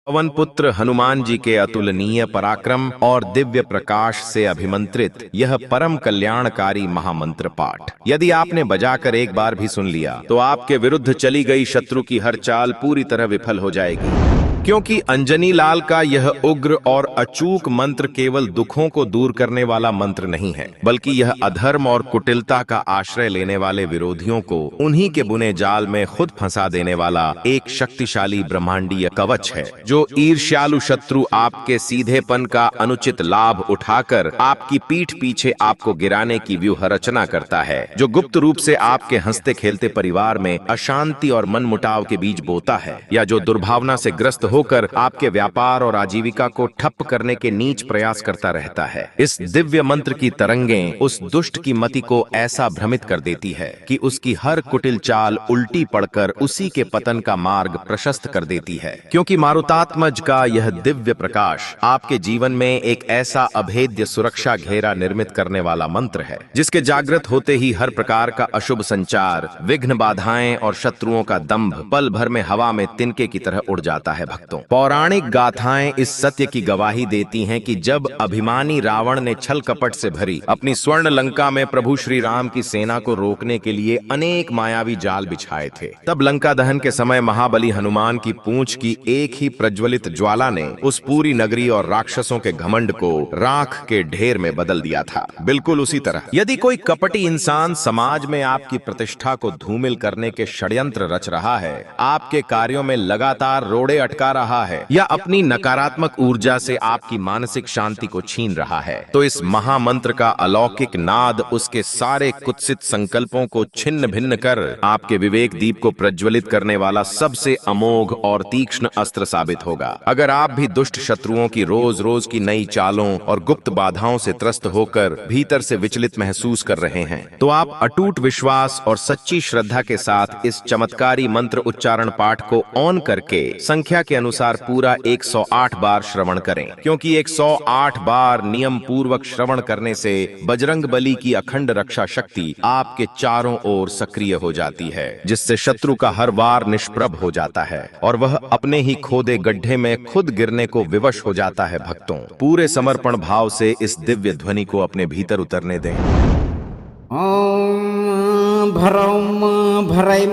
पवन पुत्र हनुमान जी के अतुलनीय पराक्रम और दिव्य प्रकाश से अभिमंत्रित यह परम कल्याणकारी महामंत्र पाठ यदि आपने बजाकर एक बार भी सुन लिया तो आपके विरुद्ध चली गई शत्रु की हर चाल पूरी तरह विफल हो जाएगी। क्योंकि अंजनी लाल का यह उग्र और अचूक मंत्र केवल दुखों को दूर करने वाला मंत्र नहीं है, बल्कि यह अधर्म और कुटिलता का आश्रय लेने वाले विरोधियों को उन्हीं के बुने जाल में खुद फंसा देने वाला एक शक्तिशाली ब्रह्मांडीय कवच है, जो ईर्ष्यालु शत्रु आपके सीधेपन का अनुचित लाभ उठाकर आपकी पीठ पीछे आपको गिराने की व्यूह रचना करता है, जो गुप्त रूप से आपके हंसते खेलते परिवार में अशांति और मनमुटाव के बीज बोता है, या जो दुर्भावना से ग्रस्त होकर आपके व्यापार और आजीविका को ठप करने के नीच प्रयास करता रहता है। इस दिव्य मंत्र की तरंगें उस दुष्ट की मति को ऐसा भ्रमित कर देती है कि उसकी हर कुटिल चाल उल्टी पड़कर उसी के पतन का मार्ग प्रशस्त कर देती है। क्योंकि मारुतात्मज का यह दिव्य प्रकाश आपके जीवन में एक ऐसा अभेद्य सुरक्षा घेरा निर्मित करने वाला मंत्र है, जिसके जागृत होते ही हर प्रकार का अशुभ संचार, विघ्न बाधाएं और शत्रुओं का दंभ पल भर में हवा में तिनके की तरह उड़ जाता है। पौराणिक गाथाएं इस सत्य की गवाही देती हैं कि जब अभिमानी रावण ने छल कपट से भरी अपनी स्वर्ण लंका में प्रभु श्री राम की सेना को रोकने के लिए अनेक मायावी जाल बिछाए थे, तब लंका दहन के समय महाबली हनुमान की पूंछ की एक ही प्रज्वलित ज्वाला ने उस पूरी नगरी और राक्षसों के घमंड को राख के ढेर में बदल दिया था। बिल्कुल उसी तरह यदि कोई कपटी इंसान समाज में आपकी प्रतिष्ठा को धूमिल करने के षड्यंत्र रच रहा है, आपके कार्यों में लगातार रोड़े अटका रहा है, या अपनी नकारात्मक ऊर्जा से आपकी मानसिक शांति को छीन रहा है, तो इस महामंत्र का अलौकिक नाद उसके सारे कुत्सित संकल्पों को छिन्न भिन्न कर आपके विवेक दीप को प्रज्वलित करने वाला सबसे अमोघ और तीक्ष्ण अस्त्र साबित होगा। अगर आप भी दुष्ट शत्रुओं की रोज रोज की नई चालों और गुप्त बाधाओं से त्रस्त होकर भीतर से विचलित महसूस कर रहे हैं, तो आप अटूट विश्वास और सच्ची श्रद्धा के साथ इस चमत्कारी मंत्र उच्चारण पाठ को ऑन करके संख्या के अनुसार पूरा 108 बार श्रवण करें, क्योंकि 108 बार नियम पूर्वक श्रवण करने से बजरंग बली की अखंड रक्षा शक्ति आपके चारों ओर सक्रिय हो जाती है, जिससे शत्रु का हर वार निष्प्रभ हो जाता है और वह अपने ही खोदे गड्ढे में खुद गिरने को विवश हो जाता है। भक्तों, पूरे समर्पण भाव से इस दिव्य ध्वनि को अपने भीतर उतरने दें। भरम भरैम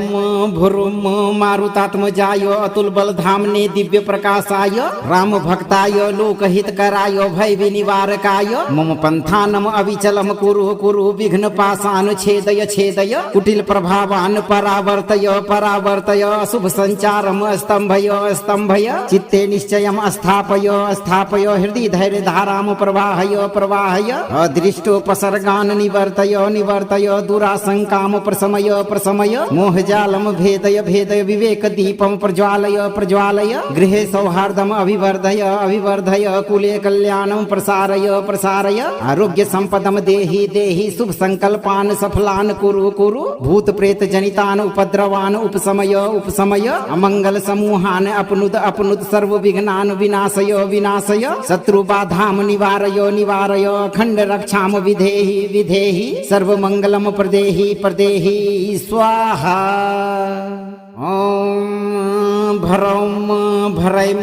भुरुम मारुतात्मजाय अतुल बल धामने दिव्य प्रकाशाय राम भक्ताय लोकहितकराय भय विनिवारकाय मम पंथानम अविचलम कुरु कुरु विघ्न पाशान छेदय छेदय कुटिल प्रभावान परावर्तय परावर्तय शुभ संचारम स्तंभय स्तंभय चित्ते निश्चयम स्थापय स्थापय हृदय धैर्य धाराम प्रवाहय प्रवाहय अदृष्टोपसर्गान निवर्तय निवर्तय दुराशंकाम प्रशमय प्रशमय मोहजालम भेदय भेदय विवेक दीपम प्रज्वालय प्रज्वालय गृहे सौहार्दम अभिवर्धय अभिवर्धय कुले कल्याणम प्रसारय प्रसारय आरोग्य संपदम देहि देहि शुभ संकल्पान सफलान कुरु कुरु भूत प्रेत जनितान उपद्रवान उपशमय उपशमय अमंगल समूहान अपनुद अपनुद सर्व विघ्नान विनाशय विनाशय शत्रु बाधाम निवारय निवारय अखंड रक्षाम विधेहि विधेहि सर्व मंगलम प्रदेहि प्रदेहि स्वाहा। ओम भरम भरैम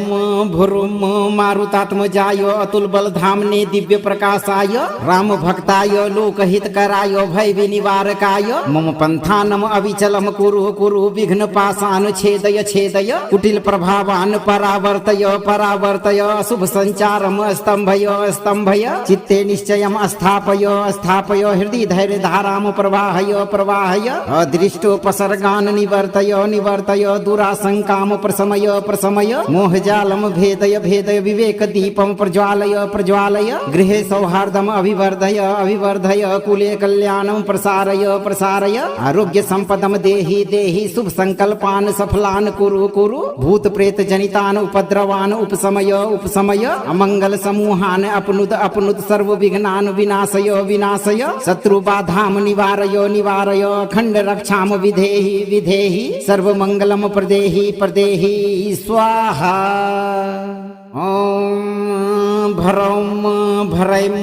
भुरुम मारुतात्मजाय अतुल बल धामने दिव्य प्रकाशाय राम भक्ताय लोकहितकराय भय विनिवारकाय मम पंथानम अविचलम कुरु कुरु विघ्न पाशान छेदय छेदय कुटिल प्रभावान परावर्तय परावर्तय शुभ संचारम स्तंभय स्तंभय चित्ते निश्चयम स्थापय स्थापय हृदय धैर्य धाराम प्रवाहय प्रवाहय अदृष्टोपसर्गान निवर्तय निवर्तय दुराशंकाम प्रशमय प्रशमय मोहजालम भेदय भेदय विवेक दीपम प्रज्वालय प्रज्वालय गृहे सौहार्दम अभिवर्धय अभिवर्धय कुले कल्याणम प्रसारय प्रसारय आरोग्य संपदम देहि देहि शुभ संकल्पान सफलान कुरु कुरु भूत प्रेत जनितान उपद्रवान उपशमय उपशमय अमंगल समूहान अपनुद अपनुद सर्व विघ्नान विनाशय विनाशय शत्रु बाधाम निवारय निवारय अखंड रक्षाम विधेहि विधेहि सर्व मंगलम प्रदेहि प्रदेहि स्वाहा। ओम भरम भरैम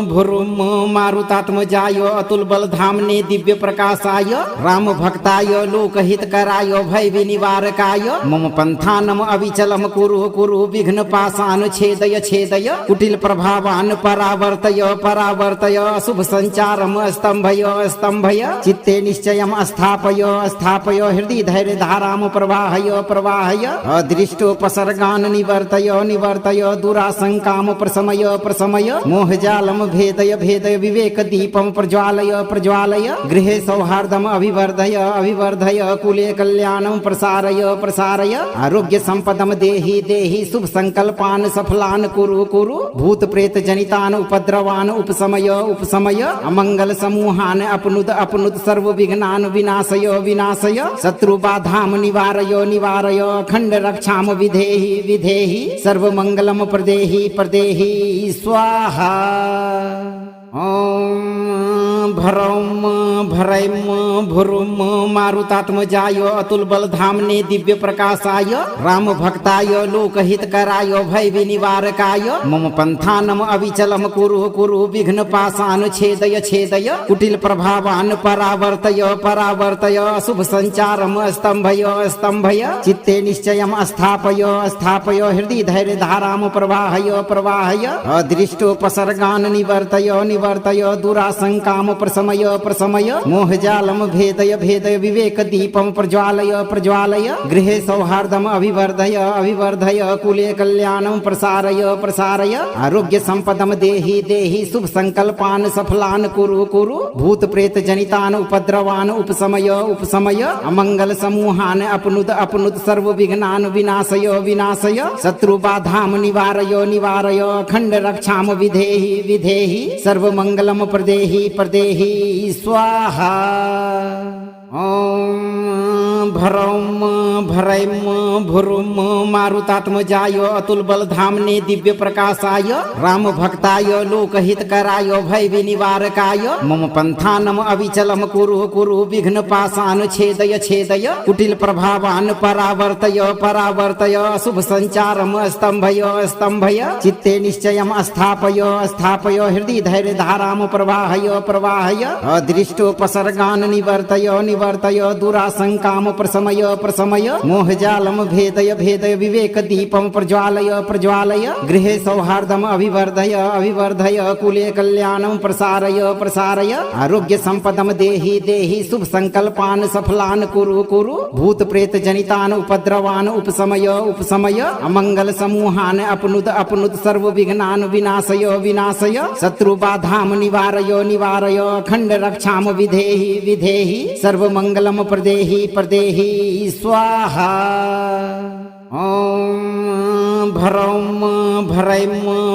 भुरुम मारुतात्मजाय अतुल बलधामने दिव्य प्रकाशाय राम भक्ताय लोकहितकराय भय विनिवारकाय मम पंथानम अविचलम कुरु कुरु विघ्न पाशान छेदय छेदय कुटिल प्रभावान परावर्तय परावर्तय शुभ संचारम स्तंभय स्तंभय चित्ते निश्चयम स्थापय स्थापय हृदय धैर्य धाराम प्रवाहय प्रवाहय अदृष्टोपसर्गान निवर्तय निवर्तय दुराशंकाम प्रशमय प्रशमय मोहजालम भेदय भेदय विवेक दीपम प्रज्वालय प्रज्वालय गृहे सौहार्दम अभिवर्धय अभिवर्धय कुले कल्याणम प्रसारय प्रसारय आरोग्य संपदम देहि देहि शुभ संकल्पान सफलान कुरु कुरु भूत प्रेत जनितान उपद्रवान उपशमय उपशमय अमंगल समूहान अपनुद अपनुद सर्व विघ्नान विनाशय विनाशय शत्रु बाधाम निवारय निवारय अखंड रक्षाम विधेहि विधेहि सर्व मंगलम प्रदेहि प्रदेहि स्वाहा। ओम भरौम भरैम भुरुम मारुतात्मजाय अतुल बलधामने दिव्य प्रकाशाय राम भक्ताय लोकहितकराय भय विनिवारकाय मम पंथानम अविचलम कुरु कुरु विघ्न पाशान छेदय छेदय कुटिल प्रभावान परावर्तय परावर्तय शुभ संचारम स्तंभय स्तंभय चित्ते निश्चयम स्थापय स्थापय हृदय धैर्य धाराम प्रवाहय प्रवाहय अदृष्टोपसर्गान निवर्तय निवर्तय दुराशंकाम प्रशमय प्रशमय मोहजालम भेदय भेदय विवेक दीपम प्रज्वालय प्रज्वालय गृहे सौहार्दम अभिवर्धय अभिवर्धय कुले कल्याणम प्रसारय प्रसारय आरोग्य संपदम देहि देहि शुभ संकल्पान सफलान कुरु कुरु भूत प्रेत जनितान उपद्रवान उपशमय उपशमय अमंगल समूहान अपनुद अपनुद सर्व विघ्नान विनाशय विनाशय शत्रु बाधाम निवारय निवारय अखंड रक्षाम विधेहि विधेहि सर्व मंगलम प्रदेहि प्रदेहि स्वाहा। ओम भरौम भरैम भुरुम मारुतात्मजाय अतुल बलधामने दिव्य प्रकाशाय राम भक्ताय लोकहितकराय भय विनिवारकाय मम पंथानम अविचलम कुरु कुरु विघ्न पाशान छेदय छेदय कुटिल प्रभावान परावर्तय परावर्तय शुभ संचारम स्तंभय स्तंभय चित्ते निश्चयम स्थापय स्थापय हृदय धैर्य धाराम प्रवाहय प्रवाहय अदृष्टोपसर्गान निवर्तय निवर्तय दुराशंकाम प्रशमय प्रशमय मोहजालम भेदय भेदय विवेक दीपम प्रज्वालय प्रज्वालय गृहे सौहार्दम अभिवर्धय अभिवर्धय कुले कल्याणम प्रसारय प्रसारय आरोग्य संपदम देहि देहि शुभ संकल्पान सफलान कुरु कुरु भूत प्रेत जनितान उपद्रवान उपशमय उपशमय अमंगल समूहान अपनुद अपनुद सर्व विघ्नान विनाशय विनाशय शत्रु बाधाम निवारय निवारय अखंड रक्षाम विधेहि विधेहि सर्व मंगलम प्रदेहि प्रदेहि स्वाहा। ओम भरौम भरैम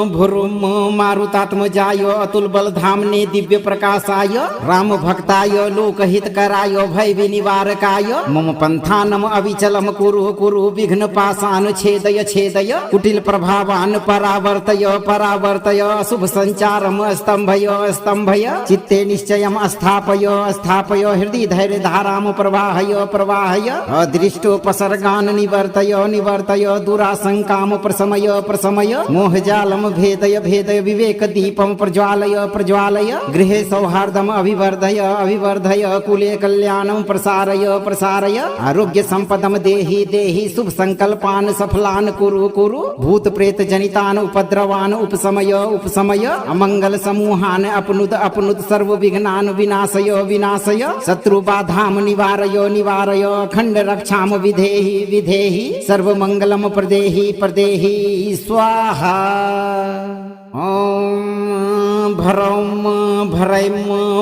भुरुम मारुतात्मजाय अतुल बलधामने दिव्य प्रकाशाय राम भक्ताय लोकहितकराय भय विनिवारकाय मम पंथानम अविचलम कुरु कुरु विघ्न पाशान छेदय छेदय कुटिल प्रभावान परावर्तय परावर्तय शुभ संचारम स्तंभय स्तंभय चित्ते निश्चयम स्थापय स्थापय हृदय धैर्य धाराम प्रवाहय प्रवाहय अदृष्टोपसर्गान निवर्तय निवर्तय दुराशंकाम प्रशमय प्रशमय मोहजालम भेदय भेदय विवेक दीपम प्रज्वालय प्रज्वालय गृहे सौहार्दम अभिवर्धय अभिवर्धय कुले कल्याणम प्रसारय प्रसारय आरोग्य संपदम देहि देहि शुभ संकल्पान सफलान कुरु कुरु भूत प्रेत जनितान उपद्रवान उपशमय उपशमय अमंगल समूहान अपनुद अपनुद सर्व विघ्नान विनाशय विनाशय शत्रु बाधाम निवारय निवारय अखंड रक्षाम विधेहि विधेहि सर्व मंगलम प्रदेहि प्रदेहि स्वाहा। ओम भरौम भरैम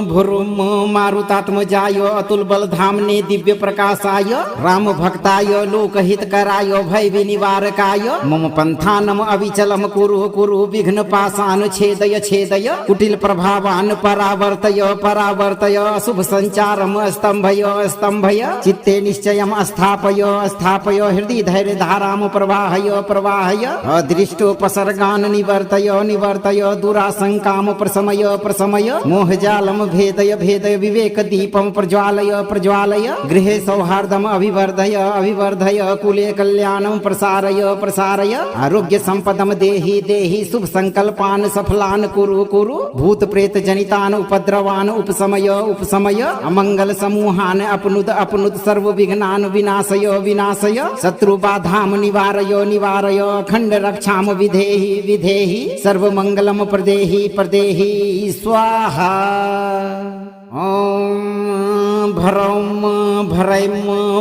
भुरुम मारुतात्मजाय अतुल बलधामने दिव्य प्रकाशाय राम भक्ताय लोकहितकराय भय विनिवारकाय मम पंथानम अविचलम कुरु कुरु विघ्न पाशान छेदय छेदय कुटिल प्रभावान परावर्तय परावर्तय शुभ संचारम स्तंभय स्तंभय चित्ते निश्चयम स्थापय स्थापय हृदय धैर्य धाराम प्रवाहय प्रवाहय अदृष्टोपसर्गान निवर्तय निवर्तय दुराशंकाम प्रशमय प्रशमय प्रज्वालय मोहजालम भेदय भेदय विवेक दीपम प्रज्वालय प्रज्वालय गृहे सौहार्दम अभिवर्धय अभिवर्धय कुले कल्याणम प्रसारय प्रसारय आरोग्य संपदम देहि देहि शुभ संकल्पान सफलान कुरु कुरु भूत प्रेत जनितान उपद्रवान उपशमय उपशमय अमंगल समूहान अपनुत अपनुत सर्व विघ्नान विनाशय विनाशय शत्रु बाधाम निवारय निवारय अखंड रक्षाम विधेहि विधेहि सर्व मंगलम प्रदेहि प्रदेहि स्वाहा। ओम भरौम भरैम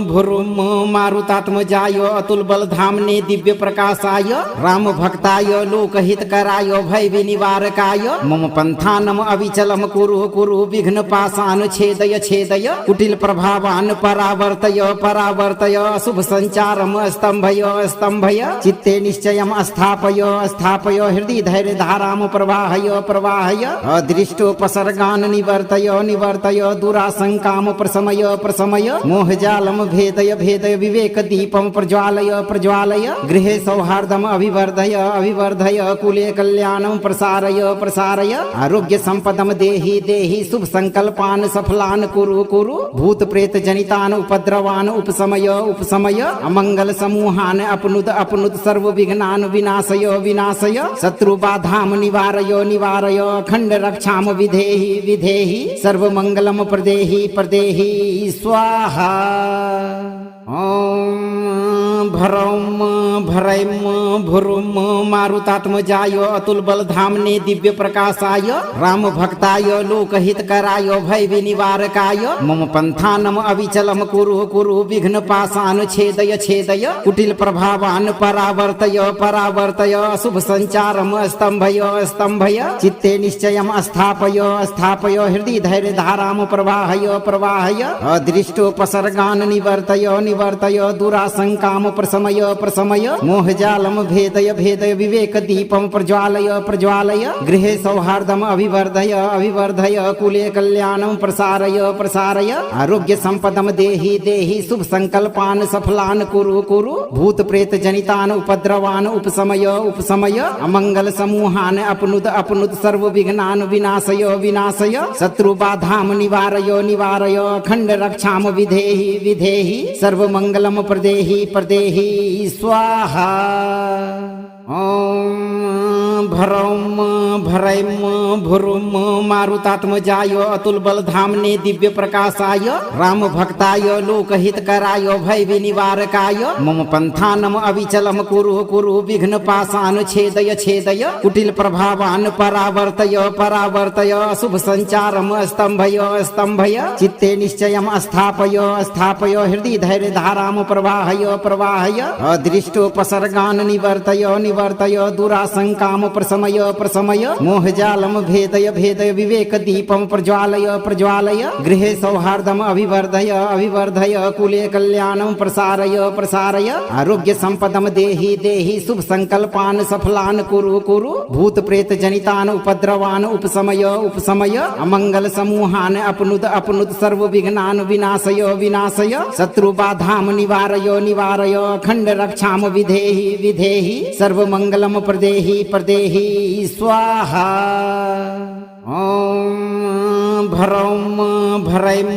भुरुम मारुतात्मजाय अतुल बल धामने दिव्य प्रकाशाय राम भक्ताय लोकहित कराय भय विनिवारकाय मम पंथानम अविचलम कुरु कुरु विघ्न पाशान छेदय छेदय कुटिल प्रभावान परावर्तय परावर्तय अशुभ संचारम स्तंभय स्तंभय चित्ते निश्चयम स्थापय स्थापय हृदय धैर्य धाराम प्रवाहय प्रवाहय अदृष्टोपसर्गान निवर्तय निवर्तय दुराशंकाम प्रशमय प्रशमय मोहजालम भेदय भेदय विवेक दीपम प्रज्वालय प्रज्वालय गृहे सौहार्दम अभिवर्धय अभिवर्धय कुले कल्याणम प्रसारय प्रसारय आरोग्य संपदम देहि देहि शुभ संकल्पान सफलान कुरु कुरु भूत प्रेत जनितान उपद्रवान उपशमय उपशमय अमंगल समूहान अपनुत अपनुत सर्व विघ्नान विनाशय विनाशय शत्रु बाधाम निवारय निवारय अखंड रक्षाम विधेहि विधेहि सर्व मंगलम प्रदेहि प्रदेहि स्वाहा। ओम भरौम भरैम भुरुम मारुतात्मजाय अतुल बल धामने दिव्य प्रकाशाय राम भक्ताय लोकहित कराय भय विनिवारकाय मम पंथानम अविचलम कुरु कुरु विघ्न पाशान छेदय छेदय कुटिल प्रभावान परावर्तय परावर्तय अशुभ संचारम स्तंभय स्तंभय चित्ते निश्चयम स्थापय स्थापय हृदय धैर्य धाराम प्रवाहय प्रवाहय अदृष्टोपसर्गान निवर्तय निवर्तय दुराशंकाम प्रशमय प्रशमय मोहजालम भेदय भेदय विवेक दीपम प्रज्वालय प्रज्वालय गृहे सौहार्दम अभिवर्धय अभिवर्धय कुले कल्याणम प्रसारय प्रसारय आरोग्य संपदम देहि देहि शुभ संकल्पान सफलान कुरु कुरु भूत प्रेत जनितान उपद्रवान उपशमय उपशमय अमंगल समूहान अपनुत अपनुत सर्व विघ्नान विनाशय विनाशय शत्रु बाधाम निवारय निवारय अखंड रक्षाम विधेहि विधेहि सर्व मंगलम प्रदेहि प्रदेहि स्वाहा। ओम भरौम भरैम भुरुम मारुतात्मजाय अतुल बल धामने दिव्य प्रकाशाय राम भक्ताय लोकहित कराय भय विनिवारकाय मम पंथानम अविचलम कुरु कुरु विघ्न पाशान छेदय छेदय कुटिल प्रभावान परावर्तय परावर्तय अशुभ संचारम स्तंभय स्तंभय चित्ते निश्चयम स्थापय स्थापय हृदय धैर्य धाराम प्रवाहय प्रवाहय अदृष्टोपसर्गान निवर्तय निवर्तय दुराशंकाम प्रशमय प्रशमय मोहजालम भेदय भेदय विवेक दीपम प्रज्वालय प्रज्वालय गृहे सौहार्दम अभिवर्धय अभिवर्धय कुले कल्याणम प्रसारय प्रसारय आरोग्य संपदम देहि देहि शुभ संकल्पान सफलान कुरु कुरु भूत प्रेत जनितान उपद्रवान उपशमय उपशमय अमंगल समूहान अपनुत अपनुत सर्व विघ्नान विनाशय विनाशय शत्रु बाधाम निवारय निवारय अखंड रक्षाम विधेहि विधेहि सर्व मंगलम प्रदेहि प्रदेहि स्वाहा। ओम भरौम भरैम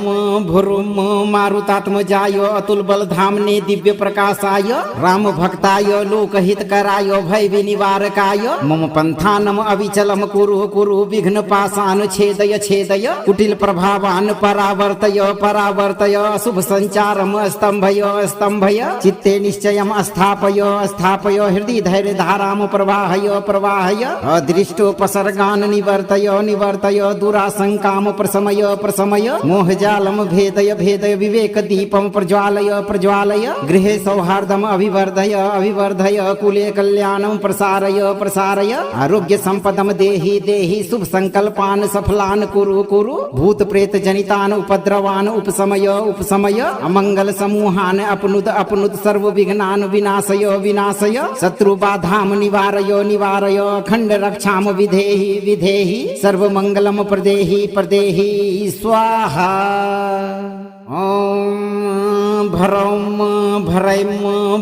भुरुम मारुतात्मजाय अतुल बल धामने दिव्य प्रकाशाय राम भक्ताय लोकहित कराय भय विनिवारकाय मम पंथानम अविचलम कुरु कुरु विघ्न पाशान छेदय छेदय कुटिल प्रभावान परावर्तय परावर्तय अशुभ संचारम स्तंभय स्तंभय चित्ते निश्चयम स्थापय स्थापय हृदय धैर्य धाराम प्रवाहय प्रवाहय अदृष्टोपसर्गान निवर्तय निवर्तय दुराशंकाम प्रशमय प्रशमय मोहजालम भेदय भेदय विवेक दीपम प्रज्वालय प्रज्वालय गृहे सौहार्दम अभिवर्धय अभिवर्धय कुले कल्याणम प्रसारय प्रसारय आरोग्य संपदम देहि देहि शुभ संकल्पान सफलान कुरु कुरु भूत प्रेत जनितान उपद्रवान उपशमय उपशमय अमंगल समूहान अपनुत अपनुत सर्व विघ्नान विनाशय विनाशय शत्रु बाधाम निवारय निवारय अखंड रक्षाम विधेहि विधेहि सर्व मंगलम प्रदेहि प्रदेहि स्वाहा। ओम भरौम भरैम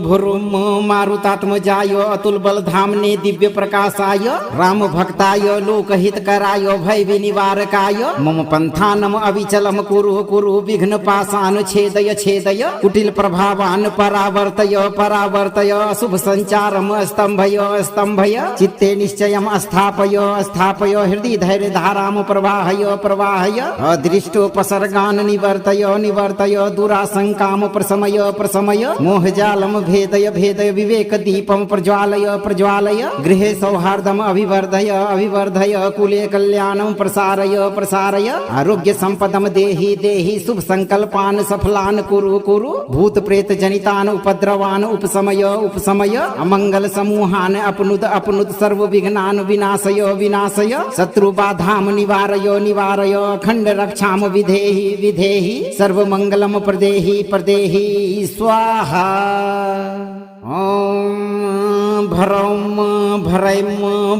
भुरुम मारुतात्मजाय अतुल बलधामने दिव्य प्रकाशाय राम भक्ताय लोकहितकराय भय विनिवारकाय मम पंथानम अविचलम कुरु कुरु विघ्न पाशान छेदय छेदय कुटिल प्रभावान परावर्तय परावर्तय शुभ संचारम स्तंभय स्तंभय चित्ते निश्चयम स्थापय स्थापय हृदय धैर्य धाराम प्रवाहय प्रवाहय अदृष्टोपसर्गान निवर्तय निवर्तय दुराशंकाम प्रशमय प्रशमय मोहजालम भेदय भेदय विवेक दीपम प्रज्वालय प्रज्वालय गृहे सौहार्दम अभिवर्धय अभिवर्धय कुले कल्याणम प्रसारय प्रसारय आरोग्य संपदम देहि देहि शुभ संकल्पान सफलान कुरु कुरु भूत प्रेत जनितान उपद्रवान उपशमय उपशमय अमंगल समूहान अपनुत अपनुत सर्व विघ्नान विनाशय विनाशय शत्रु बाधाम निवारय निवारय अखंड रक्षाम विधेहि विधेहि सर्व मंगलम प्रदेहि प्रदेहि स्वाहा। ओम भरौम भरैम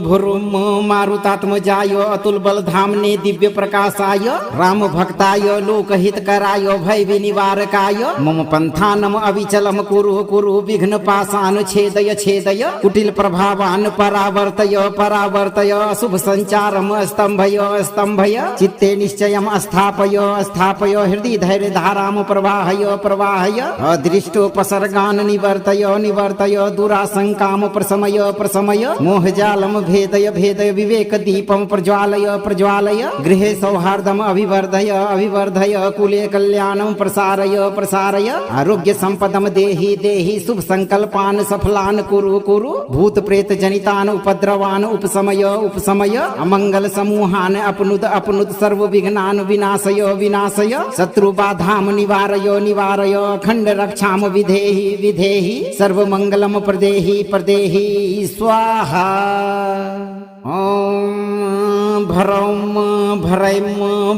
भुरुम मारुतात्मजाय अतुल बलधामने दिव्य प्रकाशाय राम भक्ताय लोकहितकराय भय विनिवारकाय मम पंथानम अविचलम कुरु कुरु विघ्न पाशान छेदय छेदय कुटिल प्रभावान परावर्तय परावर्तय शुभ संचारम स्तंभय स्तंभय चित्ते निश्चयम स्थापय स्थापय हृदय धैर्य धाराम प्रवाहय प्रवाहय अदृष्टोपसर्गान निवर्तय निवर्तय दुराशंकाम प्रशमय प्रशमय मोहजालम भेदय भेदय विवेक दीपम प्रज्वालय प्रज्वालय गृहे सौहार्दम अभिवर्धय अभिवर्धय कुले कल्याणम प्रसारय प्रसारय आरोग्य संपदम देहि देहि शुभ संकल्पान सफलान कुरु कुरु भूत प्रेत जनितान उपद्रवान उपशमय उपशमय अमंगल समूहान अपनुत अपनुत सर्व विघ्नान विनाशय विनाशय शत्रु बाधाम निवारय निवारय अखंड रक्षाम विधेहि विधेहि सर्व मंगलम प्रदेहि प्रदेहि स्वाहा। ओम भरौम भरैम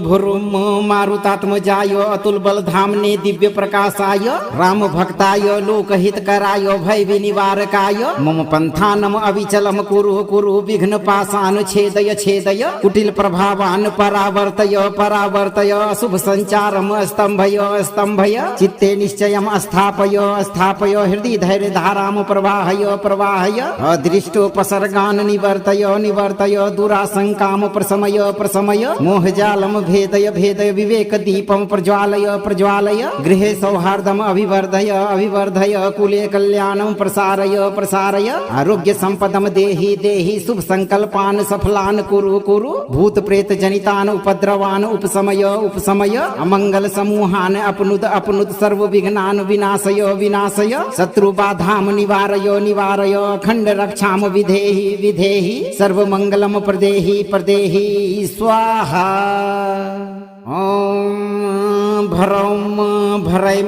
भुरुम मारुतात्मजाय अतुल बलधामने दिव्य प्रकाशाय राम भक्ताय लोकहितकराय भय विनिवारकाय मम पंथानम अविचलम कुरु कुरु विघ्न पाशान छेदय छेदय कुटिल प्रभावान परावर्तय परावर्तय शुभ संचारम स्तंभय स्तंभय चित्ते निश्चयम स्थापय स्थापय हृदय धैर्य धाराम प्रवाहय प्रवाहय अदृष्टोपसर्गान निवर्तय निवर्तय दुराशंकाम प्रशमय प्रशमय मोहजालम भेदय भेदय विवेक दीपम प्रज्वालय प्रज्वालय गृहे सौहार्दम अभिवर्धय अभिवर्धय कुले कल्याणम प्रसारय प्रसारय आरोग्य संपदम देहि देहि शुभ संकल्पान सफलान कुरु कुरु भूत प्रेत जनितान उपद्रवान उपशमय उपशमय अमंगल समूहान अपनुत अपनुत सर्व विघ्नान विनाशय विनाशय शत्रु बाधाम निवारय निवारय अखंड रक्षाम विधेहि विधेहि सर्व मंगलम प्रदेहि प्रदेहि स्वाहा। ओम भरौम भरैम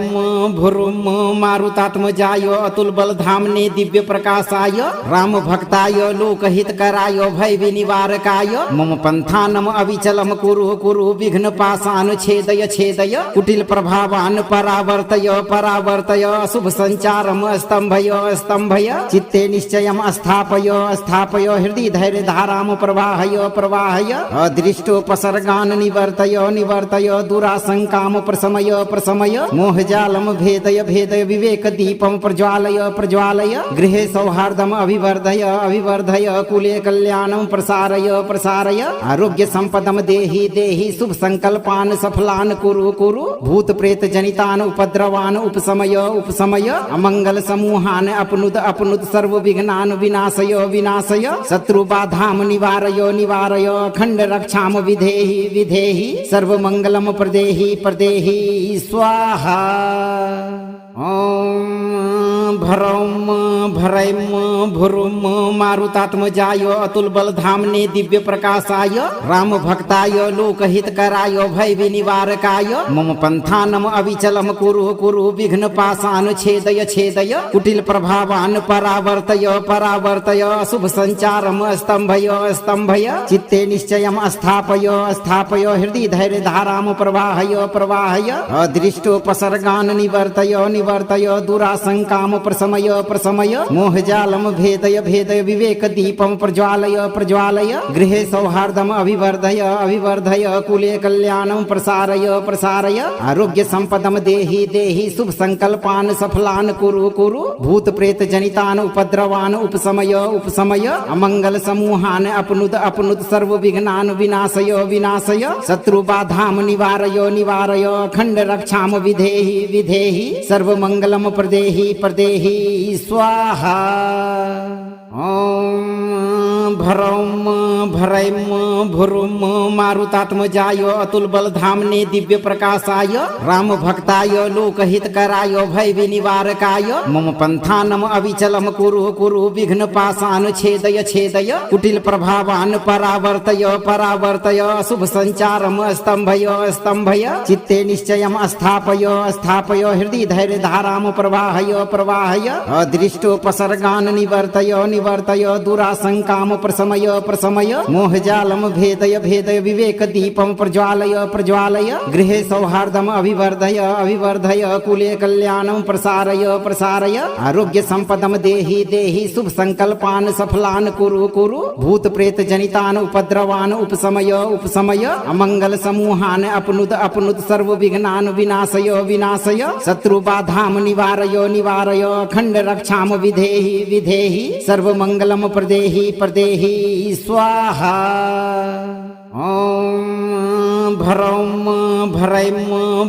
भुरुम मारुतात्मजाय अतुल बलधामने दिव्य प्रकाशाय राम भक्ताय लोकहितकराय भय विनिवारकाय मम पंथानम अविचलम कुरु कुरु विघ्न पाशान छेदय छेदय कुटिल प्रभावान परावर्तय परावर्तय शुभ संचारम स्तंभय स्तंभय चित्ते निश्चयम स्थापय स्थापय हृदय धैर्य धाराम प्रवाहय प्रवाहय अदृष्टोपसर्गान निवर्तय निवर्तय दुराशंकाम प्रशमय प्रशमय मोहजालम भेदय भेदय विवेक दीपम प्रज्वालय प्रज्वालय गृहे सौहार्दम अभिवर्धय अभिवर्धय कुले कल्याणम प्रसारय प्रसारय आरोग्य संपदम देहि देहि शुभ संकल्पान सफलान कुरु कुरु भूत प्रेत जनितान उपद्रवान उपशमय उपशमय अमंगल समूहान अपनुत अपनुत सर्व विघ्नान विनाशय विनाशय शत्रु बाधाम निवारय निवारय अखंड रक्षाम विधेहि विधेहि सर्व मंगलम प्रदेहि प्रदेहि स्वाहा। ओम भरौम भरैम भुरुम मारुतात्मजाय अतुल बलधामने दिव्य प्रकाशाय राम भक्ताय लोकहितकराय भय विनिवारकाय मम पंथानम अविचलम कुरु कुरु विघ्न पाशान छेदय छेदय कुटिल प्रभावान परावर्तय परावर्तय शुभ संचारम स्तंभय स्तंभय चित्ते निश्चयम स्थापय स्थापय हृदय धैर्य धाराम प्रवाहय प्रवाहय अदृष्टोपसर्गान निवर्तय निवर्तय दुराशंकाम प्रशमय प्रशमय मोहजालम भेदय भेदय विवेक दीपम प्रज्वालय प्रज्वालय गृहे सौहार्दम अभिवर्धय अभिवर्धय कुले कल्याणम प्रसारय प्रसारय आरोग्य संपदम देहि देहि शुभ संकल्पान सफलान कुरु कुरु भूत प्रेत जनितान उपद्रवान उपशमय उपशमय अमंगल समूहान अपनुद अपनुद सर्व विघ्नान विनाशय विनाशय शत्रु बाधाम निवारय निवारय अखंड रक्षाम विधेहि विधेहि सर्व मंगलम प्रदेहि प्रदेहि स्वाहा। ओम भरौम भरैम भुरुम मारुतात्मजाय अतुल बल धामने दिव्य प्रकाशाय राम भक्ताय लोकहित कराय भय विनिवारकाय मम पंथानम अविचलम कुरु कुरु विघ्न पाशान छेदय छेदय कुटिल प्रभावान परावर्तय परावर्तय अशुभ संचारम स्तंभय स्तंभय चित्ते निश्चयम स्थापय स्थापय हृदय धैर्य धाराम प्रवाहय प्रवाहय अदृष्टोपसर्गान निवर्तय निवर्तय दुराशंकाम प्रशमय प्रशमय मोहजालम भेदय भेदय विवेक दीपम प्रज्वालय प्रज्वालय गृहे सौहार्दम अभिवर्धय अभिवर्धय कुले कल्याणम प्रसारय प्रसारय आरोग्य संपदम देहि देहि शुभ संकल्पान सफलान कुरु कुरु भूत प्रेत जनितान उपद्रवान उपशमय उपशमय अमंगल समूहान अपनुद अपनुद सर्व विघ्नान विनाशय विनाशय शत्रु बाधाम निवारय निवारय अखंड रक्षाम विधेहि विधेहि सर्व मंगलम प्रदेहि प्रदेहि स्वाहा। ओम भरौम भरैम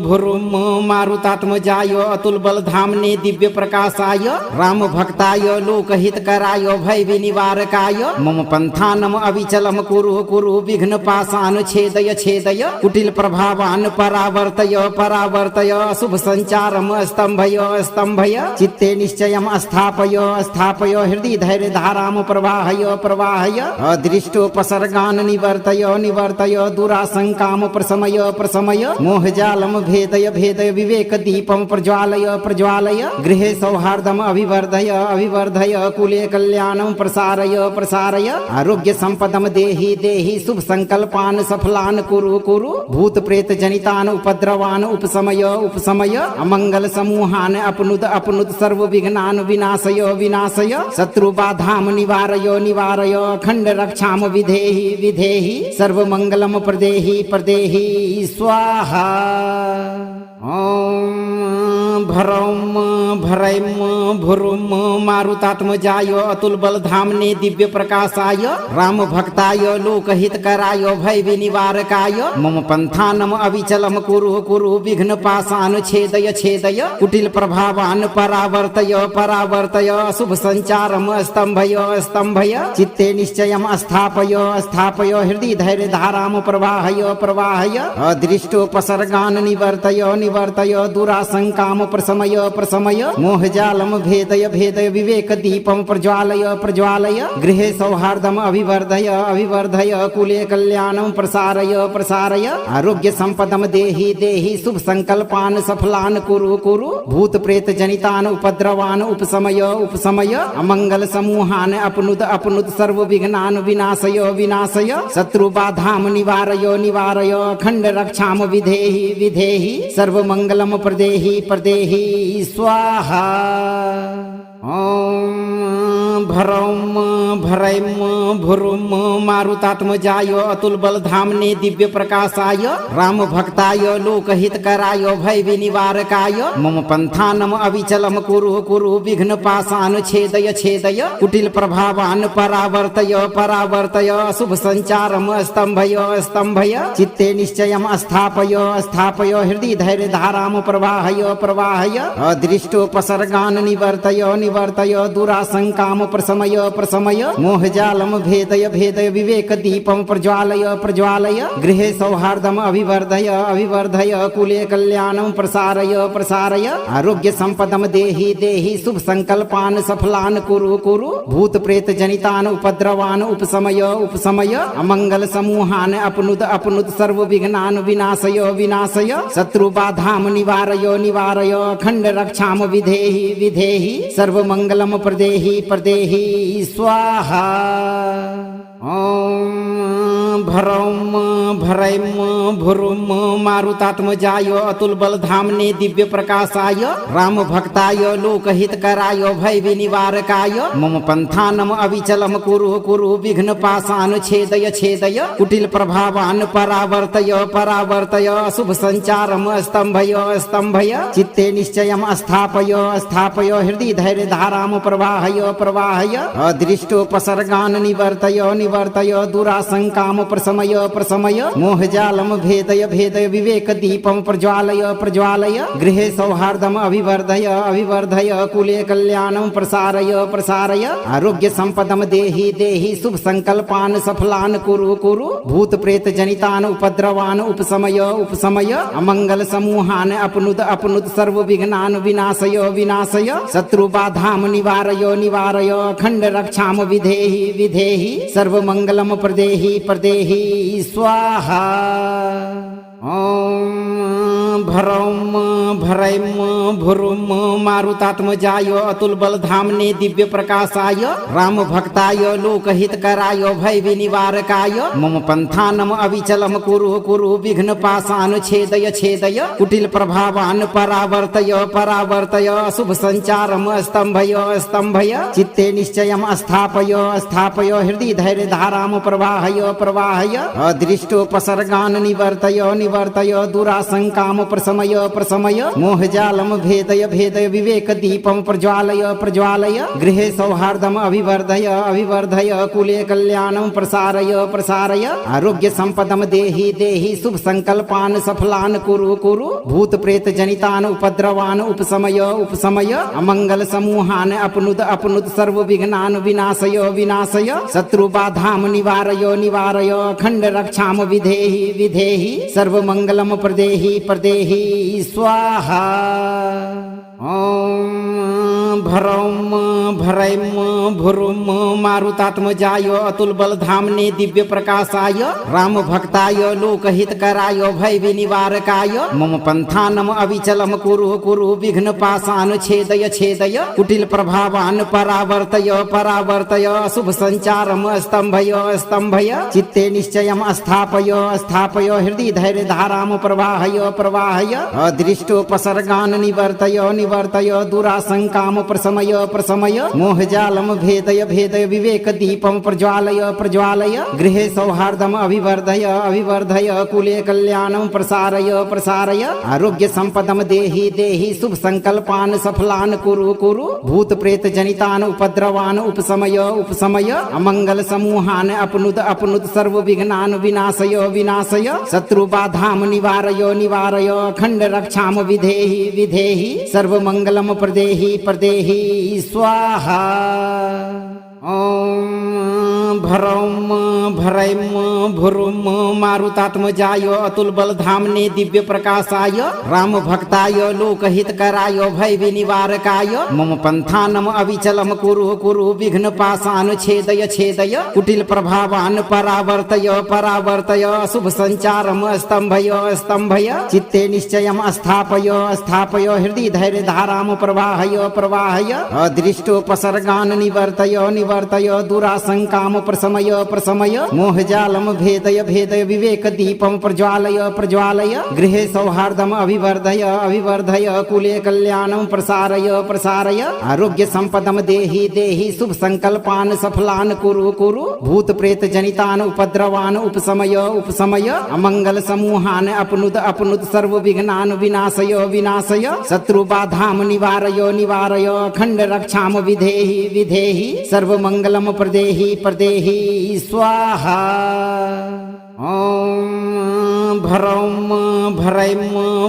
भुरुम मारुतात्मजाय अतुल बल धामने दिव्य प्रकाशाय राम भक्ताय लोकहित कराय भय विनिवारकाय मम पंथानम अविचलम कुरु कुरु विघ्न पाशान छेदय छेदय कुटिल प्रभावान परावर्तय परावर्तय अशुभ संचारम स्तंभय स्तंभय चित्ते निश्चयम स्थापय स्थापय हृदय धैर्य धाराम प्रवाहय प्रवाहय अदृष्टोपसर्गान निवर्तय निवर्तय दुराशंकाम प्रशमय प्रशमय मोहजालम भेदय भेदय विवेक दीपम प्रज्वालय प्रज्वालय गृहे सौहार्दम अभिवर्धय अभिवर्धय कुले कल्याणम प्रसारय प्रसारय आरोग्य संपदम देहि देहि शुभ संकल्पान सफलान कुरु कुरु भूत प्रेत जनितान उपद्रवान उपशमय उपशमय अमंगल समूहान अपनुद अपनुद सर्व विघ्नान विनाशय विनाशय शत्रु बाधाम निवारय निवारय अखंड रक्षाम विधेहि विधेहि सर्व मंगलम प्रदेहि प्रदेहि स्वाहा। ओम भरौम भरैम भुरुम मारुतात्मजाय अतुल बल धामने दिव्य प्रकाशाय राम भक्ताय लोकहित कराय भय विनिवारकाय मम पंथानम अविचलम कुरु कुरु विघ्न पाशान छेदय छेदय कुटिल प्रभावान परावर्तय परावर्तय अशुभ संचारम स्तंभय स्तंभय चित्ते निश्चयम स्थापय स्थापय हृदय धैर्य धाराम प्रवाहय प्रवाहय अदृष्टोपसर्गान निवर्तय निवर्तय दुराशंकाम प्रशमय प्रशमय मोहजालम भेदय भेदय विवेक दीपम प्रज्वालय प्रज्वालय गृहे सौहार्दम अभिवर्धय अभिवर्धय कुले कल्याणम प्रसारय प्रसारय आरोग्य संपदम देहि देहि शुभ संकल्पान सफलान कुरु कुरु भूत प्रेत जनितान उपद्रवान उपशमय उपशमय अमंगल समूहान अपनुद अपनुद सर्व विघ्नान विनाशय विनाशय शत्रु बाधाम निवारय निवारय अखंड रक्षाम विधेहि विधेहि सर्व मंगलम प्रदेहि प्रदेहि स्वाहा। ओम भरौम भरैम भुरुम मारुतात्मजाय अतुल बल धामने दिव्य प्रकाशाय राम भक्ताय लोकहित कराय भय विनिवारकाय मम पंथानम अविचलम कुरु कुरु विघ्न पाशान छेदय छेदय कुटिल प्रभावान परावर्तय परावर्तय अशुभ संचारम स्तंभय स्तंभय चित्ते निश्चयम स्थापय स्थापय हृदय धैर्य धाराम प्रवाहय प्रवाहय अदृष्टोपसर्गान निवर्तय निवर्तय दुराशंकाम प्रशमय प्रशमय मोहजालम भेदय भेदय विवेक दीपम प्रज्वालय प्रज्वालय गृहे सौहार्दम अभिवर्धय अभिवर्धय कुले कल्याणम प्रसारय प्रसारय आरोग्य संपदम देहि देहि शुभ संकल्पान सफलान कुरु कुरु भूत प्रेत जनितान उपद्रवान उपशमय उपशमय अमंगल समूहान अपनुद अपनुद सर्व विघ्नान विनाशय विनाशय शत्रु बाधाम निवारय निवारय अखंड रक्षाम विधेहि विधेहि सर्व मंगलम प्रदेहि प्रदेहि स्वाहा। ओम भरौम भरैम भुरुम मारुतात्मजाय अतुल बलधामने दिव्य प्रकाशाय राम भक्ताय लोकहितकराय भय विनिवारकाय मम पंथानम अविचलम कुरु कुरु विघ्न पाशान छेदय छेदय कुटिल प्रभावान परावर्तय परावर्तय शुभ संचारम स्तंभय स्तंभय चित्ते निश्चयम स्थापय स्थापय हृदय धैर्य धाराम प्रवाहय प्रवाहय अदृष्टोपसर्गान निवर्तय निवर्तय दुराशंकाम प्रशमय प्रशमय मोहजालम भेदय भेदय विवेक दीपम प्रज्वालय प्रज्वालय गृहे सौहार्दम अभिवर्धय अभिवर्धय कुले कल्याणम प्रसारय प्रसारय आरोग्य संपदम देहि देहि शुभ संकल्पान सफलान कुरु कुरु भूत प्रेत जनितान उपद्रवान उपशमय उपशमय अमंगल समूहान अपनुत अपनुत सर्व विघ्नान विनाशय विनाशय शत्रु बाधाम निवारय निवारय अखंड रक्षाम विधेहि विधेहि सर्व मंगलम प्रदेहि प्रदेहि स्वाहा। ओम भरौम भरैम भुरुम मारुतात्मजाय अतुल बलधामने दिव्य प्रकाशाय राम भक्ताय लोकहितकराय भय विनिवारकाय मम पंथानम अविचलम कुरु कुरु विघ्न पाशान छेदय छेदय कुटिल प्रभावान परावर्तय परावर्तय शुभ संचारम स्तंभय स्तंभय चित्ते निश्चयम स्थापय स्थापय हृदय धैर्य धाराम प्रवाहय प्रवाहय अदृष्टोपसर्गान निवर्तय निवर्तय दुराशंकाम प्रशमय प्रशमय मोहजालम भेदय भेदय विवेक दीपम प्रज्वालय प्रज्वालय गृहे सौहार्दम अभिवर्धय अभिवर्धय कुले कल्याणम प्रसारय प्रसारय आरोग्य संपदम देहि देहि शुभ संकल्पान सफलान कुरु कुरु भूत प्रेत जनितान उपद्रवान उपशमय उपशमय अमंगल समूहान अपनुत अपनुत सर्व विघ्नान विनाशय विनाशय शत्रु बाधाम निवारय निवारय अखंड रक्षाम विधेहि विधेहि सर्व मंगलम प्रदेहि प्रदेहि स्वाहा। ओम भरौम भरैम भुरुम मारुतात्मजाय अतुल बलधामने दिव्य प्रकाशाय राम भक्ताय लोकहितकराय भय विनिवारकाय मम पंथानम अविचलम कुरु कुरु विघ्न पाशान छेदय छेदय कुटिल प्रभावान परावर्तय परावर्तय शुभ संचारम स्तंभय स्तंभय चित्ते निश्चयम स्थापय स्थापय हृदय धैर्य धाराम प्रवाहय प्रवाहय अदृष्टोपसर्गान निवर्तय निवर्तय दुराशंकाम प्रशमय प्रशमय मोहजालम भेदय भेदय विवेक दीपम प्रज्वालय प्रज्वालय गृहे सौहार्दम अभिवर्धय अभिवर्धय कुले कल्याणम प्रसारय प्रसारय आरोग्य संपदम देहि देहि शुभ संकल्पान सफलान कुरु कुरु भूत प्रेत जनितान उपद्रवान उपशमय उपशमय अमंगल समूहान अपनुत अपनुत सर्व विघ्नान विनाशय विनाशय शत्रु बाधाम निवारय निवारय अखंड रक्षाम विधेहि विधेहि सर्व मंगलम प्रदेहि प्रदेहि स्वाहा। ओम भरौम भरैम भुरुम मारुतात्मजाय अतुल बलधामने दिव्य प्रकाशाय राम भक्ताय लोकहितकराय भय विनिवारकाय मम पंथानम अविचलम कुरु कुरु विघ्न पाशान छेदय छेदय कुटिल प्रभावान परावर्तय परावर्तय शुभ संचारम स्तंभय स्तंभय चित्ते निश्चयम स्थापय स्थापय हृदय धैर्य धाराम प्रवाहय प्रवाहय अदृष्टोपसर्गान निवर्तय निवर्तय दुराशंकाम प्रशमय प्रशमय मोहजालम भेदय भेदय विवेक दीपम प्रज्वालय प्रज्वालय गृहे सौहार्दम अभिवर्धय अभिवर्धय कुले कल्याणम प्रसारय प्रसारय आरोग्य संपदम देहि देहि शुभ संकल्पान सफलान कुरु कुरु भूत प्रेत जनितान उपद्रवान उपशमय उपशमय अमंगल समूहान अपनुत अपनुत सर्व विघ्नान विनाशय विनाशय शत्रु बाधाम निवारय निवारय अखंड रक्षाम विधेहि विधेहि सर्व मंगलम प्रदेहि प्रदेहि स्वाहा। ओम भरौम भरैम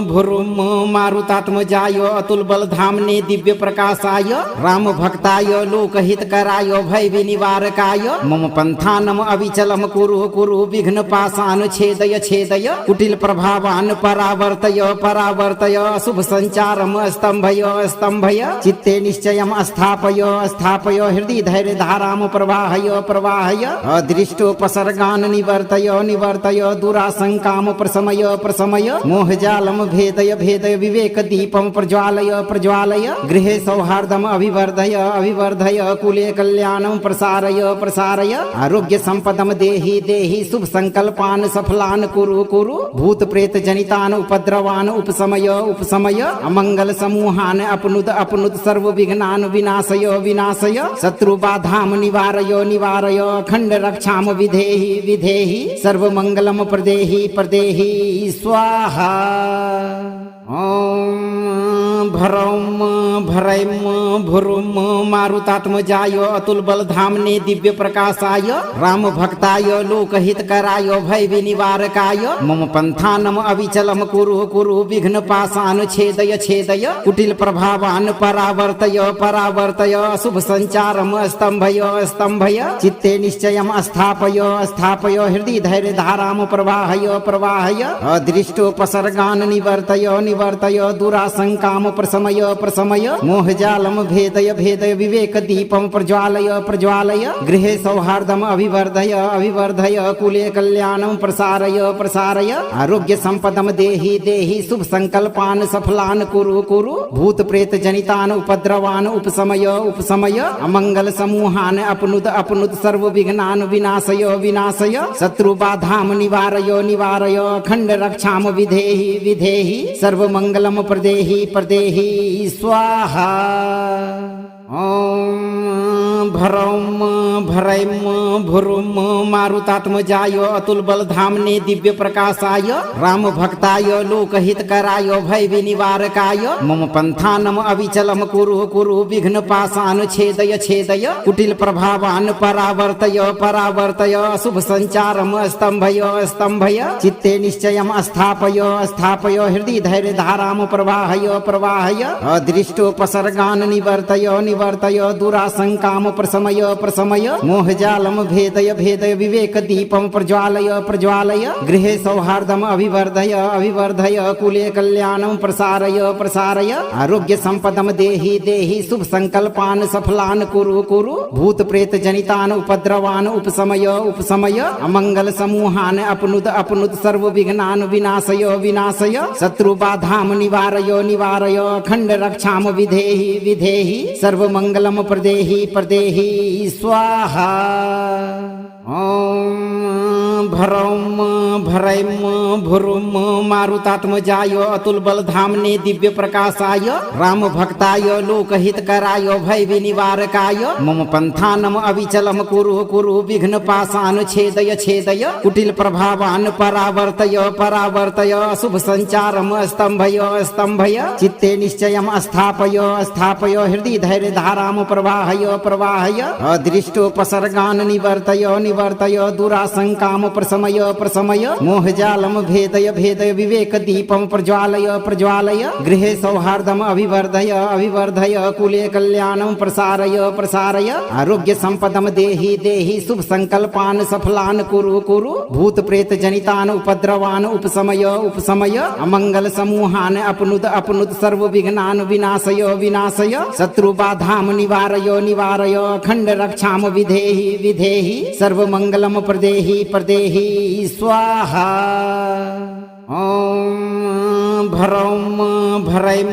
भुरुम मारुतात्मजाय अतुल बलधामने दिव्य प्रकाशाय राम भक्ताय लोकहितकराय भय विनिवारकाय मम पंथानम अविचलम कुरु कुरु विघ्न पाशान छेदय छेदय कुटिल प्रभावान परावर्तय परावर्तय शुभ संचारम स्तंभय स्तंभय चित्ते निश्चयम स्थापय स्थापय हृदय धैर्य धाराम प्रवाहय प्रवाहय अदृष्टोपसर्गान निवर्तय निवर्तय दुराशंकाम प्रशमय प्रशमय मोहजालम भेदय भेदय विवेक दीपम प्रज्वालय प्रज्वालय गृहे सौहार्दम अभिवर्धय अभिवर्धय कुले कल्याणं प्रसारय प्रसारय आरोग्य संपदम देहि देहि शुभ संकल्पान सफलान कुरु कुरु भूत प्रेत जनितान उपद्रवान उपशमय उपशमय अमंगल समूहान अपनुद अपनुद सर्व विघ्नान विनाशय विनाशय शत्रु बाधाम निवारय निवारय अखंड रक्षाम विधेहि विधेहि सर्व मंगलम प्रदेहि प्रदेहि स्वाहा। ओम भरौम भरैम भुरुम मारुतात्मजाय अतुल बल धामने दिव्य प्रकाशाय राम भक्ताय लोकहित कराय भय विनिवारकाय मम पंथानम अविचलम कुरु कुरु विघ्न पाशान छेदय छेदय कुटिल प्रभावान परावर्तय परावर्तय शुभ संचारम स्तंभय स्तंभय चित्ते निश्चयम स्थापय स्थापय हृदय धैर्य धाराम प्रवाहय प्रवाहय अदृष्टोपसर्गान निवर्तय निवर्तय दुराशंकाम प्रशमय प्रशमय मोहजालम भेदय भेदय विवेक दीपम प्रज्वालय प्रज्वालय गृहे सौहार्दम अभिवर्धय अभिवर्धय कुले कल्याणं प्रसारय प्रसारय आरोग्य संपदम देहि देहि शुभ संकल्पान सफलान कुरु कुरु भूत प्रेत जनितान उपद्रवान उपशमय उपशमय अमंगल समूहान अपनुद अपनुद सर्व विघ्नान विनाशय विनाशय शत्रु बाधाम निवारय निवारय अखंड रक्षाम विधेहि विधेहि सर्व मंगलम प्रदेहि प्रदेहि स्वाहा। ओम भरौम भरैम भुरुम मारुतात्मजाय अतुल बल धामने दिव्य प्रकाशाय राम भक्ताय लोकहित कराय भय विनिवारकाय मम पंथानम अविचलम कुरु कुरु विघ्न पाशान छेदय छेदय कुटिल प्रभावान परावर्तय परावर्तय शुभ संचारम स्तंभय स्तंभय चित्ते निश्चयम स्थापय स्थापय हृदय धैर्य धाराम प्रवाहय प्रवाहय अदृष्टोपसर्गान निवर्तय निवर्तय दुराशंकाम प्रशमय प्रशमय मोहजालम भेदय भेदय विवेक दीपम प्रज्वालय प्रज्वालय गृहे सौहार्दम अभिवर्धय अभिवर्धय कुले कल्याणं प्रसारय प्रसारय आरोग्य संपदम देहि देहि शुभ संकल्पान सफलान कुरु कुरु भूत प्रेत जनितान उपद्रवान उपशमय उपशमय अमंगल समूहान अपनुद अपनुद सर्व विघ्नान विनाशय विनाशय शत्रु बाधाम निवारय निवारय अखंड रक्षाम विधेहि विधेहि सर्व मंगलम प्रदेहि प्रदेहि स्वाहा। ओम भरौम भरैम भुरुम मारुतात्मजाय अतुल बल धामने दिव्य प्रकाशाय राम भक्ताय लोकहित कराय भय विनिवारकाय मम पंथानम अविचलम कुरु कुरु विघ्न पाशान छेदय छेदय कुटिल प्रभावान परावर्तय परावर्तय शुभ संचारम स्तंभय स्तंभय चित्ते निश्चयम स्थापय स्थापय हृदय धैर्य धाराम प्रवाहय प्रवाहय अदृष्टोपसर्गान निवर्तय निवर्तय दुराशंकाम प्रशमय प्रशमय मोहजालम भेदय भेदय विवेक दीपम प्रज्वालय प्रज्वालय गृहे सौहार्दम अभिवर्धय अभिवर्धय कुले कल्याणं प्रसारय प्रसारय आरोग्य संपदम देहि देहि शुभ संकल्पान सफलान कुरु कुरु भूत प्रेत जनितान उपद्रवान उपशमय उपशमय अमंगल समूहान अपनुद अपनुद सर्व विघ्नान विनाशय विनाशय शत्रु बाधाम निवारय निवारय अखंड रक्षाम विधेहि विधेहि सर्व मंगलम प्रदेहि प्रदेहि स्वाहा। ओम भरौम भरैम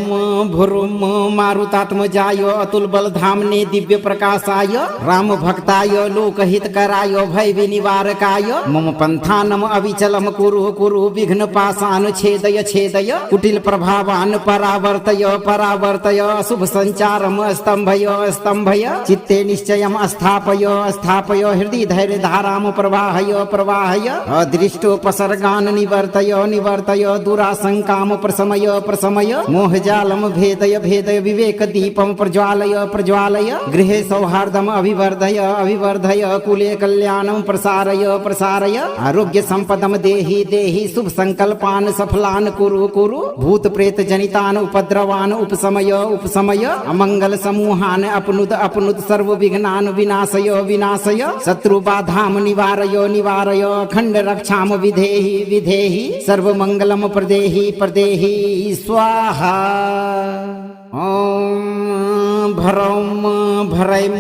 भुरुम मारुतात्मजाय अतुल बल धामने दिव्य प्रकाशाय राम भक्ताय लोकहित कराय भय विनिवारकाय मम पंथानम अविचलम कुरु कुरु विघ्न पाशान छेदय छेदय कुटिल प्रभावान परावर्तय परावर्तय शुभ संचारम स्तंभय स्तंभय चित्ते निश्चयम स्थापय स्थापय हृदय धैर्य धाराम प्रवाहय प्रवाहय अदृष्टोपसर्गान निवर्तय निवर्तय दुराशंकाम प्रशमय प्रशमय मोहजालम भेदय भेदय विवेक दीपम प्रज्वालय प्रज्वालय गृहे सौहार्दम अभिवर्धय अभिवर्धय कुले कल्याणं प्रसारय प्रसारय आरोग्य संपदम देहि देहि शुभ संकल्पान सफलान कुरु कुरु भूत प्रेत जनितान उपद्रवान उपशमय उपशमय अमंगल समूहान अपनुद अपनुद सर्व विघ्नान विनाशय विनाशय शत्रु बाधाम निवारय निवारय अखंड रक्षाम विधेहि विधेहि सर्व मंगलम प्रदेहि प्रदेहि स्वाहा। ओम भरौम भरैम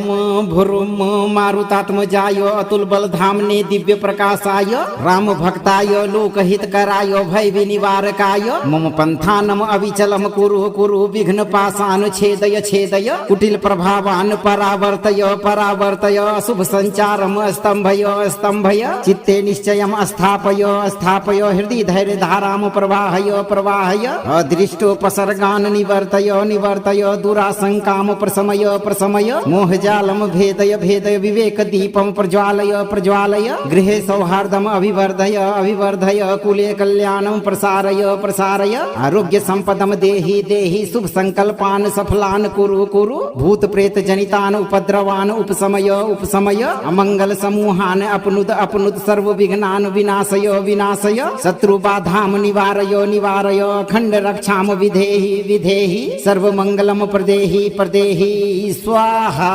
भुरुम मारुतात्मजाय अतुल बलधामने दिव्य प्रकाशाय राम भक्ताय लोकहितकराय भय विनिवारकाय मम पंथानम अविचलम कुरु कुरु विघ्न पाशान छेदय छेदय कुटिल प्रभावान परावर्तय परावर्तय शुभ संचारम स्तंभय स्तंभय चित्ते निश्चयम स्थापय स्थापय हृदय धैर्य धाराम प्रवाहय प्रवाहय अदृष्टोपसर्गान निवर्तय निवर्तय दुराशंकाम प्रशमय प्रशमय मोहजालम भेदय भेदय विवेक दीपम प्रज्वालय प्रज्वालय गृहे सौहार्दम अभिवर्धय अभिवर्धय कुले कल्याणम प्रसारय प्रसारय आरोग्य संपदम देहि देहि शुभ संकल्पान सफलान कुरु कुरु भूत प्रेत जनितान उपद्रवान उपशमय उपशमय अमंगल समूहान अपनुद अपनुद सर्व विघ्नान विनाशय विनाशय शत्रु बाधाम निवारय निवारय अखंड रक्षाम विधेहि विधेहि सर्व मंगलम प्रदेहि प्रदेहि स्वाहा।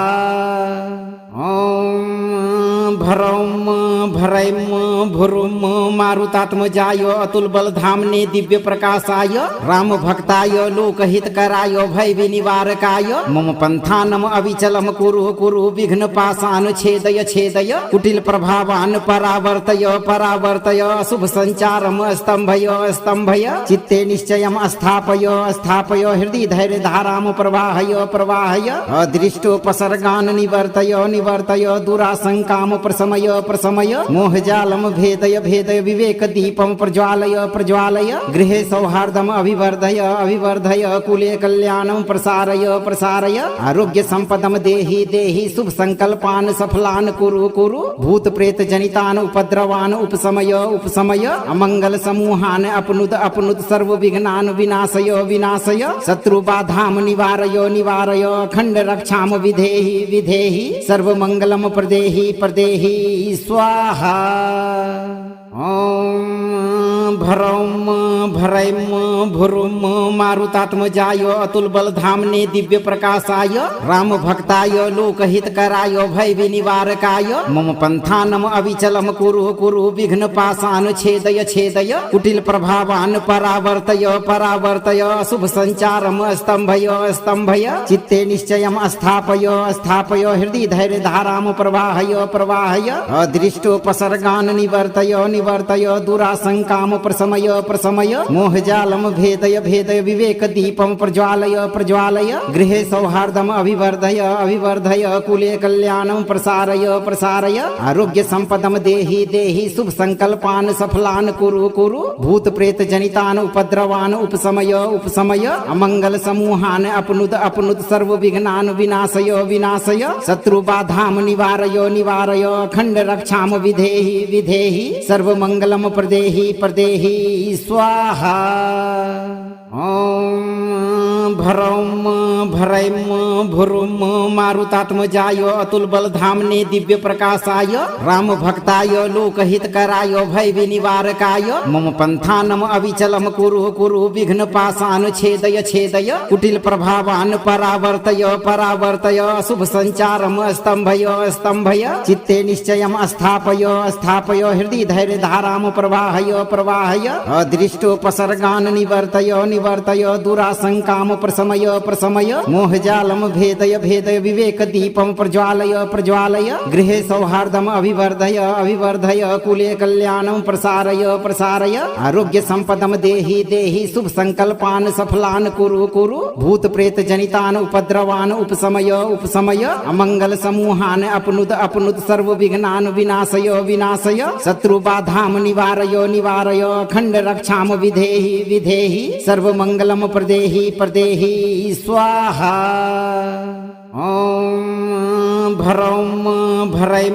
ओम भरौम भरैम भुरुम मारुतात्मजाय अतुल बलधामने दिव्य प्रकाशाय राम भक्ताय लोकहितकराय भय विनिवारकाय मम पंथानम अविचलम कुरु कुरु विघ्न पाशान छेदय छेदय कुटिल प्रभावान परावर्तय परावर्तय शुभ संचारम स्तंभय स्तंभय चित्ते निश्चयम स्थापय स्थापय हृदय धैर्य धाराम प्रवाहय प्रवाहय अदृष्टोपसर्गान निवर्तय निवर्तय दुराशंकाम प्रशमय प्रशमय मोहजालम भेदय भेदय विवेक दीपम प्रज्वालय प्रज्वालय गृहे सौहार्दम अभिवर्धय अभिवर्धय कुले कल्याणम प्रसारय प्रसारय आरोग्य संपदम देहि देहि शुभ संकल्पान सफलान कुरु कुरु भूत प्रेत जनितान उपद्रवान उपशमय उपशमय अमंगल समूहान अपनुद अपनुद सर्व विघ्नान विनाशय विनाशय शत्रु बाधाम निवारय निवारय अखंड रक्षाम विधेहि विधेहि सर्व मंगलम प्रदेहि प्रदेहि स्वाहा। ओम भरौम भरैम भुरुम मारुतात्मजाय अतुल बलधामने दिव्य प्रकाशाय राम भक्ताय लोकहितकराय भय विनिवारकाय मम पंथानम अविचलम कुरु कुरु विघ्न पाशान छेदय छेदय कुटिल प्रभावान परावर्तय परावर्तय शुभ संचारम स्तंभय स्तंभय चित्ते निश्चयम स्थापय स्थापय हृदय धैर्य धाराम प्रवाहय प्रवाहय अदृष्टोपसर्गान निवर्तय निवर्तय दुराशंकाम प्रशमय प्रशमय मोहजालम भेदय भेदय विवेक दीपम प्रज्वालय प्रज्वालय गृहे सौहार्दम अभिवर्धय अभिवर्धय कुले कल्याणम प्रसारय प्रसारय आरोग्य संपदम देहि देहि शुभ संकल्पान सफलान कुरु कुरु भूत प्रेत जनितान उपद्रवान उपशमय उपशमय अमंगल समूहान अपनुद अपनुद सर्व विघ्नान विनाशय विनाशय शत्रु बाधाम निवारय निवारय अखंड रक्षाम विधेहि विधेहि सर्व मंगलम प्रदेहि प्रदेहि स्वाहा। ओम भरौम भरैम भुरुम मारुतात्मजाय अतुल बलधामने दिव्य प्रकाशाय राम भक्ताय लोकहितकराय भय विनिवारकाय मम पंथानम अविचलम कुरु कुरु विघ्न पाशान छेदय छेदय कुटिल प्रभावान परावर्तय परावर्तय शुभ संचारम स्तंभय स्तंभय चित्ते निश्चयम स्थापय स्थापय हृदय धैर्य धाराम प्रवाहय प्रवाहय अदृष्टोपसर्गान निवर्तय निवर्तय दुराशंकाम प्रशमय प्रशमय मोहजालम भेदय भेदय विवेक दीपम प्रज्वालय प्रज्वालय गृहे सौहार्दम अभिवर्धय अभिवर्धय कुले कल्याणम प्रसारय प्रसारय आरोग्य संपदम देहि देहि शुभ संकल्पान सफलान कुरु कुरु भूत प्रेत जनितान उपद्रवान उपशमय उपशमय अमंगल समूहान अपनुद अपनुद सर्व विघ्नान विनाशय विनाशय शत्रु बाधाम निवारय निवारय अखंड रक्षाम विधेहि विधेहि सर्व मंगलम प्रदेहि प्रदेहि स्वाहा। ओम भरौम भरैम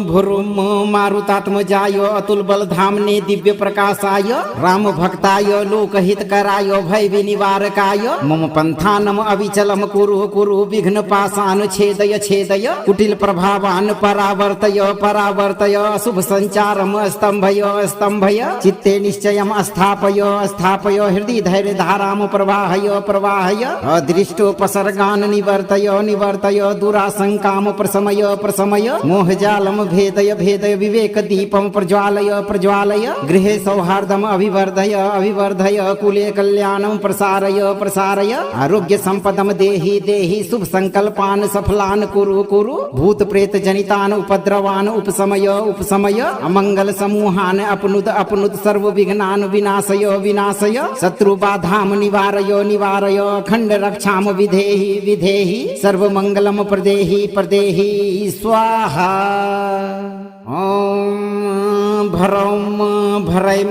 भुरुम मारुतात्मजाय अतुल बलधामने दिव्य प्रकाशाय राम भक्ताय लोकहितकराय भय विनिवारकाय मम पंथानम अविचलम कुरु कुरु विघ्न पाशान छेदय छेदय कुटिल प्रभावान परावर्तय परावर्तय शुभ संचारम स्तंभय स्तंभय चित्ते निश्चयम स्थापय स्थापय हृदय धैर्य धाराम प्रवाहय प्रवाहय अदृष्टोपसर्गान निवर्तय निवर्तय दुराशंकाम प्रशमय प्रशमय मोहजालम भेदय भेदय विवेक दीपम प्रज्वालय प्रज्वालय गृहे सौहार्दम अभिवर्धय अभिवर्धय कुले कल्याणम प्रसारय प्रसारय आरोग्य संपदम देहि देहि शुभ संकल्पान सफलान कुरु कुरु भूत प्रेत जनितान उपद्रवान उपशमय उपशमय अमंगल समूहान अपनुद अपनुद सर्व विघ्नान विनाशय विनाशय शत्रु बाधाम निवारय निवारय अखंड रक्षाम विधेहि विधेहि सर्व मंगलम प्रदेहि प्रदेहि स्वाहा। ओम भरौम भरैम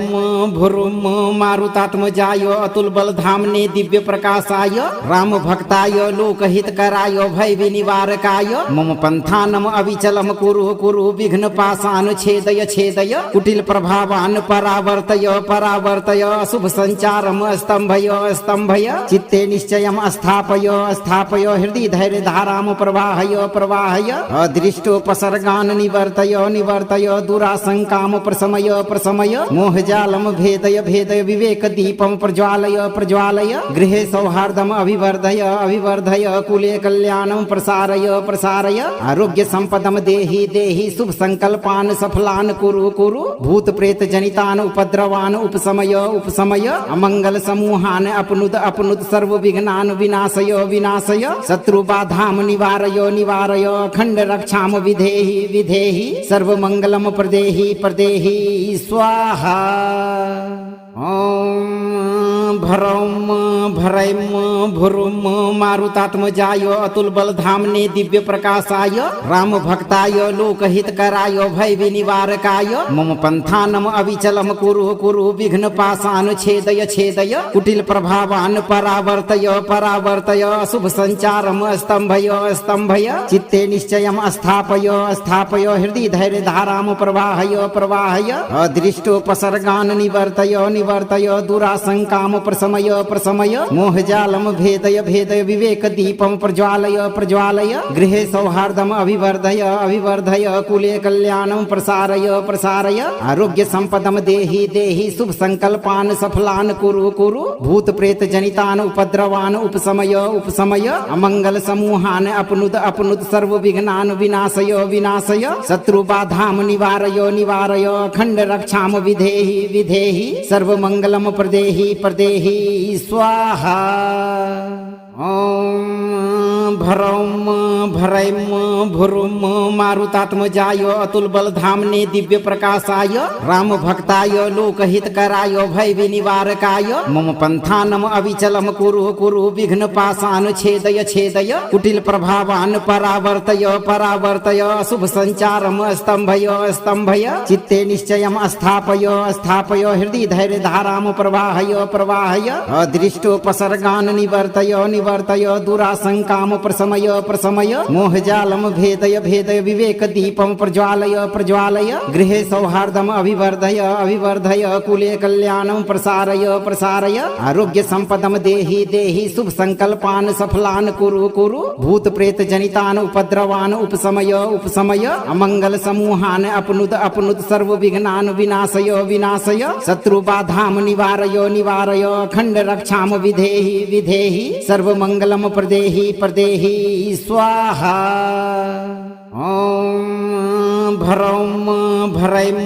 भुरुम मारुतात्मजाय अतुल बल धामने दिव्य प्रकाशाय राम भक्ताय लोकहितकराय भय विनिवारकाय मम पंथानम अविचलम कुरु कुरु विघ्न पाशान छेदय छेदय कुटिल प्रभावान परावर्तय परावर्तय शुभ संचारम स्तंभय स्तंभय चित्ते निश्चयम स्थापय स्थापय हृदय धैर्य धाराम प्रवाहय प्रवाहय अदृष्टोपसर्गान निवर्तय निवर्तय दुराशंकाम प्रशमय प्रशमय मोहजालम भेदय भेदय विवेक दीपम प्रज्वालय प्रज्वालय गृहे सौहार्दम अभिवर्धय अभिवर्धय कुले कल्याणम प्रसारय प्रसारय आरोग्य संपदम देहि देहि शुभ संकल्पान सफलान कुरु कुरु भूत प्रेत जनितान उपद्रवान उपशमय उपशमय अमंगल समूहान अपनुद अपनुद सर्व विघ्नान विनाशय विनाशय शत्रु बाधाम निवारय निवारय अखंड रक्षाम विधेहि विधेहि सर्व मंगलम प्रदेहि प्रदेहि स्वाहा। ओम भरौम भरैम भुरुम मारुतात्मजाय अतुल बल धामने दिव्य प्रकाशाय राम भक्ताय लोकहितकराय भय विनिवारकाय मम पंथानम अविचलम कुरु कुरु विघ्न पाशान छेदय छेदय कुटिल प्रभावान परावर्तय परावर्तय शुभ संचारम स्तंभय स्तंभय चित्ते निश्चयम स्थापय स्थापय हृदय धैर्य धाराम प्रवाहय प्रवाहय अदृष्टोपसर्गान निवर्तय निवर्तय दुराशंकाम प्रशमय प्रशमय मोहजालम भेदय भेदय विवेक दीपम प्रज्वालय प्रज्वालय गृहे सौहार्दम अभिवर्धय अभिवर्धय कुले कल्याणम प्रसारय प्रसारय आरोग्य संपदम देहि देहि शुभ संकल्पान सफलान कुरु कुरु भूत प्रेत जनितान उपद्रवान उपशमय उपशमय अमंगल समूहान अपनुद अपनुद सर्व विघ्नान विनाशय विनाशय शत्रु बाधाम निवारय निवारय अखंड रक्षाम विधेहि विधेहि सर्व मंगलम प्रदेहि प्रदेहि स्वाहा। ओम भरौम भरैम भुरुम मारुतात्मजाय अतुल बल धामने दिव्य प्रकाशाय राम भक्ताय लोकहितकराय भय विनिवारकाय मम पंथानम अविचलम कुरु कुरु विघ्न पाशान छेदय छेदय कुटिल प्रभावान परावर्तय परावर्तय शुभ संचारम स्तंभय स्तंभय चित्ते निश्चयम स्थापय स्थापय हृदय धैर्य धाराम प्रवाहय प्रवाहय अदृष्टोपसर्गान निवर्तय निवर्तय दुराशंकाम प्रशमय प्रशमय मोहजालम भेदय भेदय विवेक दीपम प्रज्वालय प्रज्वालय गृहे सौहार्दम अभिवर्धय अभिवर्धय कुले कल्याणम प्रसारय प्रसारय आरोग्य संपदम देहि देहि शुभ संकल्पान सफलान कुरु कुरु भूत प्रेत जनितान उपद्रवान उपशमय उपशमय अमंगल समूहान अपनुद अपनुद सर्व विघ्नान विनाशय विनाशय शत्रु बाधाम निवारय निवारय अखंड रक्षाम विधेहि विधेहि सर्व मंगलम प्रदेहि प्रदेहि स्वाहा। ओम भरौम भरैम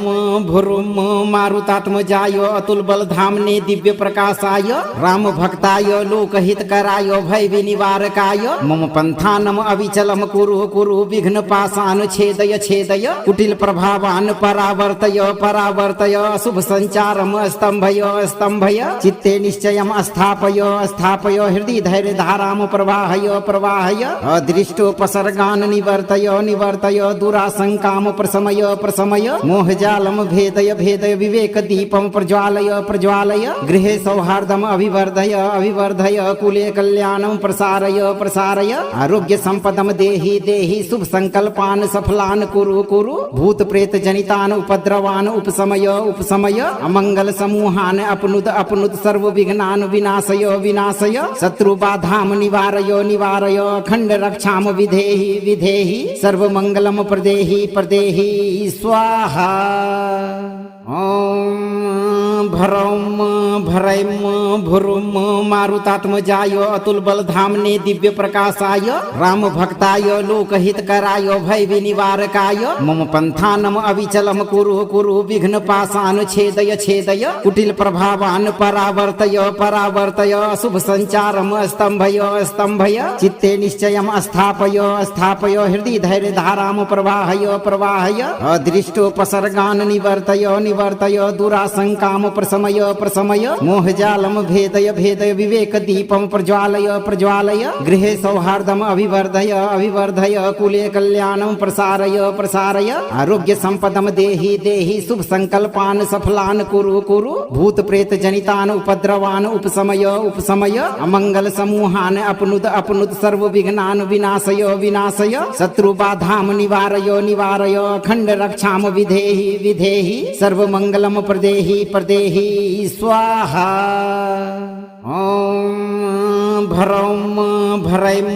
भुरुम मारुतात्मजाय अतुल बल धामने दिव्य प्रकाशाय राम भक्ताय लोकहितकराय भय विनिवारकाय मम पंथानम अविचलम कुरु कुरु विघ्न पाशान छेदय छेदय कुटिल प्रभावान परावर्तय परावर्तय शुभ संचारम स्तंभय स्तंभय चित्ते निश्चयम स्थापय स्थापय हृदय धैर्य धाराम प्रवाहय प्रवाहय अदृष्टोपसर्गान निवर्तय निवर्तय दुराशंकाम प्रशमय प्रशमय मोहजालम भेदय भेदय विवेक दीपम प्रज्वालय प्रज्वालय गृहे सौहार्दम अभिवर्धय अभिवर्धय कुले कल्याणम प्रसारय प्रसारय आरोग्य संपदम देहि देहि शुभ संकल्पान सफलान कुरु कुरु भूत प्रेत जनितान उपद्रवान उपशमय उपशमय अमंगल समूहान अपनुद अपनुद सर्व विघ्नान विनाशय विनाशय शत्रु बाधाम निवारय निवारय अखंड रक्षाम विधेहि विधेहि सर्व मंगलम प्रदेहि प्रदेहि स्वाहा। ओम भरौम भरैम भुरुम मारुतात्मजाय अतुल बलधामने दिव्य प्रकाशाय राम भक्ताय लोकहितकराय भय विनिवारकाय मम पंथानम अविचलम कुरु कुरु विघ्न पाशान छेदय छेदय कुटिल प्रभावान परावर्तय परावर्तय शुभ संचारम स्तंभय स्तंभय चित्ते निश्चयम स्थापय स्थापय हृदय धैर्य धाराम प्रवाहय प्रवाहय अदृष्टोपसर्गान निवर्तय निवर्तय दुराशंकाम प्रशमय प्रशमय मोहजालम भेदय भेदय विवेक दीपम प्रज्वालय प्रज्वालय गृहे सौहार्दम अभिवर्धय अभिवर्धय कुले कल्याणम प्रसारय प्रसारय आरोग्य संपदम देहि देहि शुभ संकल्पान सफलान कुरु कुरु भूत प्रेत जनितान उपद्रवान उपशमय उपशमय अमंगल समूहान अपनुत अपनुत सर्व विघ्नान विनाशय विनाशय शत्रु बाधाम निवारय निवारय अखंड रक्षाम विधेहि विधेहि सर्व मंगलम प्रदेहि प्रदेहि स्वाहा। ओम भरौम भरैम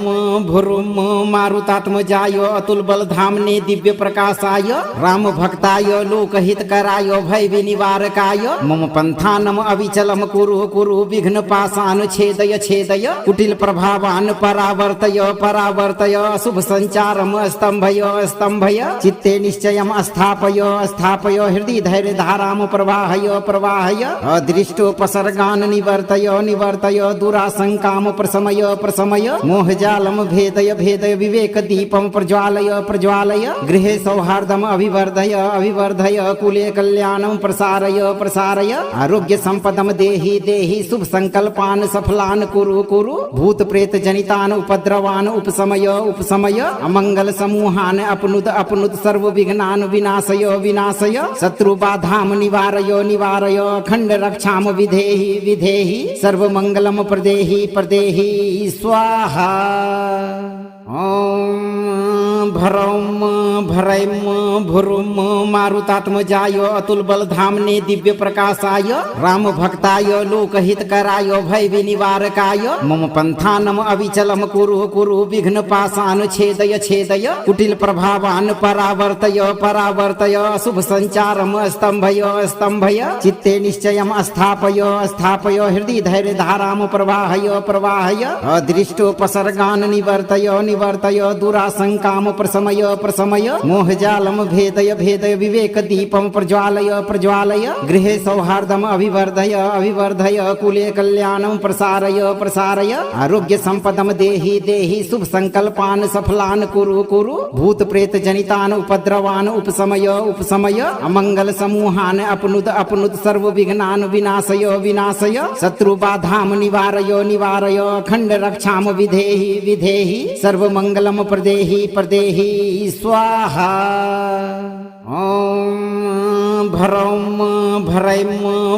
भुरुम मारुतात्मजाय अतुल बलधामने दिव्य प्रकाशाय राम भक्ताय लोकहितकराय भय विनिवारकाय मम पंथानम अविचलम कुरु कुरु विघ्न पाशान छेदय छेदय कुटिल प्रभावान परावर्तय परावर्तय शुभ संचारम स्तंभय स्तंभय चित्ते निश्चयम स्थापय स्थापय हृदय धैर्य धाराम प्रवाहय प्रवाहय अदृष्टोपसर्गान निवर्तय निवर्तय दुराशंकाम प्रशमय प्रशमय मोहजालम भेदय भेदय विवेक दीपम प्रज्वालय प्रज्वालय गृहे सौहार्दम अभिवर्धय अभिवर्धय कुले कल्याणम प्रसारय प्रसारय आरोग्य संपदम देहि देहि शुभ संकल्पान सफलान कुरु कुरु भूत प्रेत जनितान उपद्रवान उपशमय उपशमय अमंगल समूहान अपनुत अपनुत सर्व विघ्नान विनाशय विनाशय शत्रु बाधाम निवारय निवारय अखंड रक्षाम विधेहि विधेहि सर्व मंगलम प्रदेहि प्रदेहि स्वाहा। ओम भरौम भरैम भुरुम मारुतात्मजाय अतुल बलधामने दिव्य प्रकाशाय राम भक्ताय लोकहितकराय भय विनिवारकाय मम पंथानम अविचलम कुरु कुरु विघ्न पाशान छेदय छेदय कुटिल प्रभावान परावर्तय परावर्तय शुभ संचारम स्तंभय स्तंभय चित्ते निश्चयम स्थापय स्थापय हृदय धैर्य धाराम प्रवाहय प्रवाहय अदृष्टोपसर्गान निवर्तय निवर्तय दुराशंकाम प्रशमय प्रशमय मोहजालम भेदय भेदय विवेक दीपम प्रज्वालय प्रज्वालय गृहे सौहार्दम अभिवर्धय अभिवर्धय कुले कल्याणम प्रसारय प्रसारय आरोग्य संपदम देहि देहि शुभ संकल्पान सफलान कुरु कुरु भूत प्रेत जनितान उपद्रवान उपशमय उपशमय अमंगल समूहान अपनुत अपनुत सर्व विघ्नान विनाशय विनाशय शत्रु बाधाम निवारय निवारय अखंड रक्षाम विधेहि विधेहि सर्व मंगलम प्रदेहि प्रदेहि स्वाहा। ओम भरौम भरैम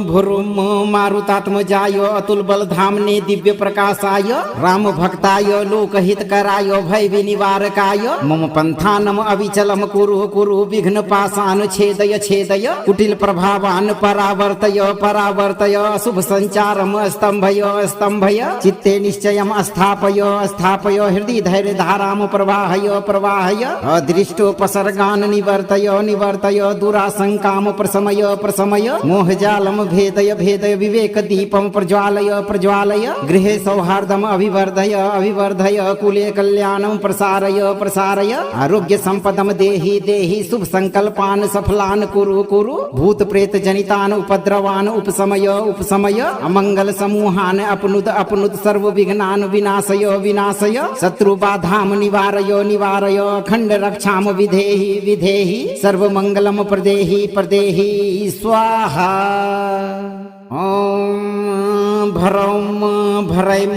भुरुम मारुतात्मजाय अतुल बलधामने दिव्य प्रकाशाय राम भक्ताय लोकहितकराय भय विनिवारकाय मम पंथानम अविचलम कुरु कुरु विघ्न पाशान छेदय छेदय कुटिल प्रभावान परावर्तय परावर्तय शुभ संचारम स्तंभय स्तंभय चित्ते निश्चयम स्थापय स्थापय हृदय धैर्य धाराम प्रवाहय प्रवाहय अदृष्टोपसर्गान निवर्तय निवर्तय दुराशंकाम प्रशमय प्रशमय मोहजालम भेदय भेदय विवेक दीपम प्रज्वालय प्रज्वालय गृहे सौहार्दम अभिवर्धय अभिवर्धय कुले कल्याणम प्रसारय प्रसारय आरोग्य संपदम देहि देहि शुभ संकल्पान सफलान कुरु कुरु भूत प्रेत जनितान उपद्रवान उपशमय उपशमय अमंगल समूहान अपनुत अपनुत सर्व विघ्नान विनाशय विनाशय शत्रु बाधाम निवारय निवारय अखंड रक्षाम विधेहि विधेहि सर्व मंगलम प्रदेहि प्रदेहि स्वाहा। ओम भरौम भरैम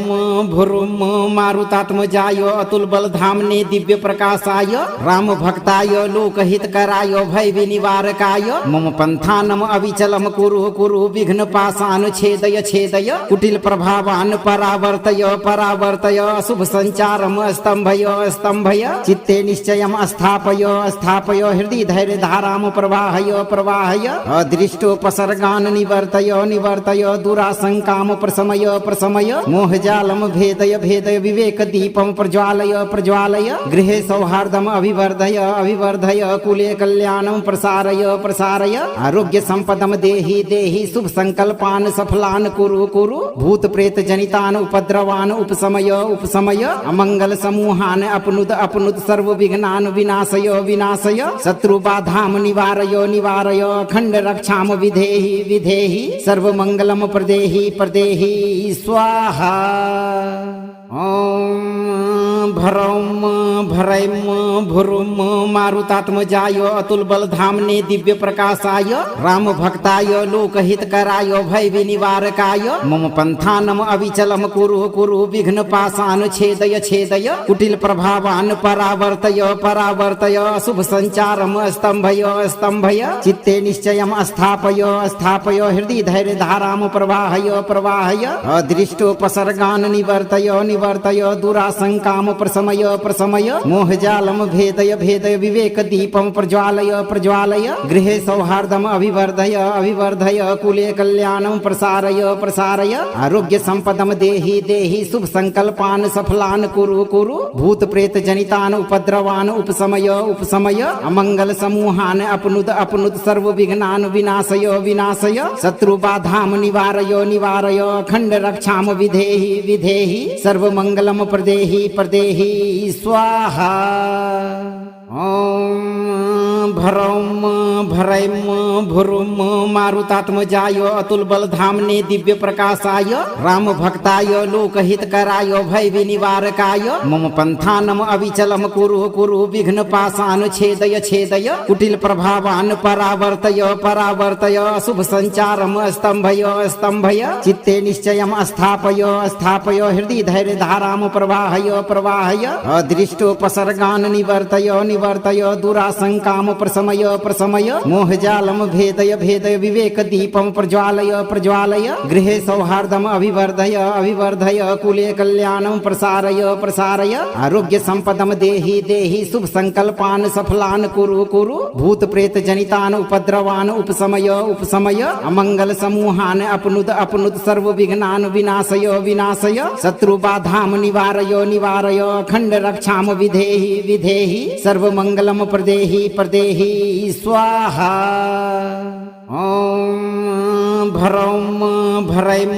भुरुम मारुतात्मजाय अतुल बलधामने दिव्य प्रकाशाय राम भक्ताय लोकहितकराय भय विनिवारकाय मम पंथानम अविचलम कुरु कुरु विघ्न पाशान छेदय छेदय कुटिल प्रभावान परावर्तय परावर्तय शुभ संचारम स्तंभय स्तंभय चित्ते निश्चयम स्थापय स्थापय हृदय धैर्य धाराम प्रवाहय प्रवाहय अदृष्टोपसर्गान निवर्तय निवर्तय दुराशंकाम प्रशमय प्रशमय मोहजालम भेदय भेदय विवेक दीपं प्रज्वालय प्रज्वालय गृहे सौहार्दम् अभिवर्धय अभिवर्धय कुले कल्याणं प्रसारय प्रसारय आरोग्य संपदं देहि देहि शुभ संकल्पान् सफलान् कुरु कुरु भूत प्रेत जनितान् उपद्रवान् उपशमय उपशमय अमंगल समूहान् अपनुद अपनुद सर्व विघ्नान् विनाशय विनाशय शत्रु बाधां निवारय निवारय अखंड रक्षाम विधेहि विधेहि सर्व मंगलम प्रदेहि प्रदेहि स्वाहा। ओम भरौम भरैम भुरुम मारुतात्मजाय अतुल बलधामने दिव्य प्रकाशाय राम भक्ताय लोकहितकराय भय विनिवारकाय मम पंथानम अविचलम कुरु कुरु विघ्न पाशान छेदय छेदय कुटिल प्रभावान परावर्तय परावर्तय शुभ संचारम स्तंभय स्तंभय चित्ते निश्चयम स्थापय स्थापय हृदय धैर्य धाराम प्रवाहय प्रवाहय अदृष्टोपसर्गान निवर्तय निवर्तय दुराशंकाम प्रशमय प्रशमय मोहजालम भेदय भेदय विवेक दीपं प्रज्वालय प्रज्वालय गृहे सौहार्दम् अभिवर्धय अभिवर्धय कुले कल्याणं प्रसारय प्रसारय आरोग्य संपदं देहि देहि शुभ संकल्पान् सफलान् कुरु कुरु भूत प्रेत जनितान् उपद्रवान् उपशमय उपशमय अमंगल समूहान् अपनुद अपनुद सर्व विघ्नान् विनाशय विनाशय शत्रु बाधां निवारय निवारय अखंड रक्षाम विधेहि विधेहि सर्व मंगलम प्रदेहि प्रदेहि स्वाहा। ओम भरौम भरैम भुरुम मारुतात्मजाय अतुल बलधामने दिव्य प्रकाशाय राम भक्ताय लोकहितकराय भय विनिवारकाय मम पंथानम अविचलम कुरु कुरु विघ्न पाशान छेदय छेदय कुटिल प्रभावान परावर्तय परावर्तय शुभ संचारम स्तंभय स्तंभय चित्ते निश्चयम स्थापय स्थापय हृदय धैर्य धाराम प्रवाहय प्रवाहय अदृष्टोपसर्गान निवर्तय निवर्तय दुराशंकाम प्रशमय प्रशमय मोहजालम भेदय भेदय विवेक दीपं प्रज्वालय प्रज्वालय गृहे सौहार्दम् अभिवर्धय अभिवर्धय कुले कल्याणं प्रसारय प्रसारय आरोग्य संपदं देहि देहि शुभ संकल्पान् सफलान् कुरु कुरु भूत प्रेत जनितान् उपद्रवान् उपशमय उपशमय अमंगल समूहान् अपनुद अपनुद सर्व विघ्नान् विनाशय विनाशय शत्रु बाधां निवारय निवारय अखंड रक्षाम विधेहि विधेहि सर्व मंगलम प्रदेहि प्रदेहि स्वाहा। ओम भरौम भरैम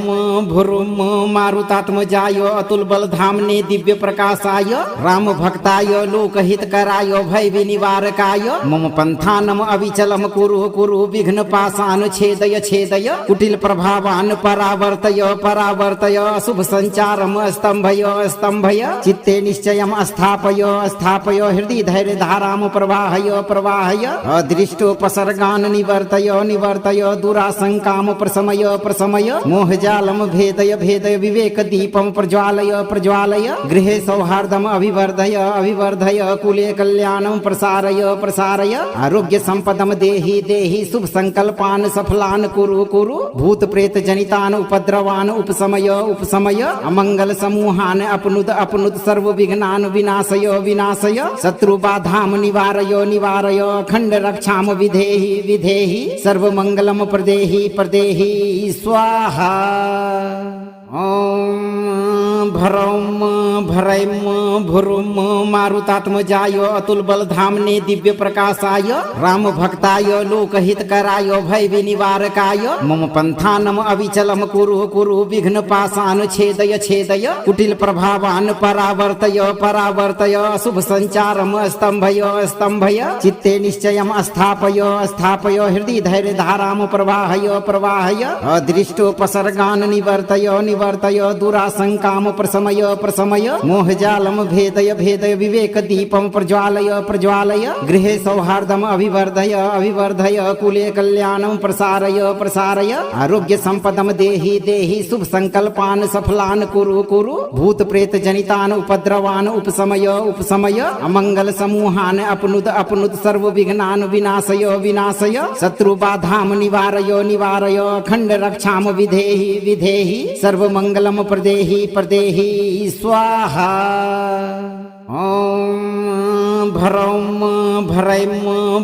भुरुम मारुतात्मजाय अतुल बलधामने दिव्य प्रकाशाय राम भक्ताय लोकहितकराय भय विनिवारकाय मम पंथानम अविचलम कुरु कुरु विघ्न पाशान छेदय छेदय कुटिल प्रभावान परावर्तय परावर्तय शुभ संचारम स्तंभय स्तंभय चित्ते निश्चयम स्थापय स्थापय हृदय धैर्य धाराम प्रवाहय प्रवाहय अदृष्टोपसर्गान निवर्तय निवर्तय दुराशंकाम प्रशमय प्रशमय मोहजालम भेदय भेदय विवेक दीपं प्रज्वालय प्रज्वालय गृहे सौहार्दम् अभिवर्धय अभिवर्धय कुले कल्याणं प्रसारय प्रसारय आरोग्य संपदं देहि देहि शुभ संकल्पान् सफलान् कुरु कुरु भूत प्रेत जनितान् उपद्रवान् उपशमय उपशमय अमंगल समूहान् अपनुद अपनुद सर्व विघ्नान् विनाशय विनाशय शत्रु बाधां निवारय निवारय अखंड रक्षाम विधेहि विधेहि सर्व मंगलम प्रदेहि प्रदेहि स्वाहा। ओम भरौम भरैम भुरुम मारुतात्मजाय अतुल बलधामने दिव्य प्रकाशाय राम भक्ताय लोकहितकराय भय विनिवारकाय मम पंथानम अविचलम कुरु कुरु विघ्न पाशान छेदय छेदय कुटिल प्रभावान परावर्तय परावर्तय शुभ संचारम स्तंभय स्तंभय चित्ते निश्चयम स्थापय स्थापय हृदय धैर्य धाराम प्रवाहय प्रवाहय अदृष्टोपसर्गान निवर्तय निवर्तय दुराशंकाम प्रशमय प्रशमय मोहजालम भेदय भेदय विवेक दीपं प्रज्वालय प्रज्वालय गृहे सौहार्दम् अभिवर्धय अभिवर्धय कुले कल्याणं प्रसारय प्रसारय आरोग्य संपदं देहि देहि शुभ संकल्पान् सफलान् कुरु कुरु भूत प्रेत जनितान् उपद्रवान् उपशमय उपशमय अमंगल समूहान् अपनुद अपनुद सर्व विघ्नान् विनाशय विनाशय शत्रु बाधां निवारय निवारय अखंड रक्षाम विधेहि विधेहि सर्व मंगलम प्रदेहि प्रदेहि स्वाहा। ओम भरौम भरैम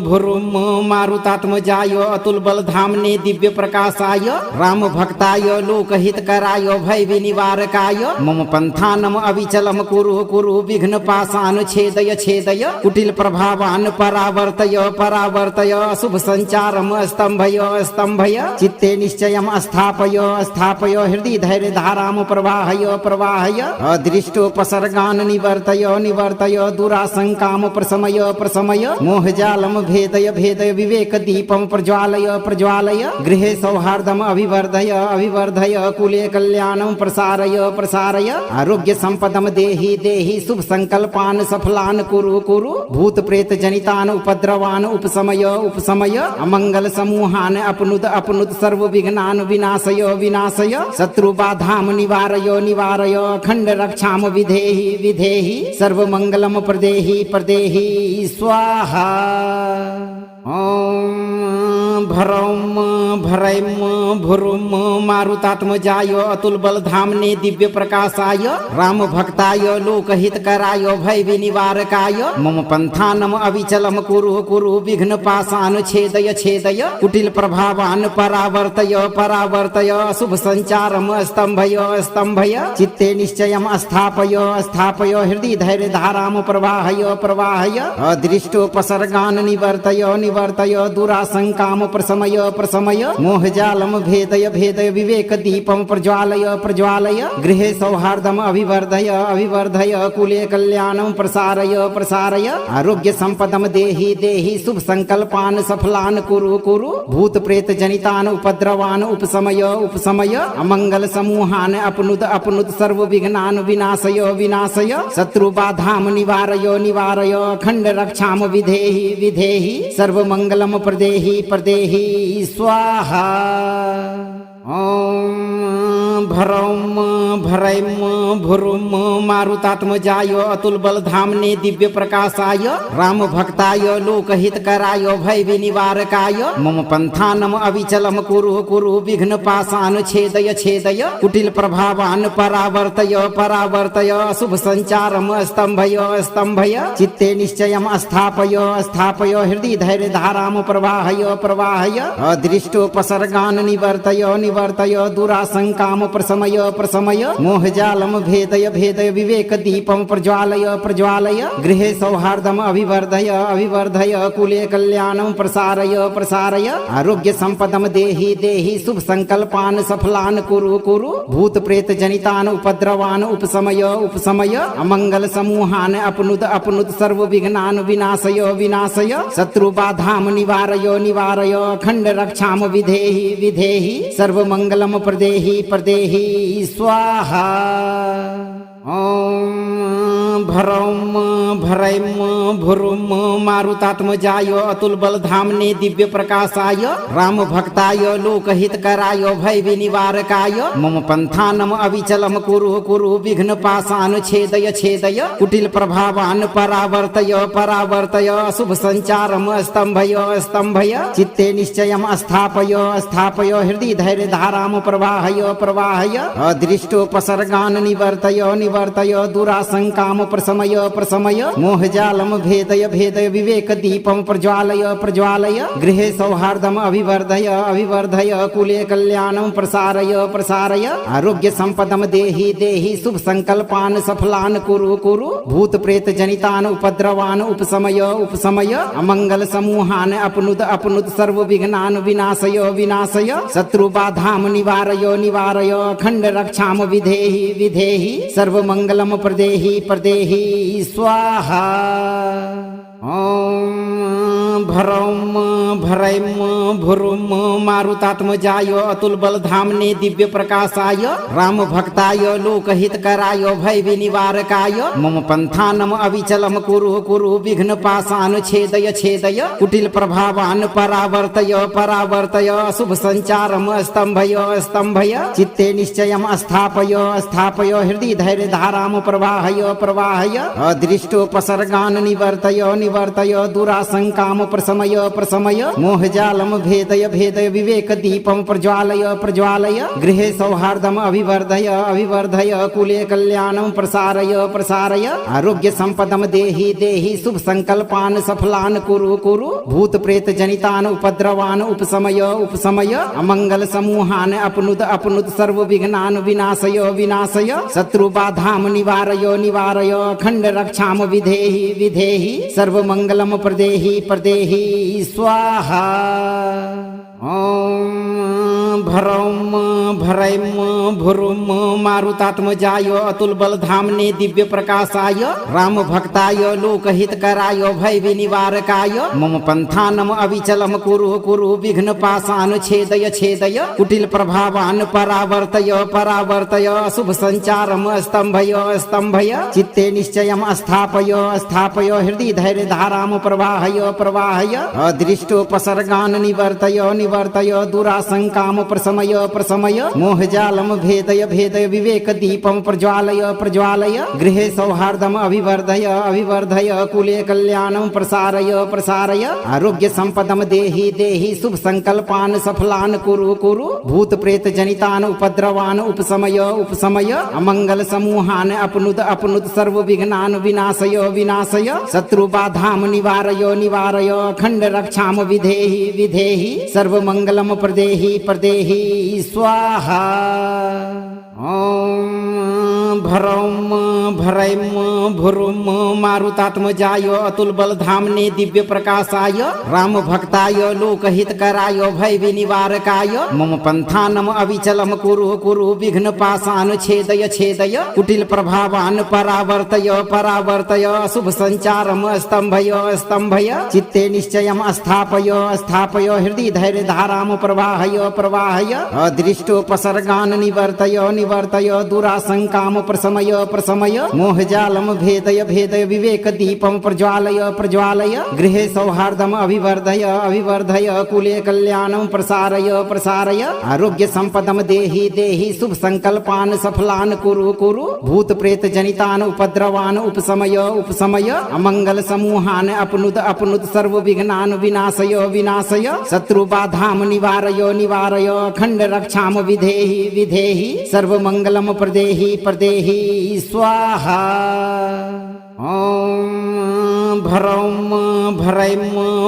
भुरुम मारुतात्मजाय अतुल बलधामने दिव्य प्रकाशाय राम भक्ताय लोकहितकराय भय विनिवारकाय मम पंथानम अविचलम कुरु कुरु विघ्न पाशान छेदय छेदय कुटिल प्रभावान परावर्तय परावर्तय शुभ संचारम स्तंभय स्तंभय चित्ते निश्चयम स्थापय स्थापय हृदय धैर्य धाराम प्रवाहय प्रवाहय अदृष्टोपसर्गान निवर्तय निवर्तय दुराशंकाम प्रशमय प्रशमय मोहजालम भेदय भेदय विवेक दीपम प्रज्वालय प्रज्वालय गृहे सौहार्दम अभिवर्धय अभिवर्धय कुले कल्याणम प्रसारय प्रसारय आरोग्य संपदम देहि देहि शुभ संकल्पान सफलान कुरु कुरु भूत प्रेत जनितान उपद्रवान उपशमय उपशमय अमंगल समूहान अपनुत अपनुत सर्व विघ्नान विनाशय विनाशय शत्रु बाधाम निवारय निवारय अखंड रक्षाम विधेहि विधेहि सर्व मंगलम प्रदेहि प्रदेहि स्वाहा। ओम भरौम भरैम भुरुम मारुतात्मजाय अतुल बलधामने दिव्य प्रकाशाय राम भक्ताय लोकहितकराय भय विनिवारकाय मम पंथानम अविचलम कुरु कुरु विघ्न पाशान छेदय छेदय कुटिल प्रभावान परावर्तय परावर्तय शुभ संचारम स्तंभय स्तंभय चित्ते निश्चयम स्थापय स्थापय हृदय धैर्य धाराम प्रवाहय प्रवाहय अदृष्टोपसर्गान निवर्तय निवर्तय दुराशंकाम प्रशमय प्रशमय मोहजालम भेदय भेदय विवेक दीपम प्रज्वालय प्रज्वालय गृहे सौहार्दम अभिवर्धय अभिवर्धय कुले कल्याणम प्रसारय प्रसारय आरोग्य संपदम देहि देहि शुभ संकल्पान सफलान कुरु कुरु भूत प्रेत जनितान उपद्रवान उपशमय उपशमय अमंगल समूहान अपनुत अपनुत सर्व विघ्नान विनाशय विनाशय शत्रु बाधाम निवारय निवारय अखंड रक्षाम विधेहि विधेहि सर्व मंगलम प्रदेहि प्रदेहि स्वाहा। ओम भरौम भरैम भुरुम मारुतात्मजाय अतुल बलधामने दिव्य प्रकाशाय राम भक्ताय लोकहितकराय भय विनिवारकाय मम पंथानम अविचलम कुरु कुरु विघ्न पाशान छेदय छेदय कुटिल प्रभावान परावर्तय परावर्तय शुभ संचारम स्तंभय स्तंभय चित्ते निश्चयम स्थापय स्थापय हृदय धैर्य धाराम प्रवाहय प्रवाहय अदृष्टोपसर्गान निवर्तय निवर्तय दुराशंकाम प्रशमय प्रशमय मोहजालम भेदय भेदय विवेक दीपम प्रज्वालय प्रज्वालय गृहे सौहार्दम अभिवर्धय अभिवर्धय कुले कल्याणम प्रसारय प्रसारय आरोग्य संपदम देहि देहि शुभ संकल्पान सफलान कुरु कुरु भूत प्रेत जनितान उपद्रवान उपशमय उपशमय अमंगल समूहान अपनुत अपनुत सर्व विघ्नान विनाशय विनाशय शत्रु बाधाम निवारय निवारय अखंड रक्षाम विधेहि विधेहि सर्व मंगलम प्रदेहि प्रदेहि स्वाहा। ओम भरौम भरैम भुरुम मारुतात्मजाय अतुल बलधामने दिव्य प्रकाशाय राम भक्ताय लोकहितकराय भय विनिवारकाय मम पंथानम अविचलम कुरु कुरु विघ्न पाशान छेदय छेदय कुटिल प्रभावान परावर्तय परावर्तय शुभ संचारम स्तंभय स्तंभय चित्ते निश्चयम स्थापय स्थापय हृदय धैर्य धाराम प्रवाहय प्रवाहय अदृष्टोपसर्गान निवर्तय निवर्तय दुराशंकाम प्रशमय प्रशमय मोहजालम भेदय भेदय विवेक दीपम प्रज्वालय प्रज्वालय गृहे सौहार्दम अभिवर्धय अभिवर्धय कुले कल्याणम प्रसारय प्रसारय आरोग्य संपदम देहि देहि शुभ संकल्पान सफलान कुरु कुरु भूत प्रेत जनितान उपद्रवान उपशमय उपशमय अमंगल समूहान अपनुत अपनुत सर्व विघ्नान विनाशय विनाशय शत्रु बाधाम निवारय निवारय अखंड रक्षाम विधेहि विधेहि सर्व मंगलम प्रदेहि प्रदेहि स्वाहा। ओम भरौम भरैम भुरुम मारुतात्मजाय अतुल बलधामने दिव्य प्रकाशाय राम भक्ताय लोकहितकराय भय विनिवारकाय मम पंथानम अविचलम कुरु कुरु विघ्न पाशान छेदय छेदय कुटिल प्रभावान परावर्तय परावर्तय शुभ संचारम स्तंभय स्तंभय चित्ते निश्चयम स्थापय स्थापय हृदय धैर्य धाराम प्रवाहय प्रवाहय अदृष्टोपसर्गान निवर्तय निवर्तय दुराशंकाम प्रशमय प्रशमय प्रशमय मोहजालम भेदय भेदय विवेक दीपम प्रज्वालय प्रज्वालय गृहे सौहार्दम अभिवर्धय अभिवर्धय कुले कल्याणम प्रसारय प्रसारय आरोग्य संपदम देहि देहि शुभ संकल्पान सफलान कुरु कुरु भूत प्रेत जनितान उपद्रवान उपशमय उपशमय अमंगल समूहान अपनुत अपनुत सर्व विघ्नान विनाशय विनाशय शत्रु बाधाम निवारय निवारय अखंड रक्षाम विधेहि विधेहि सर्व मंगलम प्रदेहि प्रदेहि स्वाहा। ओम भरौम भरैम भुरुम मारुतात्मजाय अतुल बलधामने दिव्य प्रकाशाय राम भक्ताय लोकहित कराय भय विनिवारकाय मम पंथानम अविचलम कुरु कुरु विघ्न पाशान छेदय छेदय कुटिल प्रभावान परावर्तय परावर्तय शुभ संचारम स्तंभय स्तंभय चित्ते निश्चयम स्थापय स्थापय हृदय धैर्य धाराम प्रवाहय प्रवाहय अदृष्टोपसर्गान निवर्तय निवर्तय दुराशंकाम प्रशमय प्रशमय मोहजालम भेदय भेदय विवेक दीपम प्रज्वालय प्रज्वालय गृहे सौहार्दम अभिवर्धय अभिवर्धय कुले कल्याणम प्रसारय प्रसारय आरोग्य संपदम देहि देहि शुभ संकल्पान सफलान कुरु कुरु भूत प्रेत जनितान उपद्रवान उपशमय उपशमय अमंगल समूहान अपनुत अपनुत सर्व विघ्नान विनाशय विनाशय शत्रु बाधाम निवारय निवारय अखंड रक्षाम विधेहि विधेहि सर्व मंगलम प्रदेहि प्रदेहि स्वाहा। ओम भरौम भरैम भुरुम मारुतात्मजाय अतुल बलधामने दिव्य प्रकाशाय राम भक्ताय लोकहित कराय भय विनिवारकाय मम पंथानम अविचलम कुरु कुरु विघ्न पाशान छेदय छेदय कुटिल प्रभावान परावर्तय परावर्तय शुभ संचारम स्तंभय स्तंभय चित्ते निश्चयम स्थापय स्थापय हृदय धैर्य धाराम प्रवाहय प्रवाहय अदृष्टोपसर्गान निवर्तय निवर्तय दुराशंकाम प्रशमय प्रशमय मोहजालम भेदय भेदय विवेक दीपम प्रज्वालय प्रज्वालय गृहे सौहार्दम अभिवर्धय अभिवर्धय कुले कल्याणम प्रसारय प्रसारय आरोग्य संपदम देहि देहि शुभ संकल्पान सफलान कुरु कुरु भूत प्रेत जनितान उपद्रवान उपशमय उपशमय अमंगल समूहान अपनुत अपनुत सर्व विघ्नान विनाशय विनाशय शत्रु बाधाम निवारय निवारय अखंड रक्षाम विधेहि विधेहि सर्व मंगलम प्रदेहि प्रदेहि स्वाहा। ओम भरौम भरैम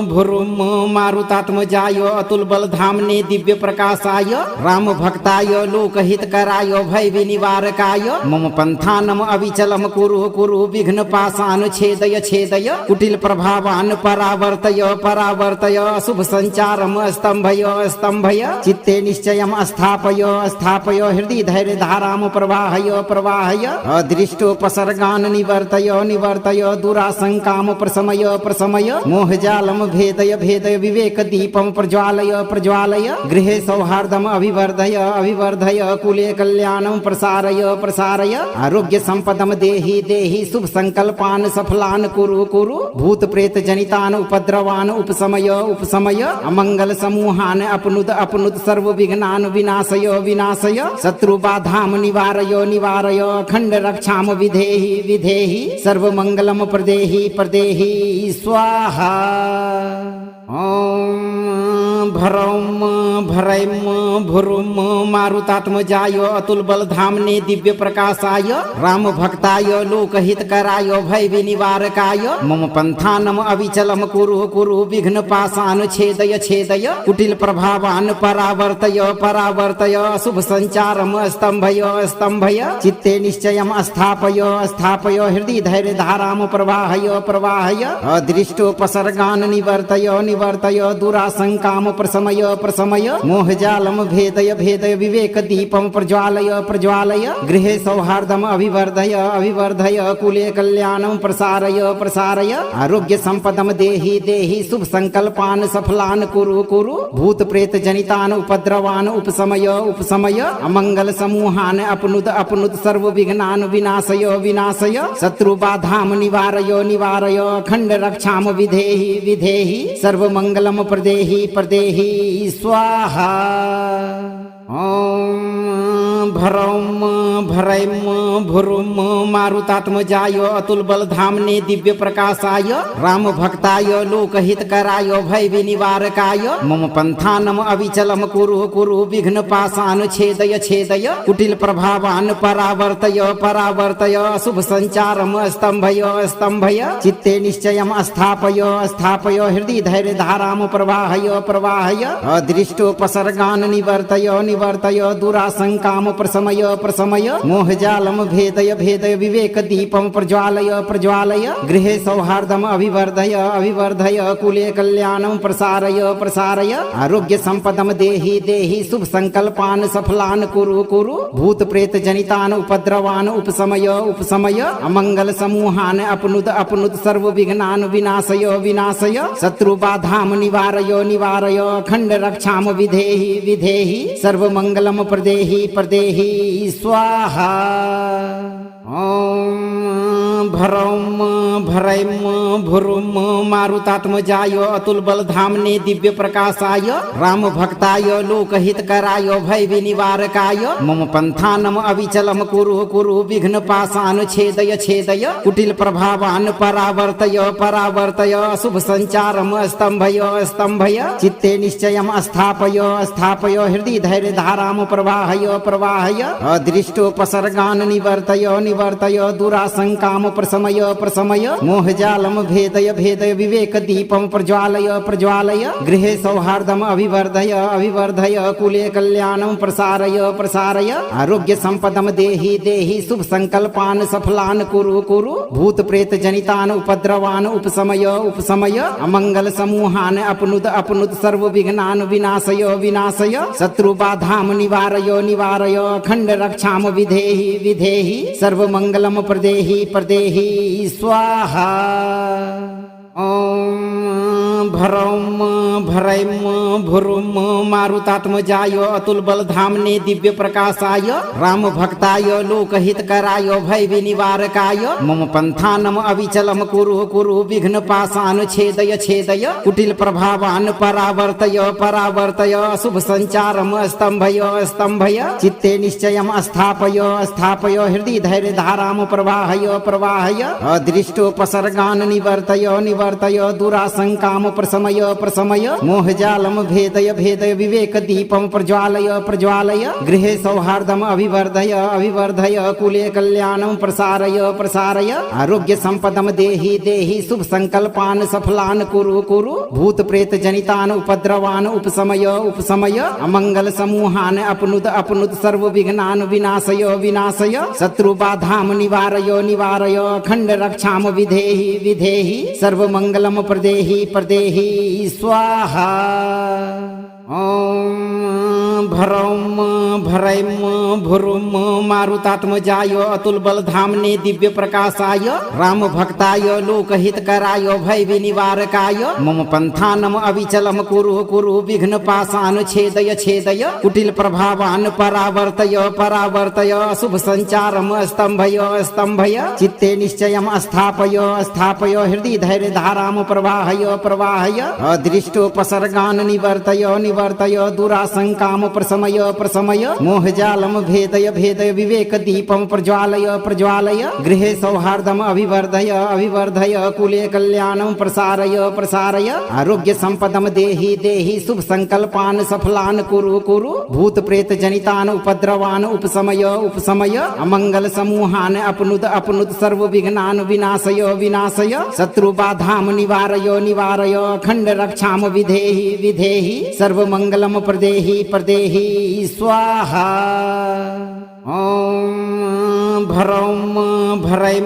भुरुम मारुतात्मजाय अतुल बलधामने दिव्य प्रकाशाय राम भक्ताय लोकहित कराय भय विनिवारकाय मम पंथानम अविचलम कुरु कुरु विघ्न पाशान छेदय छेदय कुटिल प्रभावान परावर्तय परावर्तय शुभ संचारम स्तंभय स्तंभय चित्ते निश्चयम स्थापय स्थापय हृदय धैर्य धाराम प्रवाहय प्रवाहय अदृष्टोपसर्गान निवर्तय निवर्तय दुराशंकाम प्रशमय प्रशमय मोहजालम भेदय भेदय विवेक दीपम प्रज्वालय प्रज्वालय गृहे सौहार्दम अभिवर्धय अभिवर्धय कुले कल्याणम प्रसारय प्रसारय आरोग्य संपदम देहि देहि शुभ संकल्पान सफलान कुरु कुरु भूत प्रेत जनितान उपद्रवान उपशमय उपशमय अमंगल समूहान अपनुत अपनुत सर्व विघ्नान विनाशय विनाशय शत्रु बाधाम निवारय निवारय अखंड रक्षाम विधेहि विधेहि सर्व मंगलम प्रदेहि प्रदेहि स्वाहा। ओम भरौम भरैम भुरुम मारुतात्मजाय अतुल बलधामने दिव्य प्रकाशाय राम भक्ताय लोकहित कराय भय विनिवारकाय मम पंथानम अविचलम कुरु कुरु विघ्न पाशान छेदय छेदय कुटिल प्रभावान परावर्तय परावर्तय शुभ संचारम स्तंभय स्तंभय चित्ते निश्चयम स्थापय स्थापय हृदय धैर्य धाराम प्रवाहय प्रवाहय अदृष्टोपसर्गान निवर्तय निवर्तय दुराशंकाम प्रशमय प्रशमय मोहजालम भेदय भेदय विवेक दीपम प्रज्वालय प्रज्वालय गृहे सौहार्दम अभिवर्धय अभिवर्धय कुले कल्याणम प्रसारय प्रसारय आरोग्य संपदम देहि देहि शुभ संकल्पान सफलान कुरु कुरु भूत प्रेत जनितान उपद्रवान उपशमय उपशमय अमंगल समूहान अपनुत अपनुत सर्व विघ्नान विनाशय विनाशय शत्रु बाधाम निवारय निवारय अखंड रक्षाम विधेहि विधेहि सर्व मंगलम प्रदेहि प्रदेहि स्वाहा। ओम भरौम भर भरैम भुरुम मारुतात्मजाय अतुल बलधामने दिव्य प्रकाशाय राम भक्ताय लोकहितकराय भय विनिवारकाय मम पंथानम अविचलम कुरु कुरु विघ्न पाशान छेदय छेदय कुटिल प्रभावान परावर्तय परावर्तय शुभ संचारम स्तंभय स्तंभय चित्ते निश्चयम स्थापय स्थापय हृदय धैर्य धाराम प्रवाहय प्रवाहय अदृष्टोपसर्गान निवर्तय निवर्तय दुराशंकाम प्रशमय प्रशमय मोहजालम भेदय भेदय विवेक दीपम प्रज्वालय प्रज्वालय गृहे सौहार्दम अभिवर्धय अभिवर्धय कुले कल्याणम प्रसारय प्रसारय आरोग्य संपदम देहि देहि शुभ संकल्पान सफलान कुरु कुरु भूत प्रेत जनितान उपद्रवान उपशमय उपशमय अमंगल समूहान अपनुत अपनुत सर्व विघ्नान विनाशय विनाशय शत्रु बाधाम निवारय निवारय अखंड रक्षाम विधेहि विधेहि सर्व मंगलम प्रदेहि प्रदेहि स्वाहा। ओम भरौम भरैम भुरुम मारुतात्मजाय अतुल बलधामने दिव्य प्रकाशाय राम भक्ताय लोकहितकराय भय विनिवारकाय मम पंथानम अविचलम कुरु कुरु विघ्न पाशान छेदय छेदय कुटिल प्रभावान परावर्तय परावर्तय शुभ संचारम स्तंभय स्तंभय चित्ते निश्चयम स्थापय स्थापय हृदय धैर्य धाराम प्रवाहय प्रवाहय अदृष्टोपसर्गान निवर्तय निवर्तय दुराशंकाम प्रशमय प्रशमय मोहजालम भेदय भेदय विवेक दीपम प्रज्वालय प्रज्वालय गृहे सौहार्दम अभिवर्धय अभिवर्धय कुले कल्याणम प्रसारय प्रसारय आरोग्य संपदम देहि देहि शुभ संकल्पान सफलान कुरु कुरु भूत प्रेत जनितान उपद्रवान उपशमय उपशमय अमंगल समूहान अपनुत अपनुत सर्व विघ्नान विनाशय विनाशय शत्रु बाधाम निवारय निवारय अखंड रक्षाम विधेहि विधेहि सर्व मंगलम प्रदेहि प्रदेहि स्वाहा। ओम भरौम भरैम भुरुम मारुतात्मजाय अतुल बलधामने दिव्य प्रकाशाय राम भक्ताय लोकहितकराय भय विनिवारकाय मम पंथानम अविचलम कुरु कुरु विघ्न पाशान छेदय छेदय कुटिल प्रभावान परावर्तय परावर्तय शुभ संचारम स्तंभय स्तंभय चित्ते निश्चयम स्थापय स्थापय हृदय धैर्य धाराम प्रवाहय प्रवाहय अदृष्टोपसर्गान निवर्तय निवर्तय दुराशंकाम प्रशमय प्रशमय मोहजालम भेदय भेदय विवेक दीपम प्रज्वालय प्रज्वालय गृहे सौहार्दम अभिवर्धय अभिवर्धय कुले कल्याणम प्रसारय प्रसारय आरोग्य संपदम देहि देहि शुभ संकल्पान सफलान कुरु कुरु भूत प्रेत जनितान उपद्रवान उपशमय उपशमय अमंगल समूहान अपनुत अपनुत सर्व विघ्नान विनाशय विनाशय शत्रु बाधाम निवारय निवारय अखंड रक्षाम विधेहि विधेहि सर्व मंगलम प्रदेहि प्रदेहि स्वाहा। ओम भरौम भरैम भुरुम मारुतात्मजाय अतुल बलधामने दिव्य प्रकाशाय राम भक्ताय लोकहितकराय भय विनिवारकाय मम पंथानम अविचलम कुरु कुरु विघ्न पाशान छेदय छेदय कुटिल प्रभावान परावर्तय परावर्तय शुभ संचारम स्तंभय स्तंभय चित्ते निश्चयम स्थापय स्थापय हृदय धैर्य धाराम प्रवाहय प्रवाहय अदृष्टोपसर्गान निवर्तय निवर्तय दुराशंकाम प्रशमय प्रशमय मोहजालम भेदय भेदय विवेक दीपम प्रज्वालय प्रज्वालय गृहे सौहार्दम अभिवर्धय अभिवर्धय कुले कल्याणम प्रसारय प्रसारय आरोग्य संपदम देहि देहि शुभ संकल्पान सफलान कुरु कुरु भूत प्रेत जनितान उपद्रवान उपशमय उपशमय अमंगल समूहान अपनुत अपनुत सर्व विघ्नान विनाशय विनाशय शत्रु बाधाम निवारय निवारय अखंड रक्षाम विधेहि विधेहि सर्व मंगलम प्रदेहि प्रदेहि स्वाहा। ओम भरौम भरैम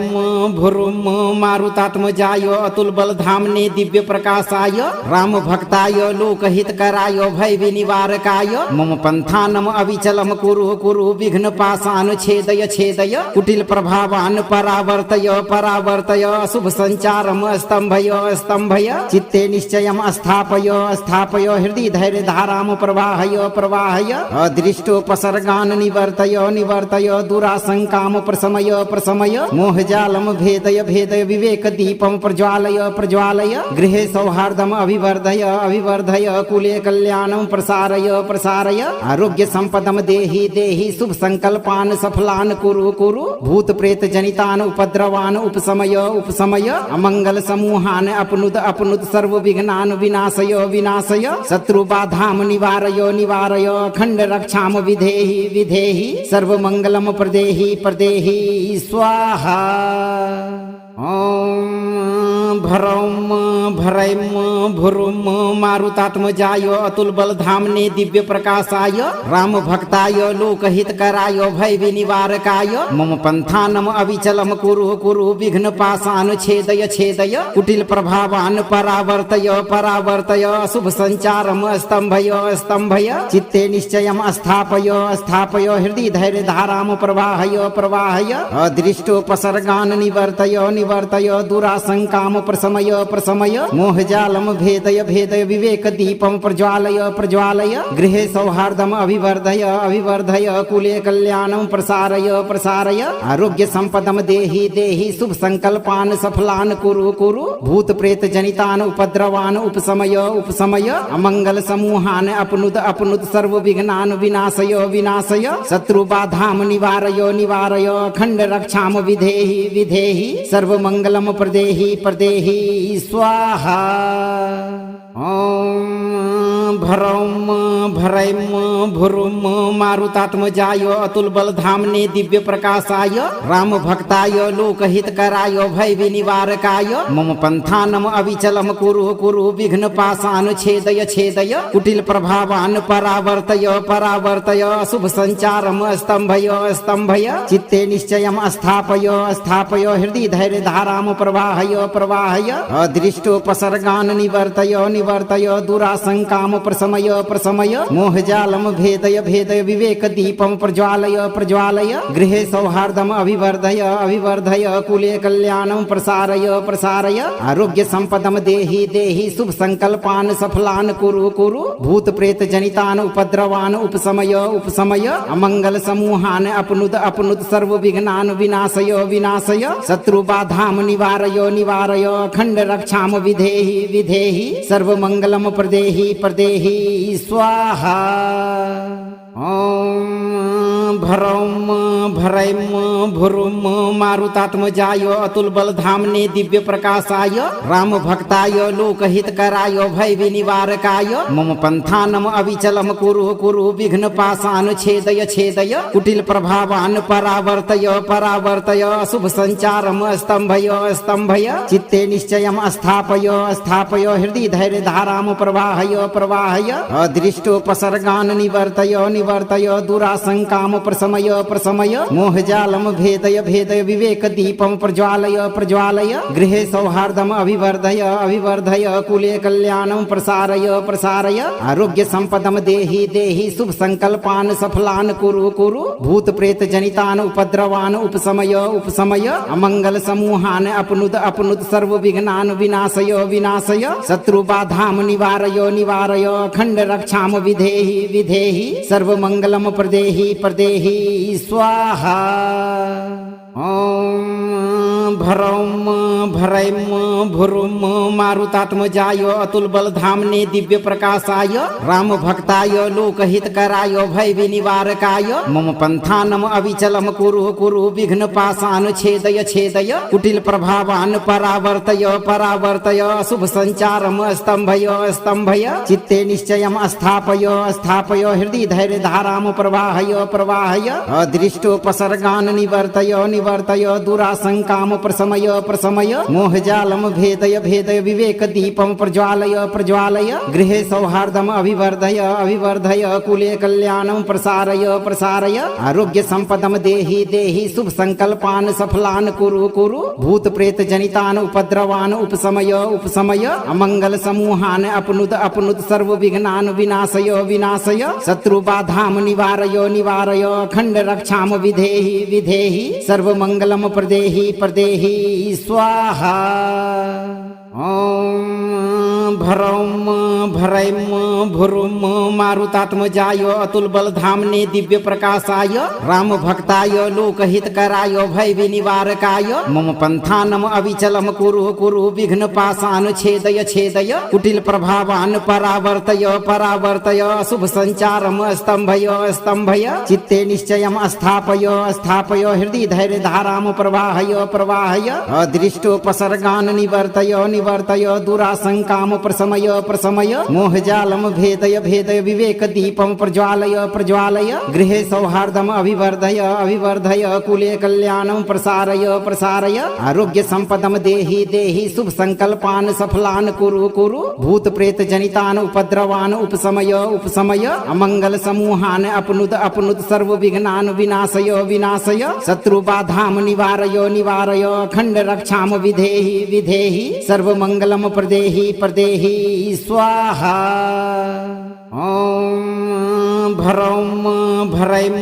भुरुम मारुतात्मजाय अतुल बलधामने दिव्य प्रकाशाय राम भक्ताय लोकहितकराय भय विनिवारकाय मम पंथानम अविचलम कुरु कुरु विघ्न पाशान छेदय छेदय कुटिल प्रभावान परावर्तय परावर्तय शुभ संचारम स्तंभय स्तंभय चित्ते निश्चयम स्थापय स्थापय हृदय धैर्य धाराम प्रवाहय प्रवाहय अदृष्टोपसर्गान निवर्तय निवर्तय दुराशंकाम प्रशमय प्रशमय मोहजालम भेदय भेदय विवेक दीपम प्रज्वालय प्रज्वालय गृहे सौहार्दम अभिवर्धय अभिवर्धय कुले कल्याणम प्रसारय प्रसारय आरोग्य संपदम देहि देहि शुभ संकल्पान सफलान कुरु कुरु भूत प्रेत जनितान उपद्रवान उपशमय उपशमय अमंगल समूहान अपनुद अपनुद सर्व विघ्नान विनाशय विनाशय शत्रु बाधाम निवारय निवारय अखंड रक्षाम विधेहि विधेहि सर्व मंगलम प्रदेहि प्रदेहि स्वाहा। ओम भरौम भरैम भुरुम मारुतात्मजाय अतुल बल धामने दिव्य प्रकाशाय राम भक्ताय लोकहित कराय भय विनिवारकाय मम पंथानम अविचलम कुरु कुरु विघ्न पाशान छेदय छेदय कुटिल प्रभावान परावर्तय परावर्तय शुभ संचारम स्तंभय स्तंभय चित्ते निश्चयम स्थापय स्थापय हृदय धैर्य धाराम प्रवाहय प्रवाहय अदृष्टोपसर्गान निवर्तय निवर्तय दुराशंकाम प्रशमय प्रशमय मोहजालम भेदय भेदय विवेक दीपम प्रज्वालय प्रज्वालय गृहे सौहार्दम अभिवर्धय अभिवर्धय कुले कल्याणम प्रसारय प्रसारय आरोग्य संपदम देहि देहि शुभ संकल्पान सफलान कुरु कुरु भूत प्रेत जनितान उपद्रवान उपशमय उपशमय अमंगल समूहान अपनुद अपनुद सर्व विघ्नान विनाशय विनाशय शत्रु बाधाम निवारय निवारय अखंड रक्षाम विधेहि विधेहि सर्व मंगलम प्रदेहि प्रदेहि स्वाहा। ओम भरौम भरैम भुरुम मारुतात्मजाय अतुल बल धामने दिव्य प्रकाशाय राम भक्ताय लोकहित कराय भय विनिवारकाय मम पंथानम अविचलम कुरु कुरु विघ्न पाशान छेदय छेदय कुटिल प्रभावान परावर्तय परावर्तय शुभ संचारम स्तंभय स्तंभय चित्ते निश्चयम स्थापय स्थापय हृदय धैर्य धाराम प्रवाहय प्रवाहय अदृष्टोपसर्गान निवर्तय निवर्तय दुराशंकाम प्रशमय प्रशमय मोहजालम भेदय भेदय विवेक दीपम प्रज्वालय प्रज्वालय गृहे सौहार्दम अभिवर्धय अभिवर्धय कुले कल्याणम प्रसारय प्रसारय आरोग्य संपदम देहि देहि शुभ संकल्पान सफलान कुरु कुरु भूत प्रेत जनितान उपद्रवान उपशमय उपशमय अमंगल समूहान अपनुद अपनुद सर्व विघ्नान विनाशय विनाशय शत्रु बाधाम निवारय निवारय अखंड रक्षाम विधेहि विधेहि सर्व मंगलम प्रदेहि प्रदेहि स्वाहा। ओम भरौम भरैम भुरुम मारुतात्मजाय अतुल बल धामने दिव्य प्रकाशाय राम भक्ताय लोकहित कराय भय विनिवारकाय मम पंथानम अविचलम कुरु कुरु विघ्न पाशान छेदय छेदय कुटिल प्रभावान परावर्तय परावर्तय शुभ संचारम स्तंभय स्तंभय चित्ते निश्चयम स्थापय स्थापय हृदय धैर्य धाराम प्रवाहय प्रवाहय अदृष्टोपसर्गान निवर्तय निवर्तय दुराशंकाम प्रशमय प्रशमय मोहजालम भेदय भेदय विवेक दीपम प्रज्वालय प्रज्वालय गृहे सौहार्दम अभिवर्धय अभिवर्धय कुले कल्याणम प्रसारय प्रसारय आरोग्य संपदम देहि देहि शुभ संकल्पान सफलान कुरु कुरु भूत प्रेत जनितान उपद्रवान उपशमय उपशमय अमंगल समूहान अपनुद अपनुद सर्व विघ्नान विनाशय विनाशय शत्रु बाधाम निवारय निवारय अखंड रक्षाम विधेहि विधेहि सर्व मंगलम प्रदेहि प्रदेहि स्वाहा। ओम भरौम भरैम भुरुम मारुतात्मजाय अतुल बल धामने दिव्य प्रकाशाय राम भक्ताय लोकहित कराय भय विनिवारकाय मम पंथानम अविचलम कुरु कुरु विघ्न पाशान छेदय छेदय कुटिल प्रभावान परावर्तय परावर्तय शुभ संचारम स्तंभय स्तंभय चित्ते निश्चयम स्थापय स्थापय हृदय धैर्य धाराम प्रवाहय प्रवाहय अदृष्टोपसर्गान निवर्तय निवर्तय दुराशंकाम प्रशमय प्रशमय मोहजालम भेदय भेदय विवेक दीपम प्रज्वालय प्रज्वालय गृहे सौहार्दम अभिवर्धय अभिवर्धय कुले कल्याणम प्रसारय प्रसारय आरोग्य संपदम देहि देहि शुभ संकल्पान सफलान कुरु कुरु भूत प्रेत जनितान उपद्रवान उपशमय उपशमय अमंगल समूहान अपनुद अपनुद सर्व विघ्नान विनाशय विनाशय शत्रु बाधाम निवारय निवारय अखंड रक्षाम विधेहि विधेहि सर्व मंगलम प्रदेहि प्रदेहि स्वाहा। ओम भरौम भरैम भुरुम मारुतात्मजाय अतुल बलधामने दिव्य प्रकाशाय राम भक्ताय लोकहितकराय भय विनिवारकाय मम पंथानम अविचलम कुरु कुरु विघ्न पाशान छेदय छेदय कुटिल प्रभावान परावर्तय परावर्तय शुभ संचारम स्तंभय स्तंभय चित्ते निश्चयम स्थापय स्थापय हृदय धैर्य धाराम प्रवाहय प्रवाहय अदृष्टोपसर्गान निवर्तय निवर्तय दुराशंकाम प्रशमय प्रशमय मोहजालम भेदय भेदय विवेक दीपम प्रज्वालय प्रज्वालय गृहे सौहार्दम अभिवर्धय अभिवर्धय कुले कल्याणम प्रसारय प्रसारय आरोग्य संपदम देहि देहि शुभ संकल्पान सफलान कुरु कुरु भूत प्रेत जनितान उपद्रवान उपशमय उपशमय अमंगल समूहान अपनुद अपनुद सर्व विघ्नान विनाशय विनाशय शत्रु बाधाम निवारय निवारय अखंड रक्षाम विधेहि विधेहि सर्व मंगलम प्रदेहि प्रदेहि स्वाहा। ओम भरौम भरैम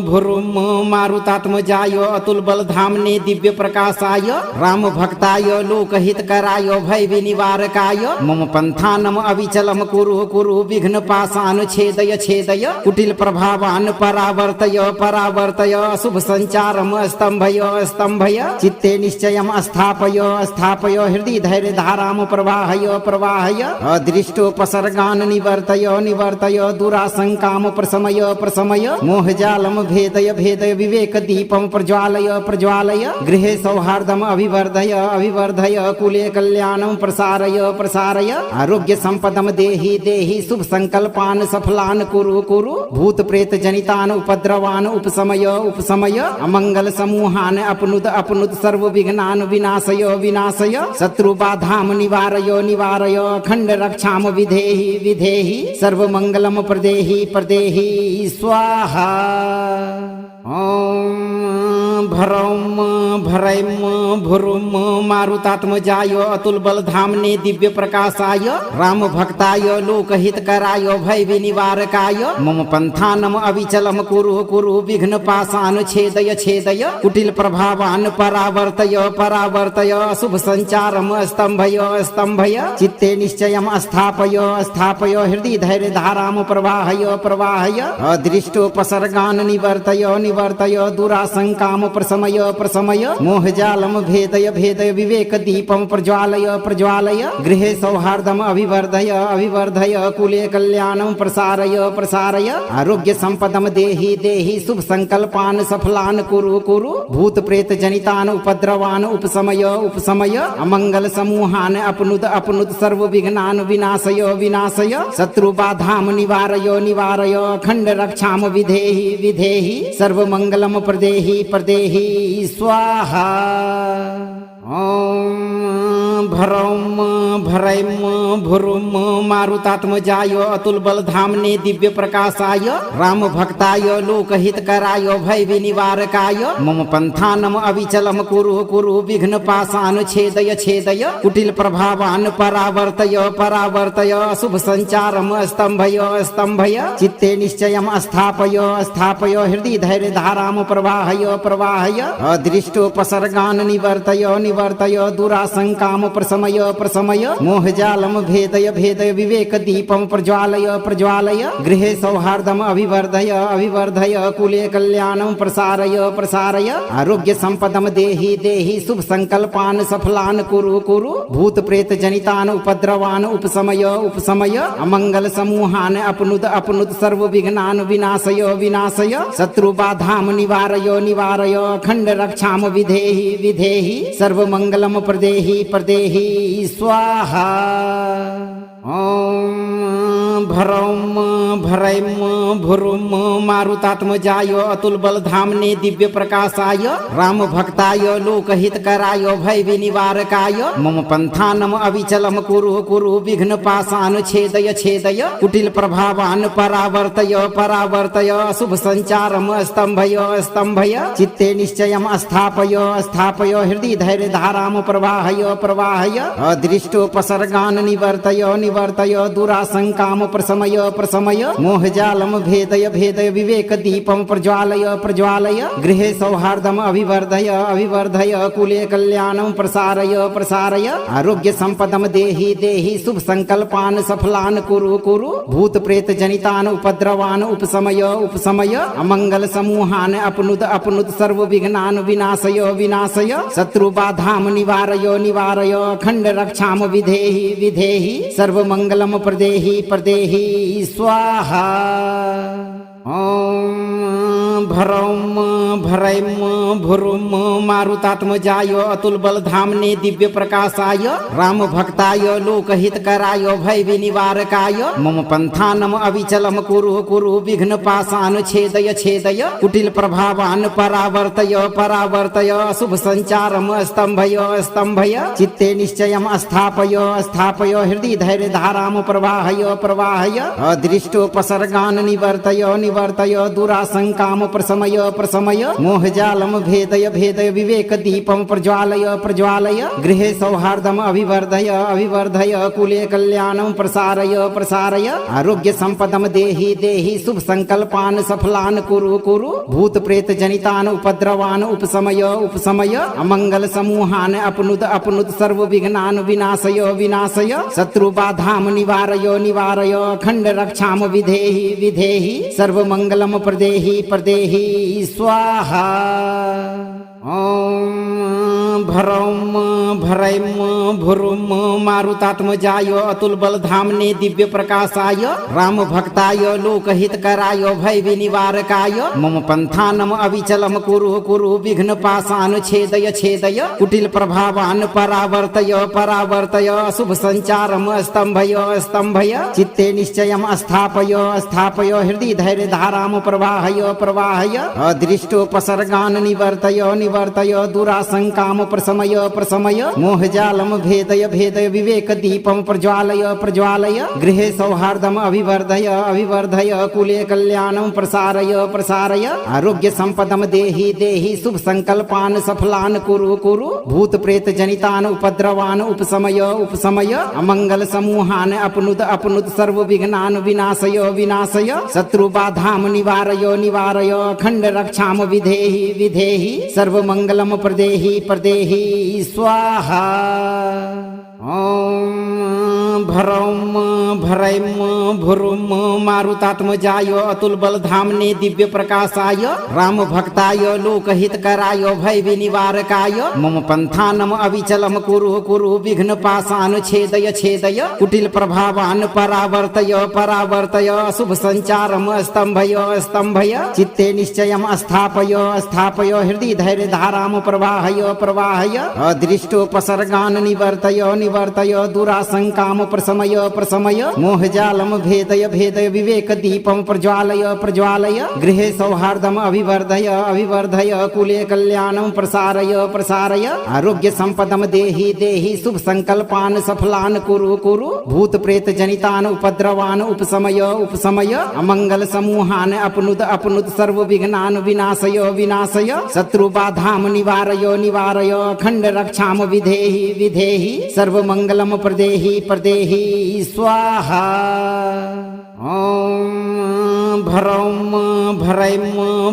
भुरुम मारुतात्मजाय अतुल बलधामने दिव्य प्रकाशाय राम भक्ताय लोकहितकराय भय विनिवारकाय मम पंथानम अविचलम कुरु कुरु विघ्न पाशान छेदय छेदय कुटिल प्रभावान परावर्तय परावर्तय शुभ संचारम स्तंभय स्तंभय चित्ते निश्चयम स्थापय स्थापय हृदय धैर्य धाराम प्रवाहय प्रवाहय अदृष्टोपसर्गान निवर्तय निवर्तय दुराशंकाम प्रशमय प्रशमय मोहजालम भेदय भेदय विवेक दीपम प्रज्वालय प्रज्वालय गृहे सौहार्दम अभिवर्धय अभिवर्धय कुले कल्याणम प्रसारय प्रसारय आरोग्य संपदम देहि देहि शुभ संकल्पान सफलान कुरु कुरु भूत प्रेत जनितान उपद्रवान उपशमय उपशमय अमंगल समूहान अपनुद अपनुद सर्व विघ्नान विनाशय विनाशय शत्रु बाधाम निवारय निवारय अखंड रक्षाम विधेहि विधेहि सर्व मंगलम प्रदेहि प्रदेहि स्वाहा। ओम भरौम भरैम भुरुम मारुतात्मजाय अतुल बलधामने दिव्य प्रकाशाय राम भक्ताय लोकहितकराय भय विनिवारकाय मम पंथानम अविचलम कुरु कुरु विघ्न पाशान छेदय छेदय कुटिल प्रभावान परावर्तय परावर्तय शुभ संचारम स्तंभय स्तंभय चित्ते निश्चयम स्थापय स्थापय हृदय धैर्य धाराम प्रवाहय प्रवाहय अदृष्टोपसर्गान निवर्तय निवर्तय दुराशंकाम प्रशमय प्रशमय मोहजालम भेदय भेदय विवेक दीपम प्रज्वालय प्रज्वालय गृहे सौहार्दम अभिवर्धय अभिवर्धय कुले कल्याणम प्रसारय प्रसारय आरोग्य संपदम देहि देहि शुभ संकल्पान सफलान कुरु कुरु भूत प्रेत जनितान उपद्रवान उपशमय उपशमय अमंगल समूहान अपनुद अपनुद सर्व विघ्नान विनाशय विनाशय शत्रु बाधाम निवारय निवारय अखंड रक्षाम विधेहि विधेहि सर्व मंगलम प्रदेहि प्रदेहि स्वाहा। ओम भरौम भरैम भुरुम मारुतात्मजाय अतुल बलधामने दिव्य प्रकाशाय राम भक्ताय लोकहितकराय भय विनिवारकाय मम पंथानम अविचलम कुरु कुरु विघ्न पाशान छेदय छेदय कुटिल प्रभावान परावर्तय परावर्तय शुभ संचारम स्तंभय स्तंभय चित्ते निश्चयम स्थापय स्थापय हृदय धैर्य धाराम प्रवाहय प्रवाहय अदृष्टोपसर्गान निवर्तय निवर्तय दुराशंकाम प्रशमय प्रशमय मोहजालम भेदय भेदय विवेक दीपम प्रज्वालय प्रज्वालय गृहे सौहार्दम अभिवर्धय अभिवर्धय कुले कल्याणम प्रसारय प्रसारय आरोग्य संपदम देहि देहि शुभ संकल्पान सफलान कुरु कुरु भूत प्रेत जनितान उपद्रवान उपशमय उपशमय अमंगल समूहान अपनुद अपनुद सर्व विघ्नान विनाशय विनाशय शत्रु बाधाम निवारय निवारय अखंड रक्षाम विधेहि विधेहि सर्व मंगलम प्रदेहि प्रदेहि स्वाहा। ओम भरौम भरैम भुरुम मारुतात्मजाय अतुल बलधामने दिव्य प्रकाशाय राम भक्ताय लोकहितकराय भय विनिवारकाय मम पंथानम अविचलम कुरु कुरु विघ्न पाशान छेदय छेदय कुटिल प्रभावान परावर्तय परावर्तय शुभ संचारम स्तंभय स्तंभय चित्ते निश्चयम स्थापय स्थापय हृदय धैर्य धाराम प्रवाहय प्रवाहय अदृष्टोपसर्गान निवर्तय निवर्तय दुराशंकाम प्रशमय प्रशमय मोहजालम भेदय भेदय विवेक दीपम प्रज्वालय प्रज्वालय गृहे सौहार्दम अभिवर्धय अभिवर्धय कुले कल्याणम प्रसारय प्रसारय आरोग्य संपदम देहि देहि शुभ संकल्पान सफलान कुरु कुरु भूत प्रेत जनितान उपद्रवान उपशमय उपशमय अमंगल समूहान अपनुत अपनुत सर्व विघ्नान विनाशय विनाशय शत्रु बाधाम निवारय निवारय अखंड रक्षाम विधेहि विधेहि सर्व मंगलम प्रदेहि प्रदेहि स्वाहा। ओम भरौम भरैम भुरुम मारुतात्मजाय अतुल बल धामने दिव्य प्रकाशाय राम भक्ताय लोकहित कराय भय विनिवारकाय मम पंथानम अविचलम कुरु कुरु विघ्न पाशान छेदय छेदय कुटिल प्रभावान परावर्तय परावर्तय शुभ संचारम स्तंभय स्तंभय चित्ते निश्चयम स्थापय स्थापय हृदय धैर्य धाराम प्रवाहय प्रवाहय अदृष्टोपसर्गान निवर्तय निवर्तय दुराशंकाम प्रशमय प्रशमय मोहजालम भेदय भेदय विवेक दीपम प्रज्वालय प्रज्वालय गृहे सौहार्दम अभिवर्धय अभिवर्धय कुले कल्याणम प्रसारय प्रसारय आरोग्य संपदम देहि देहि शुभ संकल्पान सफलान कुरु कुरु भूत प्रेत जनितान उपद्रवान उपशमय उपशमय अमंगल समूहान अपनुत अपनुत सर्व विघ्नान विनाशय विनाशय शत्रु बाधाम निवारय निवारय अखंड रक्षाम विधेहि विधेहि सर्व मंगलम प्रदेहि प्रदेहि स्वाहा। ओम भरौम भरैम भुरुम मारुतात्मजाय अतुल बल धामने दिव्य प्रकाशाय राम भक्ताय लोकहित कराय भय विनिवारकाय मम पंथानम अविचलम कुरु कुरु विघ्न पाशान छेदय छेदय कुटिल प्रभावान परावर्तय परावर्तय शुभ संचारम स्तंभय स्तंभय चित्ते निश्चयम स्थापय स्थापय हृदय धैर्य धाराम प्रवाहय प्रवाहय अदृष्टोपसर्गान निवर्तय निवर्तय दुराशंकाम प्रशमय प्रशमय मोहजालम भेदय भेदय विवेक दीपम प्रज्वालय प्रज्वालय गृहे सौहार्दम अभिवर्धय अभिवर्धय कुले कल्याणम प्रसारय प्रसारय आरोग्य संपदम देहि देहि शुभ संकल्पान सफलान कुरु कुरु भूत प्रेत जनितान उपद्रवान उपशमय उपशमय अमंगल समूहान अपनुत अपनुत सर्व विघ्नान विनाशय विनाशय शत्रु बाधाम निवारय निवारय अखंड रक्षाम विधेहि विधेहि सर्व मंगलम प्रदेहि प्रदेहि स्वाहा। ओम भरौम भरैम भुरुम मारुतात्मजाय अतुल बल धामने दिव्य प्रकाशाय राम भक्ताय लोकहित कराय भय विनिवारकाय मम पंथानम अविचलम कुरु कुरु विघ्न पाशान छेदय छेदय कुटिल प्रभावान परावर्तय परावर्तय शुभ संचारम स्तंभय स्तंभय चित्ते निश्चयम स्थापय स्थापय हृदय धैर्य धाराम प्रवाहय प्रवाहय अदृष्टोपसर्गान निवर्तय निवर्तय दुराशंकाम प्रशमय प्रशमय मोहजालम भेदय भेदय विवेक दीपम प्रज्वालय प्रज्वालय गृहे सौहार्दम अभिवर्धय अभिवर्धय कुले कल्याणम प्रसारय प्रसारय आरोग्य संपदम देहि देहि शुभ संकल्पान सफलान कुरु कुरु भूत प्रेत जनितान उपद्रवान उपशमय उपशमय अमंगल समूहान अपनुत अपनुत सर्व विघ्नान विनाशय विनाशय शत्रु बाधाम निवारय निवारय अखंड रक्षाम विधेहि विधेहि सर्व मंगलम प्रदेहि प्रदेहि स्वाहा। ओम भरौम भरैम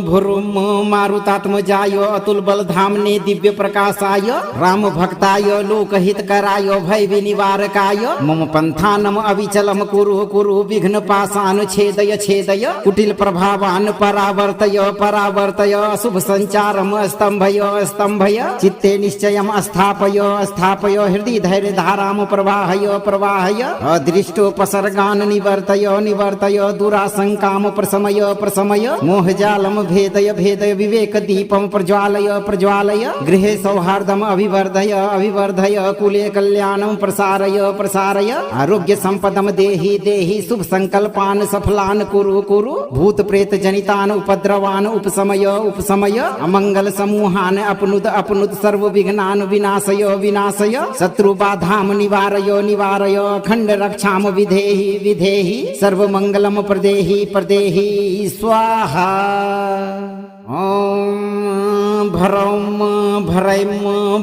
भुरुम मारुतात्मजाय अतुल बल धामने दिव्य प्रकाशाय राम भक्ताय लोकहित कराय भय विनिवारकाय मम पंथानम अविचलम कुरु कुरु विघ्न पाशान छेदय छेदय कुटिल प्रभावान परावर्तय परावर्तय शुभ संचारम स्तंभय स्तंभय चित्ते निश्चयम स्थापय स्थापय हृदय धैर्य धाराम प्रवाहय प्रवाहय अदृष्टोपसर्गान निवर्तय निवर्तय दुराशंकाम प्रशमय प्रशमय मोहजालम भेदय भेदय विवेक दीपम प्रज्वालय प्रज्वालय गृहे सौहार्दम अभिवर्धय अभिवर्धय कुले कल्याणम प्रसारय प्रसारय आरोग्य संपदम देहि देहि शुभ संकल्पान सफलान कुरु कुरु भूत प्रेत जनितान उपद्रवान उपशमय उपशमय अमंगल समूहान अपनुत अपनुत सर्व विघ्नान विनाशय विनाशय शत्रु बाधाम निवारय निवारय अखंड रक्षाम विधेहि विधेहि सर्व मंगलम प्रदेहि प्रदेहि स्वाहा। ॐ भरौम भरैम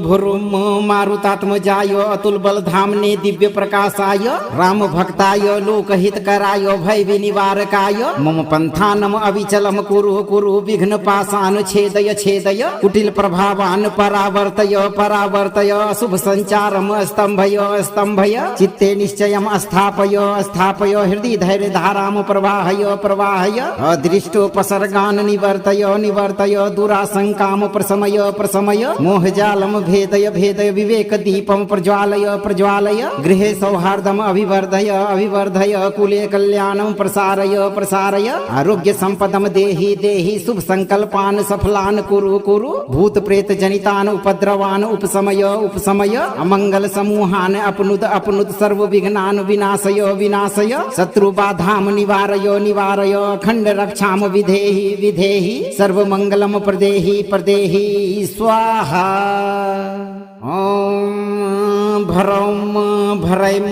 भुरुम मारुतात्मजाय अतुल बलधामने दिव्य प्रकाशाय राम भक्ताय लोकहितकराय भय विनिवारकाय मम पंथानम अविचलम कुरु कुरु विघ्न पाशान छेदय छेदय कुटिल प्रभावान परावर्तय परावर्तय शुभ संचारम स्तंभय स्तंभय चित्ते निश्चयम स्थापय स्थापय हृदय धैर्य धाराम प्रवाहय प्रवाहय अदृष्टोपसर्गान निवर्तय निवर्तय दुराशंकाम प्रशमय प्रशमय मोहजालम भेदय भेदय विवेक दीपम प्रज्वालय प्रज्वालय गृहे सौहार्दम अभिवर्धय अभिवर्धय कुले कल्याणम प्रसारय प्रसारय आरोग्य संपदम देहि देहि शुभ संकल्पान सफलान कुरु कुरु भूत प्रेत जनितान उपद्रवान उपशमय उपशमय अमंगल समूहान अपनुद अपनुद सर्व विघ्नान विनाशय विनाशय शत्रु बाधाम निवारय निवारय अखंड रक्षाम विधेहि विधेहि सर्व मंगलम प्रदेहि प्रदेहि स्वाहा। ॐ भरौम भरैम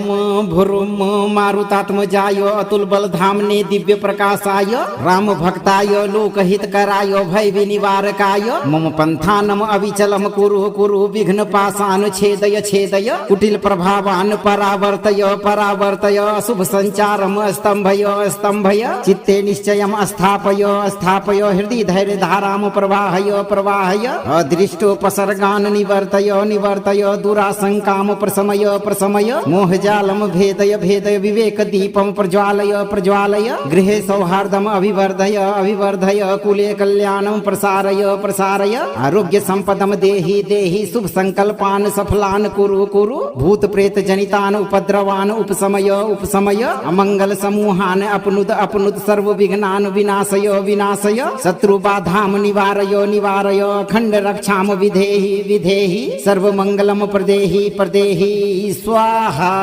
भुरुम मारुतात्मजाय अतुल बलधामने दिव्य प्रकाशाय राम भक्ताय लोकहितकराय भय विनिवारकाय मम पंथानम अविचलम कुरु कुरु विघ्न पाशान छेदय छेदय कुटिल प्रभावान परावर्तय परावर्तय शुभ संचारम स्तंभय स्तंभय चित्ते निश्चयम स्थापय स्थापय हृदय धैर्य धाराम प्रवाहय प्रवाहय अदृष्टोपसर्गान निवर्तय निवर्तय दुराशंकाम प्रशमय प्रशमय मोहजालम भेदय भेदय विवेक दीपम प्रज्वालय प्रज्वालय गृहे सौहार्दम अभिवर्धय अभिवर्धय कुले कल्याणम प्रसारय प्रसारय आरोग्य संपदम देहि देहि शुभ संकल्पान सफलान कुरु कुरु भूत प्रेत जनितान उपद्रवान उपशमय उपशमय अमंगल समूहान अपनुद अपनुद सर्व विघ्नान विनाशय विनाशय शत्रु बाधाम निवारय निवारय अखंड रक्षाम विधेहि विधेहि सर्व मंगलम प्रदेहि प्रदेहि स्वाहा।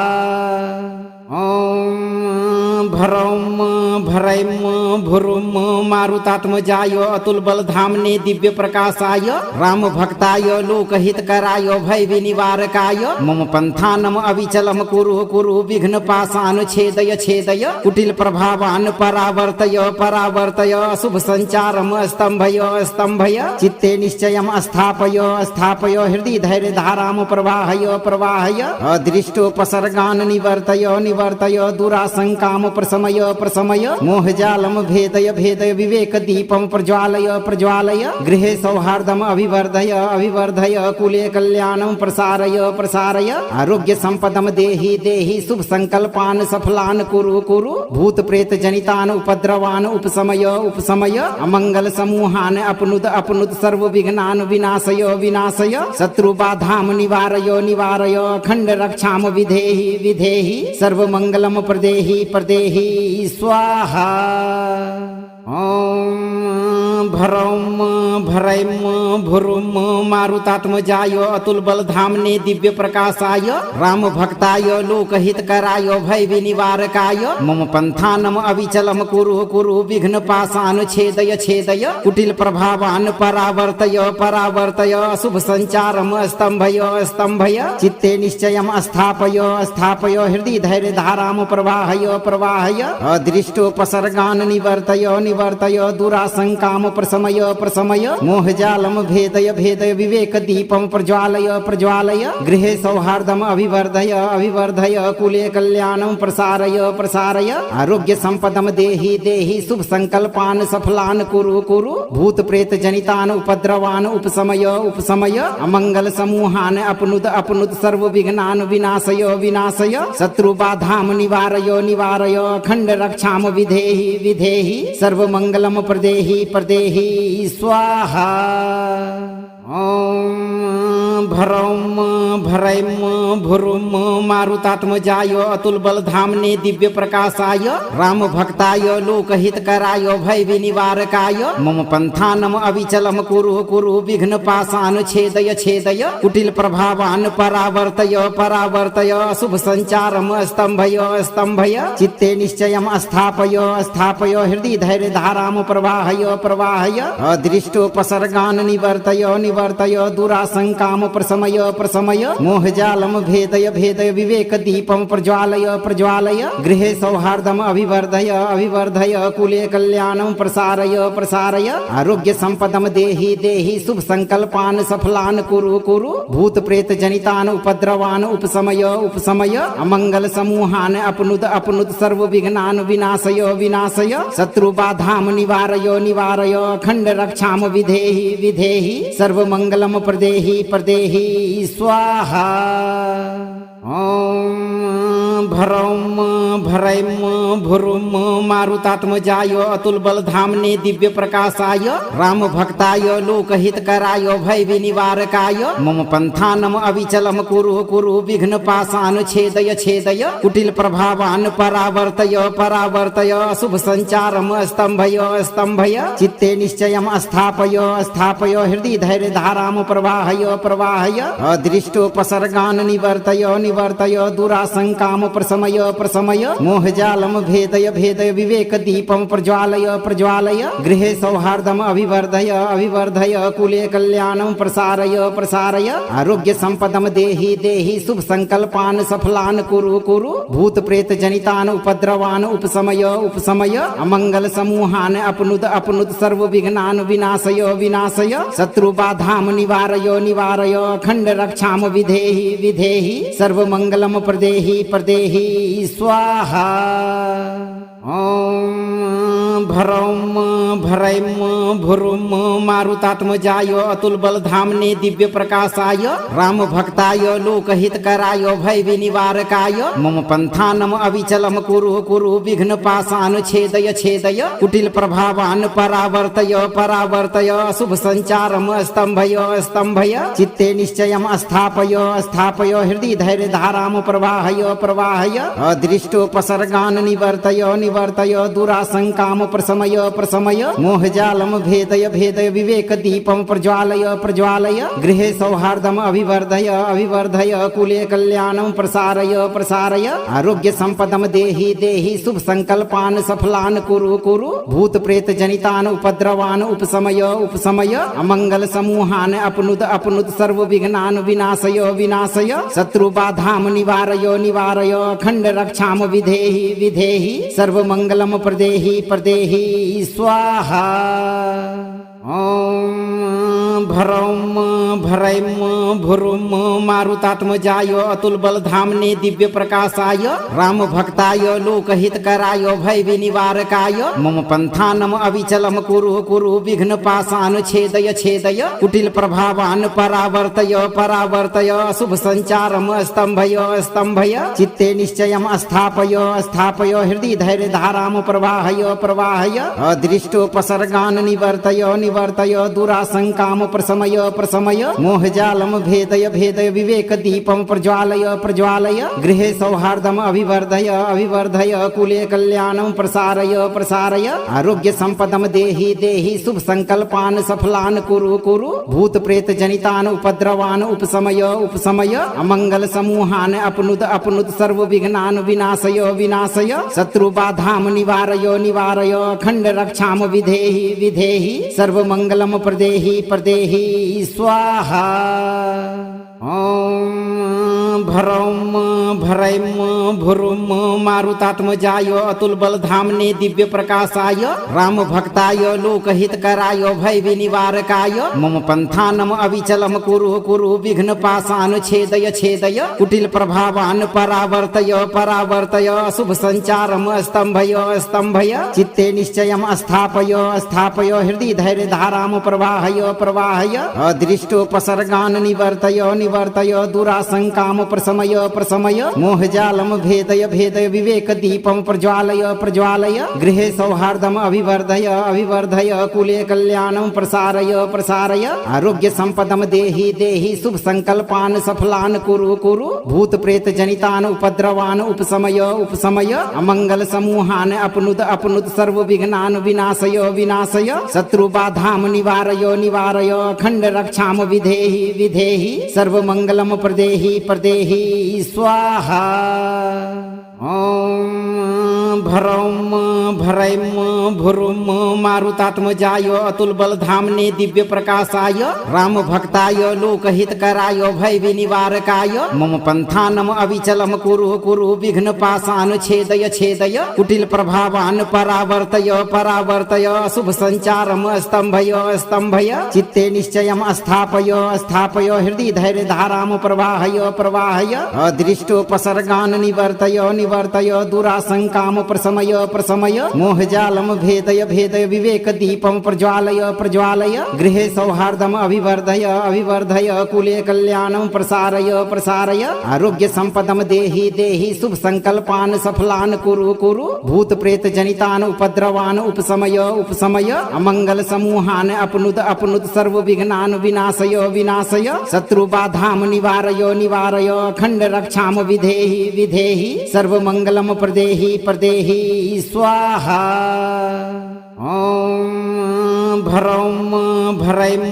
ॐ भरौम भरैम भुरुम मारुतात्मजाय अतुल बलधामने दिव्य प्रकाशाय राम भक्ताय लोकहितकराय भय विनिवारकाय मम पंथानम अविचलम कुरु कुरु विघ्न पाशान छेदय छेदय कुटिल प्रभावान परावर्तय परावर्तय शुभ संचारम स्तंभय स्तंभय चित्ते निश्चयम स्थापय स्थापय हृदय धैर्य धाराम प्रवाहय प्रवाहय अदृष्टोपसर्गान निवर्तय निवर्तय दुराशंकाम प्रशमय प्रशमय मोहजालम भेदय भेदय विवेक दीपम प्रज्वालय प्रज्वालय गृहे सौहार्दम अभिवर्धय अभिवर्धय कुले कल्याणम प्रसारय प्रसारय आरोग्य संपदम देहि देहि शुभ संकल्पान सफलान कुरु कुरु भूत प्रेत जनितान उपद्रवान उपशमय उपशमय अमंगल समूहान अपनुद अपनुद सर्व विघ्नान विनाशय विनाशय शत्रु बाधाम निवारय निवारय अखंड रक्षाम विधेहि विधेहि सर्व मंगलम प्रदेहि प्रदेहि स्वाहा। ॐ भरौम भरैम भुरुम मारुतात्मजाय अतुल बलधामने दिव्य प्रकाशाय राम भक्ताय लोकहितकराय भय विनिवारकाय मम पंथानम अविचलम कुरु कुरु विघ्न पाशान छेदय छेदय कुटिल प्रभावान परावर्तय परावर्तय शुभ संचारम स्तंभय स्तंभय चित्ते निश्चयम स्थापय स्थापय हृदय धैर्य धाराम प्रवाहय प्रवाहय अदृष्टोपसर्गान निवर्तय निवर्तय दुराशंकाम प्रशमय प्रशमय मोहजालम भेदय भेदय विवेक दीपम प्रज्वालय प्रज्वालय गृहे सौहार्दम अभिवर्धय अभिवर्धय कुले कल्याणम प्रसारय प्रसारय आरोग्य संपदम देहि देहि शुभ संकल्पान सफलान कुरु कुरु भूत प्रेत जनितान उपद्रवान उपशमय उपशमय अमंगल समूहान अपनुद अपनुद सर्व विघ्नान विनाशय विनाशय शत्रु बाधाम निवारय निवारय अखंड रक्षाम विधेहि विधेहि सर्व मंगलम प्रदेहि प्रदेहि स्वाहा। ॐ भरौम भरैम भुरुम मारुतात्मजाय अतुल बलधामने दिव्य प्रकाशाय राम भक्ताय लोकहितकराय भय विनिवारकाय मम पंथानम अविचलम कुरु कुरु विघ्न पाशान छेदय छेदय कुटिल प्रभावान परावर्तय परावर्तय शुभ संचारम स्तंभय स्तंभय चित्ते निश्चयम स्थापय स्थापय हृदय धैर्य धाराम प्रवाहय प्रवाहय अदृष्टोपसर्गान निवर्तय निवर्तय दुराशंकाम प्रशमय प्रशमय प्रशमय मोहजालम भेदय भेदय विवेक दीपम प्रज्वालय प्रज्वालय गृहे सौहार्दम अभिवर्धय अभिवर्धय कुले कल्याणम प्रसारय प्रसारय आरोग्य संपदम देहि देहि शुभ संकल्पान सफलान कुरु कुरु भूत प्रेत जनितान उपद्रवान उपशमय उपशमय अमंगल समूहान अपनुत अपनुत सर्व विघ्नान विनाशय विनाशय शत्रु बाधाम निवारय निवारय अखंड रक्षाम विधेहि विधेहि सर्व मंगलम प्रदेहि प्रदेहि स्वाहा। ओम भरौम भरैम भुरुम मारुतात्मजाय अतुल बल धामने दिव्य प्रकाशाय राम भक्ताय लोकहित कराय भय विनिवारकाय मम पंथानम अविचलम कुरु कुरु विघ्न पाशान छेदय छेदय कुटिल प्रभावान परावर्तय परावर्तय अशुभ संचारम स्तंभय स्तंभय चित्ते निश्चयम स्थापय स्थापय हृदय धैर्य धाराम प्रवाहय प्रवाहय अदृष्टोपसर्गान निवर्तय निवर्तय दुराशंकाम प्रशमय प्रशमय मोहजालम भेदय भेदय विवेक दीपम प्रज्वालय प्रज्वालय गृहे सौहार्दम अभिवर्धय अभिवर्धय कुले कल्याणम प्रसारय प्रसारय आरोग्य संपदम देहि देहि शुभ संकल्पान सफलान कुरु कुरु भूत प्रेत जनितान उपद्रवान उपशमय उपशमय अमंगल समूहान अपनुत अपनुत सर्व विघ्नान विनाशय विनाशय शत्रु बाधाम निवारय निवारय अखंड रक्षाम विधेहि विधेहि सर्व मंगलम प्रदेहि प्रदेहि स्वाहा। ओम भरौम भरैम भुरुम मारुतात्मजाय अतुल बल धामने दिव्य प्रकाशाय राम भक्ताय लोकहित कराय भय विनिवारकाय मम पंथानम अविचलम कुरु कुरु विघ्न पाशान छेदय छेदय कुटिल प्रभावान परावर्तय परावर्तय अशुभ संचारम स्तंभय स्तंभय चित्ते निश्चयम स्थापय स्थापय हृदय धैर्य धाराम प्रवाहय प्रवाहय अदृष्टोपसर्गान निवर्तय निवर्तय दुराशंकाम प्रशमय प्रशमय मोहजालम भेदय भेदय विवेक दीपम प्रज्वालय प्रज्वालय गृहे सौहार्दम अभिवर्धय अभिवर्धय कुले कल्याणम प्रसारय प्रसारय आरोग्य संपदम देहि देहि शुभ संकल्पान सफलान कुरु कुरु भूत प्रेत जनितान उपद्रवान उपशमय उपशमय अमंगल समूहान अपनुत अपनुत सर्व विघ्नान विनाशय विनाशय शत्रु बाधाम निवारय निवारय अखंड रक्षाम विधेहि विधेहि सर्व मंगलम प्रदेहि प्रदेहि स्वाहा। ओम भरौम भरैम भुरुम मारुतात्मजाय अतुल बल धामने दिव्य प्रकाशाय राम भक्ताय लोकहित कराय भय विनिवारकाय मम पंथानम अविचलम कुरु कुरु विघ्न पाशान छेदय छेदय कुटिल प्रभावान परावर्तय परावर्तय अशुभ संचारम स्तंभय स्तंभय चित्ते निश्चयम स्थापय स्थापय हृदय धैर्य धाराम प्रवाहय प्रवाहय अदृष्टोपसर्गान निवर्तय निवर्तय दुराशंकाम प्रशमय प्रशमय मोहजालम भेदय भेदय विवेक दीपम प्रज्वालय प्रज्वालय गृहे सौहार्दम अभिवर्धय अभिवर्धय कुले कल्याणम प्रसारय प्रसारय आरोग्य संपदम देहि देहि शुभ संकल्पान सफलान कुरु कुरु भूत प्रेत जनितान उपद्रवान उपशमय उपशमय अमंगल समूहान अपनुत अपनुत सर्व विघ्नान विनाशय विनाशय शत्रु बाधाम निवारय निवारय अखंड रक्षाम विधेहि विधेहि सर्व मंगलम प्रदेहि प्रदेहि स्वाहा। ओम भरौम भरैम भुरुम मारुतात्मजाय अतुल बल धामने दिव्य प्रकाशाय राम भक्ताय लोकहित कराय भय विनिवारकाय मम पंथानम अविचलम कुरु कुरु विघ्न पाशान छेदय छेदय कुटिल प्रभावान परावर्तय परावर्तय अशुभ संचारम स्तंभय स्तंभय चित्ते निश्चयम स्थापय स्थापय हृदय धैर्य धाराम प्रवाहय प्रवाहय अदृष्टोपसर्गान निवर्तय निवर्तय दुराशंकाम प्रशमय प्रशमय मोहजालम भेदय भेदय विवेक दीपम प्रज्वालय प्रज्वालय गृहे सौहार्दम अभिवर्धय अभिवर्धय कुले कल्याणम प्रसारय प्रसारय आरोग्य संपदम देहि देहि शुभ संकल्पान सफलान कुरु कुरु भूत प्रेत जनितान उपद्रवान उपशमय उपशमय अमंगल समूहान अपनुत अपनुत सर्व विघ्नान विनाशय विनाशय शत्रु बाधाम निवारय निवारय अखंड रक्षाम विधेहि विधेहि सर्व मंगलम प्रदेहि प्रदेहि स्वाहा। ओम भरौम भरैम भुरुम मारुतात्मजाय अतुल बलधामने दिव्य प्रकाशाय राम भक्ताय लोकहितकराय भय विनिवारकाय मम पंथानम अविचलम कुरु कुरु विघ्न पाशान छेदय छेदय कुटिल प्रभावान परावर्तय परावर्तय शुभ संचारम स्तंभय स्तंभय चित्ते निश्चयम स्थापय स्थापय हृदय धैर्य धाराम प्रवाहय प्रवाहय अदृष्टोपसर्गान निवर्तय निवर्तय दुराशंकाम प्रशमय प्रशमय मोहजालम भेदय भेदय विवेक दीपम प्रज्वालय प्रज्वालय गृहे सौहार्दम अभिवर्धय अभिवर्धय कुले कल्याणम प्रसारय प्रसारय आरोग्य संपदम देहि देहि शुभ संकल्पान सफलान कुरु कुरु भूत प्रेत जनितान उपद्रवान उपशमय उपशमय अमंगल समूहान अपनुद अपनुद सर्व विघ्नान विनाशय विनाशय शत्रु बाधाम निवारय निवारय अखंड रक्षाम विधेहि विधेहि सर्व मंगलम प्रदेहि प्रदेहि स्वाहा। ओम भरौम भरैम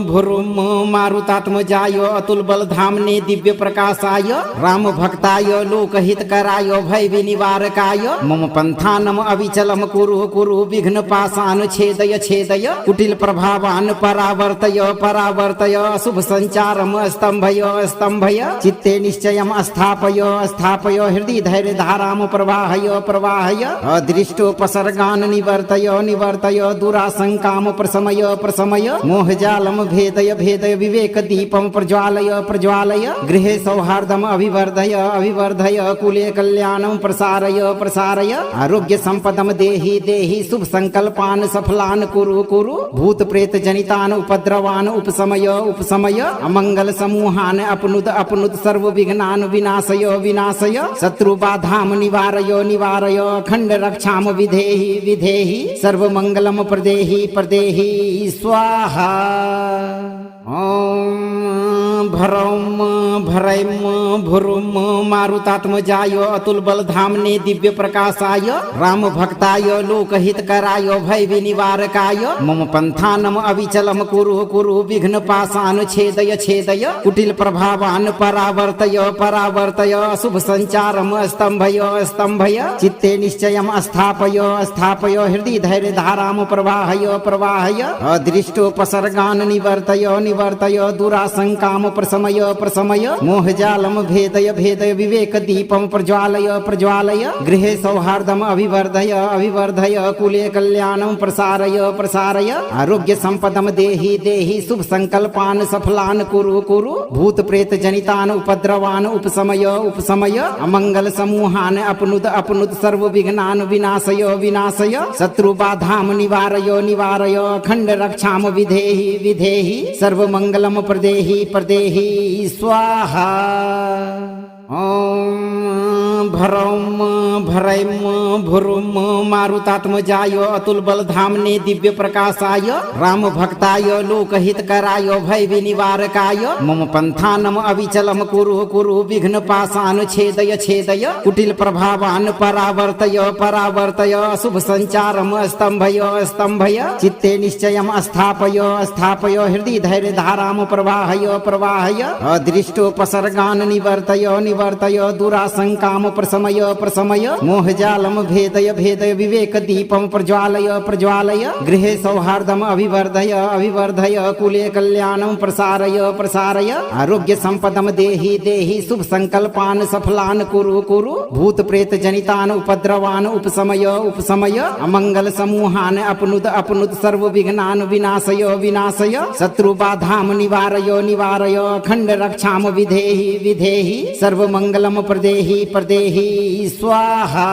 भुरुम मारुतात्मजाय अतुल बलधामने दिव्य प्रकाशाय राम भक्ताय लोकहितकराय भय विनिवारकाय मम पंथानम अविचलम कुरु कुरु विघ्न पाशान छेदय छेदय कुटिल प्रभावान परावर्तय परावर्तय शुभ संचारम स्तंभय स्तंभय चित्ते निश्चयम स्थापय स्थापय हृदय धैर्य धाराम प्रवाहय प्रवाहय अदृष्टोपसर्गान निवर्तय निवर्तय दुराशंकाम प्रशमय प्रशमय मोहजालम भेदय भेदय विवेक दीपम प्रज्वालय प्रज्वालय गृहे सौहार्दम अभिवर्धय अभिवर्धय कुले कल्याणम प्रसारय प्रसारय आरोग्य संपदम देहि देहि शुभ संकल्पान सफलान कुरु कुरु भूत प्रेत जनितान उपद्रवान उपशमय उपशमय अमंगल समूहान अपनुद अपनुद सर्व विघ्नान विनाशय विनाशय शत्रु बाधाम निवारय निवारय अखंड रक्षाम विधेहि विधेहि सर्व मंगलम प्रदेहि प्रदेहि स्वाहा। ओम भरौम भरैम भुरुम मारुतात्मजाय अतुल बलधामने दिव्य प्रकाशाय राम भक्ताय लोकहितकराय भय विनिवारकाय मम पंथानम अविचलम कुरु कुरु विघ्न पाशान छेदय छेदय कुटिल प्रभावान परावर्तय परावर्तय शुभ संचारम स्तंभय स्तंभय चित्ते निश्चयम स्थापय स्थापय हृदय धैर्य धाराम प्रवाहय प्रवाहय अदृष्टोपसर्गान निवर्तय निवर्तय दुराशंकाम प्रशमय प्रशमय मोहजालम भेदय भेदय विवेक दीपम प्रज्वालय प्रज्वालय गृहे सौहार्दम अभिवर्धय अभिवर्धय कुले कल्याणम प्रसारय प्रसारय आरोग्य संपदम देहि देहि शुभ संकल्पान सफलान कुरु कुरु भूत प्रेत जनितान उपद्रवान उपशमय उपशमय अमंगल समूहान अपनुद अपनुद सर्व विघ्नान विनाशय विनाशय शत्रु बाधाम निवारय निवारय अखंड रक्षाम विधेहि विधेहि सर्व मंगलम प्रदेहि प्रदेहि स्वाहा। ओम भरौम भरैम भुरुम मारुतात्मजाय अतुल बलधामने दिव्य प्रकाशाय राम भक्ताय लोकहितकराय भय विनिवारकाय मम पंथानम अविचलम कुरु कुरु विघ्न पाशान छेदय छेदय कुटिल प्रभावान परावर्तय परावर्तय शुभ संचारम स्तंभय स्तंभय चित्ते निश्चयम स्थापय स्थापय हृदय धैर्य धाराम प्रवाहय प्रवाहय अदृष्टोपसर्गान निवर्तय निवर्तय दुराशंकाम प्रशमय प्रशमय मोहजालम भेदय भेदय विवेक दीपम प्रज्वालय प्रज्वालय गृहे सौहार्दम अभिवर्धय अभिवर्धय कुले कल्याणम प्रसारय प्रसारय आरोग्य संपदम देहि देहि शुभ संकल्पान सफलान कुरु कुरु भूत प्रेत जनितान उपद्रवान उपशमय उपशमय अमंगल समूहान अपनुद अपनुद सर्व विघ्नान विनाशय विनाशय शत्रु बाधाम निवारय निवारय अखंड रक्षाम विधेहि विधेहि सर्व मंगलम प्रदेहि प्रदेहि स्वाहा।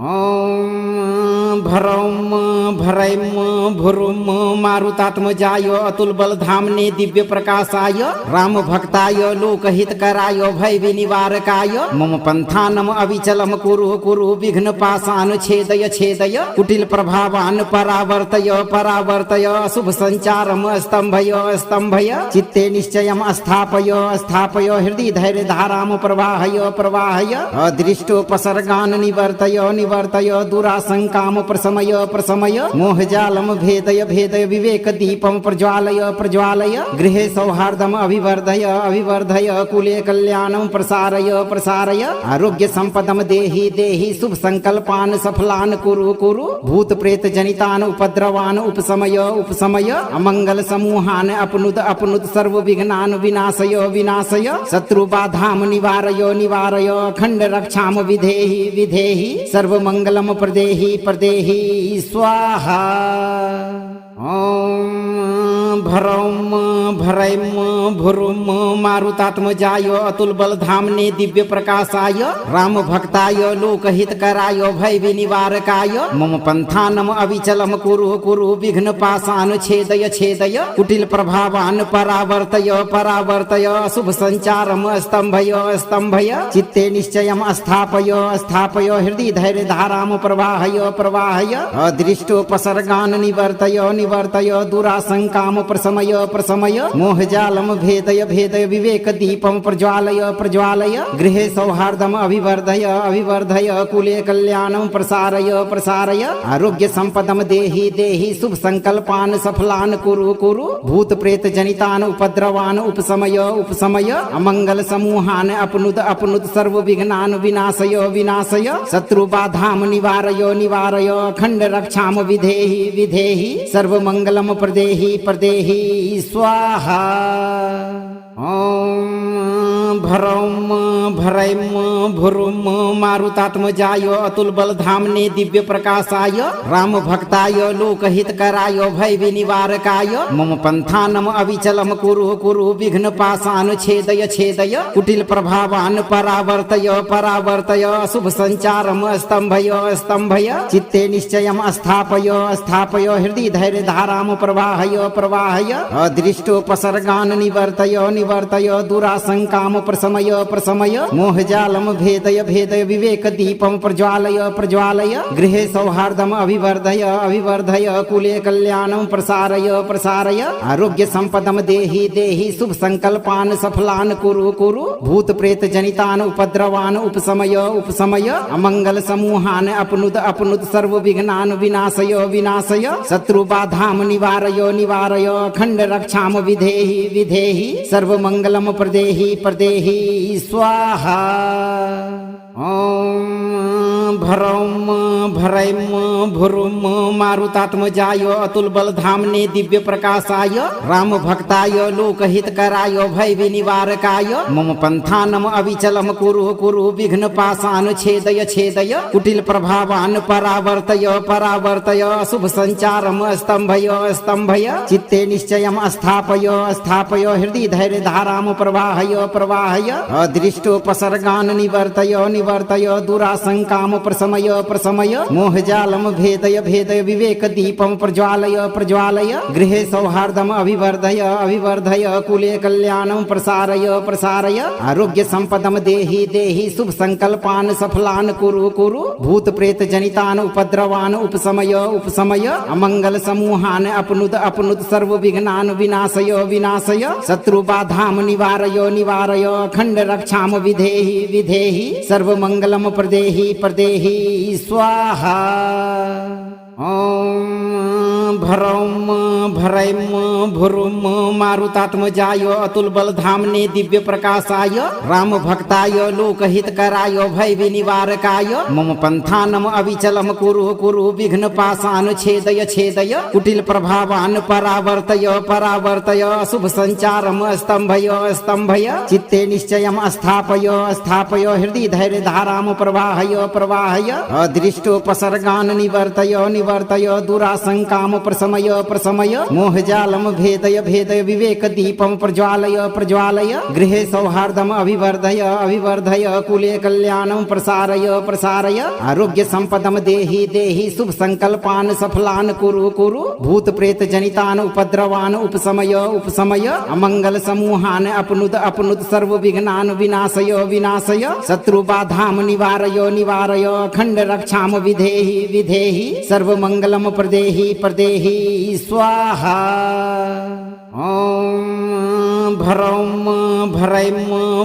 ओम भरौम भरैम भुरुम मारुतात्मजाय अतुल बलधामने दिव्य प्रकाशाय राम भक्ताय लोकहितकराय भय विनिवारकाय मम पंथानम अविचलम कुरु कुरु विघ्न पाशान छेदय छेदय कुटिल प्रभावान परावर्तय परावर्तय शुभ संचारम स्तंभय स्तंभय चित्ते निश्चयम स्थापय स्थापय हृदय धैर्य धाराम प्रवाहय प्रवाहय अदृष्टोपसर्गान निवर्तय निवर्तय दुराशंकाम प्रशमय प्रशमय मोहजालम भेदय भेदय विवेक दीपम प्रज्वालय प्रज्वालय गृहे सौहार्दम अभिवर्धय अभिवर्धय कुले कल्याणम प्रसारय प्रसारय आरोग्य संपदम देहि देहि शुभ संकल्पान सफलान कुरु कुरु भूत प्रेत जनितान उपद्रवान उपशमय उपशमय अमंगल समूहान अपनुत अपनुत सर्व विघ्नान विनाशय विनाशय शत्रु बाधाम निवारय निवारय अखंड रक्षाम विधेहि विधेहि सर्व मंगलम प्रदेहि प्रदेहि स्वाहा। ओम भरौम भरैम भुरुम मारुतात्मजाय अतुल बल धामने दिव्य प्रकाशाय राम भक्ताय लोकहित कराय भय विनिवारकाय मम पंथानम अविचलम कुरु कुरु विघ्न पाशान छेदय छेदय कुटिल प्रभावान परावर्तय परावर्तय अशुभ संचारम स्तंभय स्तंभय चित्ते निश्चयम स्थापय स्थापय हृदय धैर्य धाराम प्रवाहय प्रवाहय अदृष्टोपसर्गान निवर्तय निवर्तय दुराशंकाम प्रशमय प्रशमय मोहजालम भेदय भेदय विवेक दीपम प्रज्वालय प्रज्वालय गृहे सौहार्दम अभिवर्धय अभिवर्धय कुले कल्याणम प्रसारय प्रसारय आरोग्य संपदम देहि देहि शुभ संकल्पान सफलान कुरु कुरु भूत प्रेत जनितान उपद्रवान उपशमय उपशमय अमंगल समूहान अपनुत अपनुत सर्व विघ्नान विनाशय विनाशय शत्रु बाधाम निवारय निवारय अखंड रक्षाम विधेहि विधेहि सर्व मंगलम प्रदेहि प्रदेहि स्वाहा। ओम भरौम भरैम भुरुम मारुतात्मजाय अतुल बल धामने दिव्य प्रकाशाय राम भक्ताय लोकहित कराय भय विनिवारकाय मम पंथानम अविचलम कुरु कुरु विघ्न पाशान छेदय छेदय कुटिल प्रभावान परावर्तय परावर्तय अशुभ संचारम स्तंभय स्तंभय चित्ते निश्चयम स्थापय स्थापय हृदय धैर्य धाराम प्रवाहय प्रवाहय अदृष्टोपसर्गान निवर्तय निवर्तय दुराशंकाम प्रशमय प्रशमय मोहजालम भेदय भेदय विवेक दीपम प्रज्वालय प्रज्वालय गृहे सौहार्दम अभिवर्धय अभिवर्धय कुले कल्याणम प्रसारय प्रसारय आरोग्य संपदम देहि देहि शुभ संकल्पान सफलान कुरु कुरु भूत प्रेत जनितान उपद्रवान उपशमय उपशमय अमंगल समूहान अपनुत अपनुत सर्व विघ्नान विनाशय विनाशय शत्रु बाधाम निवारय निवारय अखंड रक्षाम विधेहि विधेहि सर्व मंगलम प्रदेहि प्रदेहि स्वाहा। ओम भरौम भरैम भुरुम मारुतात्मजाय अतुल बल धामने दिव्य प्रकाशाय राम भक्ताय लोकहित कराय भय विनिवारकाय मम पंथानम अविचलम कुरु कुरु विघ्न पाशान छेदय छेदय कुटिल प्रभावान परावर्तय परावर्तय अशुभ संचारम स्तंभय स्तंभय चित्ते निश्चयम स्थापय स्थापय हृदय धैर्य धाराम प्रवाहय प्रवाहय अदृष्टोपसर्गान निवर्तय निवर्तय दुराशंकाम प्रशमय प्रशमय मोहजालम भेदय भेदय विवेक दीपम प्रज्वालय प्रज्वालय गृहे सौहार्दम अभिवर्धय अभिवर्धय कुले कल्याणम प्रसारय प्रसारय आरोग्य संपदम देहि देहि शुभ संकल्पान सफलान कुरु कुरु भूत प्रेत जनितान उपद्रवान उपशमय उपशमय अमंगल समूहान अपनुत अपनुत सर्व विघ्नान विनाशय विनाशय शत्रु बाधाम निवारय निवारय अखंड रक्षाम विधेहि विधेहि सर्व मंगलम प्रदेहि प्रदेहि स्वाहा। ओम भरौम भरैम भुरुम मारुतात्मजाय अतुल बल धामने दिव्य प्रकाशाय राम भक्ताय लोकहित कराय भय विनिवारकाय मम पंथानम अविचलम कुरु कुरु विघ्न पाशान छेदय छेदय कुटिल प्रभावान परावर्तय परावर्तय अशुभ संचारम स्तंभय स्तंभय चित्ते निश्चयम स्थापय स्थापय हृदय धैर्य धाराम प्रवाहय प्रवाहय अदृष्टोपसर्गान निवर्तय निवर्तय दुराशंकाम प्रशमय प्रशमय मोहजालम भेदय भेदय विवेक दीपम प्रज्वालय प्रज्वालय गृहे सौहार्दम अभिवर्धय अभिवर्धय कुले कल्याणम प्रसारय प्रसारय आरोग्य संपदम देहि देहि शुभ संकल्पान सफलान कुरु कुरु भूत प्रेत जनितान उपद्रवान उपशमय उपशमय अमंगल समूहान अपनुत अपनुत सर्व विघ्नान विनाशय विनाशय शत्रु बाधाम निवारय निवारय अखंड रक्षाम विधेहि विधेहि सर्व मंगलम प्रदेहि प्रदेहि स्वाहा। ओम भरौम भरैम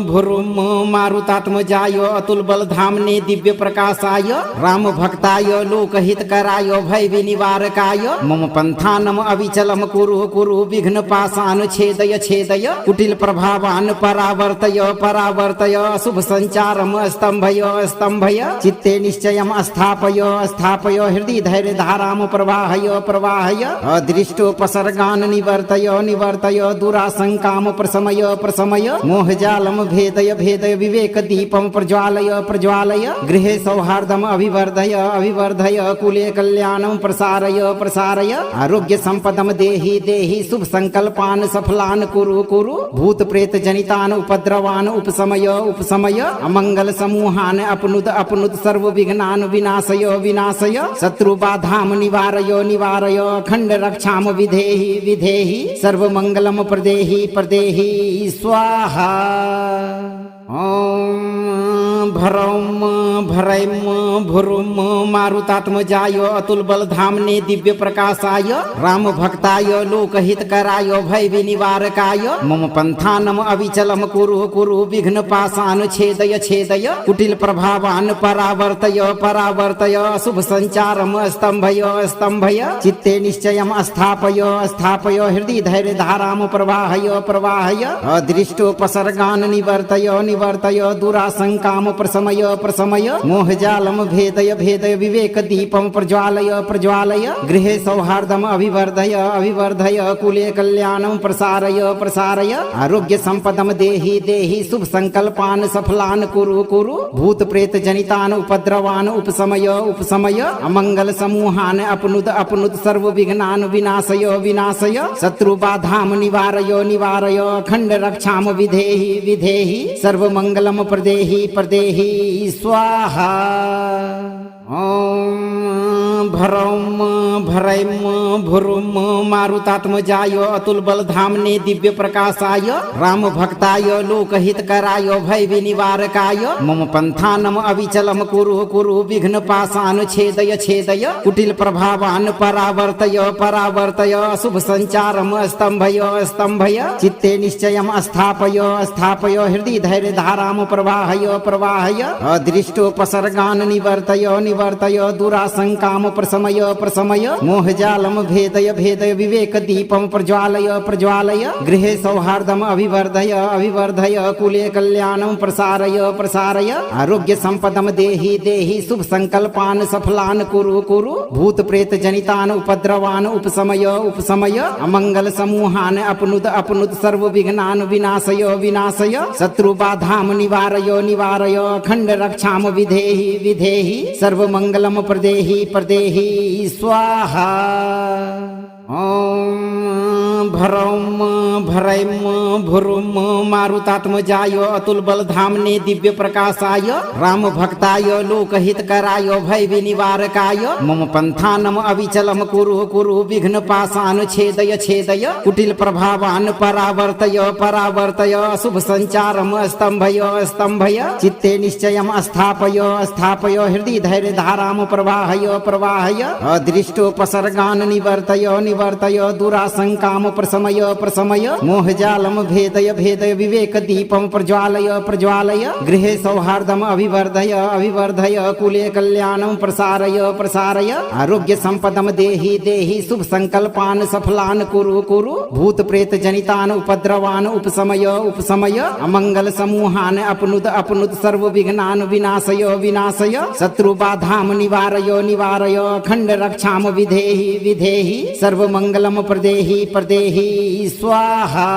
भुरुम मारुतात्मजाय अतुल बलधामने दिव्य प्रकाशाय राम भक्ताय लोकहितकराय भय विनिवारकाय मम पंथानम अविचलम कुरु कुरु विघ्न पाशान छेदय छेदय कुटिल प्रभावान परावर्तय परावर्तय शुभ संचारम स्तंभय स्तंभय चित्ते निश्चयम स्थापय स्थापय हृदय धैर्य धाराम प्रवाहय प्रवाहय अदृष्टोपसर्गान निवर्तय निवर्तय दुराशंकाम प्रशमय प्रशमय मोहजालम भेदय भेदय विवेक दीपम प्रज्वालय प्रज्वालय गृहे सौहार्दम अभिवर्धय अभिवर्धय कुले कल्याणम प्रसारय प्रसारय आरोग्य संपदम देहि देहि शुभ संकल्पान सफलान कुरु कुरु भूत प्रेत जनितान उपद्रवान उपशमय उपशमय अमंगल समूहान अपनुद अपनुद सर्व विघ्नान विनाशय विनाशय शत्रु बाधाम निवारय निवारय अखंड रक्षाम विधेहि विधेहि सर्व मंगलम प्रदेहि प्रदेहि स्वाहा। ओम भरौम भरैम भुरुम मारुतात्मजाय अतुल बलधामने दिव्य प्रकाशाय राम भक्ताय लोकहितकराय भय विनिवारकाय मम पंथानम अविचलम कुरु कुरु विघ्न पाशान छेदय छेदय कुटिल प्रभावान परावर्तय परावर्तय शुभ संचारम स्तंभय स्तंभय चित्ते निश्चयम स्थापय स्थापय हृदय धैर्य धाराम प्रवाहय प्रवाहय अदृष्टोपसर्गान निवर्तय निवर्तय दुराशंकाम प्रशमय प्रशमय मोहजालम भेदय भेदय विवेक दीपम प्रज्वालय प्रज्वालय गृहे सौहार्दम अभिवर्धय अभिवर्धय कुले कल्याणम प्रसारय प्रसारय आरोग्य संपदम देहि देहि शुभ संकल्पान सफलान कुरु कुरु भूत प्रेत जनितान उपद्रवान उपशमय उपशमय अमंगल समूहान अपनुद अपनुद सर्व विघ्नान विनाशय विनाशय शत्रु बाधाम निवारय निवारय अखंड रक्षाम विधेहि विधेहि सर्व मंगलम प्रदेहि प्रदेहि स्वाहा। ओम भरौम भरैम भुरुम मारुतात्मजाय अतुल बलधामने दिव्य प्रकाशाय राम भक्ताय लोकहितकराय भय विनिवारकाय मम पंथानम अविचलम कुरु कुरु विघ्न पाशान छेदय छेदय कुटिल प्रभावान परावर्तय परावर्तय शुभ संचारम स्तंभय स्तंभय चित्ते निश्चयम स्थापय स्थापय हृदय धैर्य धाराम प्रवाहय प्रवाहय अदृष्टोपसर्गान निवर्तय निवर्तय दुराशंकाम प्रशमय प्रशमय मोहजालम भेदय भेदय विवेक दीपम प्रज्वालय प्रज्वालय गृहे सौहार्दम अभिवर्धय अभिवर्धय कुले कल्याणम प्रसारय प्रसारय आरोग्य संपदम देहि देहि शुभ संकल्पान सफलान कुरु कुरु भूत प्रेत जनितान उपद्रवान उपशमय उपशमय अमंगल समूहान अपनुद अपनुद सर्व विघ्नान विनाशय विनाशय शत्रु बाधाम निवारय निवारय अखंड रक्षाम विधेहि विधेहि सर्व मंगलम प्रदेहि प्रदेहि स्वाहा। ओम भरौम भरैम भुरुम मारुतात्मजाय अतुल बलधामने दिव्य प्रकाशाय राम भक्ताय लोकहितकराय भय विनिवारकाय मम पंथानम अविचलम कुरु कुरु विघ्न पाशान छेदय छेदय कुटिल प्रभावान परावर्तय परावर्तय शुभ संचारम स्तंभय स्तंभय चित्ते निश्चयम स्थापय स्थापय हृदय धैर्य धाराम प्रवाहय प्रवाहय अदृष्टोपसर्गान निवर्तय निवर्तय दुराशंकाम प्रशमय प्रशमय मोहजालम भेदय भेदय विवेक दीपम प्रज्वालय प्रज्वालय गृहे सौहार्दम अभिवर्धय अभिवर्धय कुले कल्याणम प्रसारय प्रसारय आरोग्य संपदम देहि देहि शुभ संकल्पान सफलान कुरु कुरु भूत प्रेत जनितान उपद्रवान उपशमय उपशमय अमंगल समूहान अपनुद अपनुद सर्व विघ्नान विनाशय विनाशय शत्रु बाधाम निवारय निवारय अखंड रक्षाम विधेहि विधेहि सर्व मंगलम प्रदेहि प्रदेहि स्वाहा।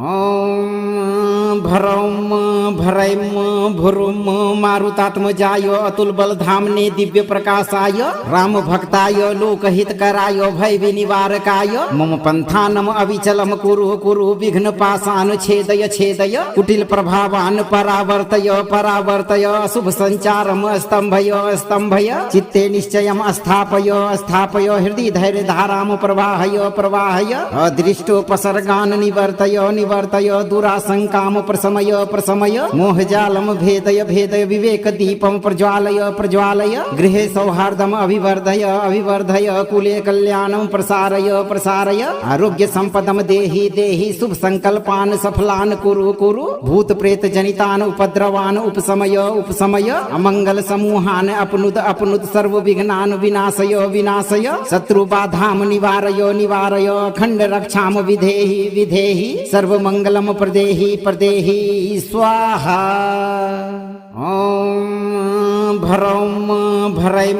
ओम भरौम भरैम भुरुम मारुतात्मजाय अतुल बलधामने दिव्य प्रकाशाय राम भक्ताय लोकहितकराय भय विनिवारकाय मम पंथानम अविचलम कुरु कुरु विघ्न पाशान छेदय छेदय कुटिल प्रभावान परावर्तय परावर्तय शुभ संचारम स्तंभय स्तंभय चित्ते निश्चयम स्थापय स्थापय हृदय धैर्य धाराम प्रवाहय प्रवाहय अदृष्टोपसर्गान निवर्तय निवर्तय दुराशंकाम प्रशमय प्रशमय मोहजालम भेदय भेदय विवेक दीपम प्रज्वालय प्रज्वालय गृहे सौहार्दम अभिवर्धय अभिवर्धय कुले कल्याणम प्रसारय प्रसारय आरोग्य संपदम देहि देहि शुभ संकल्पान सफलान कुरु कुरु भूत प्रेत जनितान उपद्रवान उपशमय उपशमय अमंगल समूहान अपनुत अपनुत सर्व विघ्नान विनाशय विनाशय शत्रु बाधाम निवारय निवारय अखंड रक्षाम विधेहि विधेहि सर्व मंगलम प्रदेहि प्रदेहि स्वाहा। ओम भरौम भरैम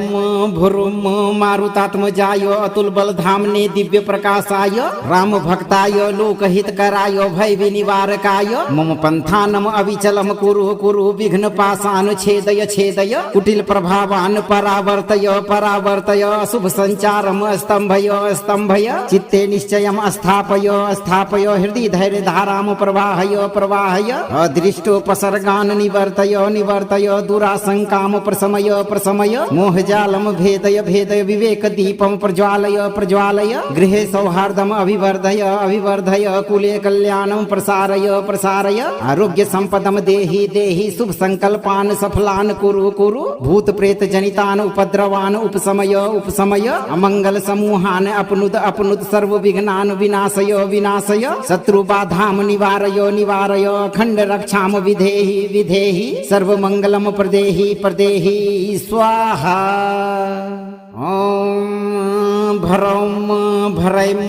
भुरुम मारुतात्मजाय अतुल बल धामने दिव्य प्रकाशाय राम भक्ताय लोकहित कराय भय विनिवारकाय मम पंथानम अविचलम कुरु कुरु विघ्न पाशान छेदय छेदय कुटिल प्रभावान परावर्तय परावर्तय अशुभ संचारम स्तंभय स्तंभय चित्ते निश्चयम स्थापय स्थापय हृदय धैर्य धाराम प्रवाहय प्रवाहय अदृष्टोपसर्गान निवर्तय निवर्तय दुराशंकाम प्रशमय प्रशमय मोहजालम भेदय भेदय विवेक दीपम प्रज्वालय प्रज्वालय गृहे सौहार्दम अभिवर्धय अभिवर्धय कुले कल्याणम प्रसारय प्रसारय आरोग्य संपदम देहि देहि शुभ संकल्पान सफलान कुरु कुरु भूत प्रेत जनितान उपद्रवान उपशमय उपशमय अमंगल समूहान अपनुत अपनुत सर्व विघ्नान विनाशय विनाशय शत्रु बाधाम निवारय निवारय अखंड रक्षाम विधेहि विधेहि सर्व मंगलम प्रदेहि प्रदेहि स्वाहा। ओम भरौम भरैम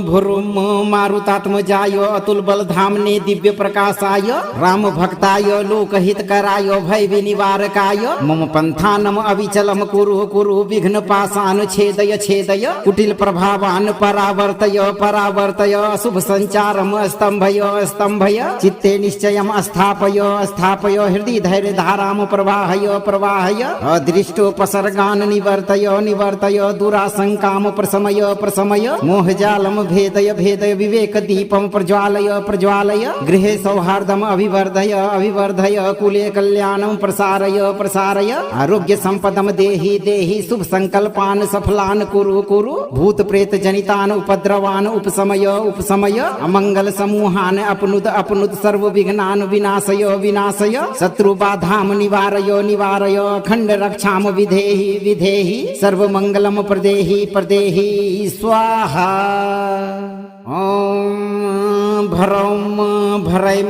भुरुम मारुतात्मजाय अतुल बल धामने दिव्य प्रकाशाय राम भक्ताय लोकहित कराय भय विनिवारकाय मम पंथानम अविचलम कुरु कुरु विघ्न पाशान छेदय छेदय कुटिल प्रभावान परावर्तय परावर्तय अशुभ संचारम स्तंभय स्तंभय चित्ते निश्चयम स्थापय स्थापय हृदय धैर्य धाराम प्रवाहय प्रवाहय अदृष्टोपसर्गान निवर्तय निवर्तय दुराशंकाम प्रशमय प्रशमय मोहजालम भेदय भेदय विवेक दीपम प्रज्वालय प्रज्वालय गृहे सौहार्दम अभिवर्धय अभिवर्धय कुले कल्याणम प्रसारय प्रसारय आरोग्य संपदम देहि देहि शुभ संकल्पान सफलान कुरु कुरु भूत प्रेत जनितान उपद्रवान उपशमय उपशमय अमंगल समूहान अपनुत अपनुत सर्व विघ्नान विनाशय विनाशय शत्रु बाधाम निवारय निवारय अखंड रक्षाम विधेहि विधेहि सर्व मंगलम प्रदेहि प्रदेहि स्वाहा। ओम भरौम भरैम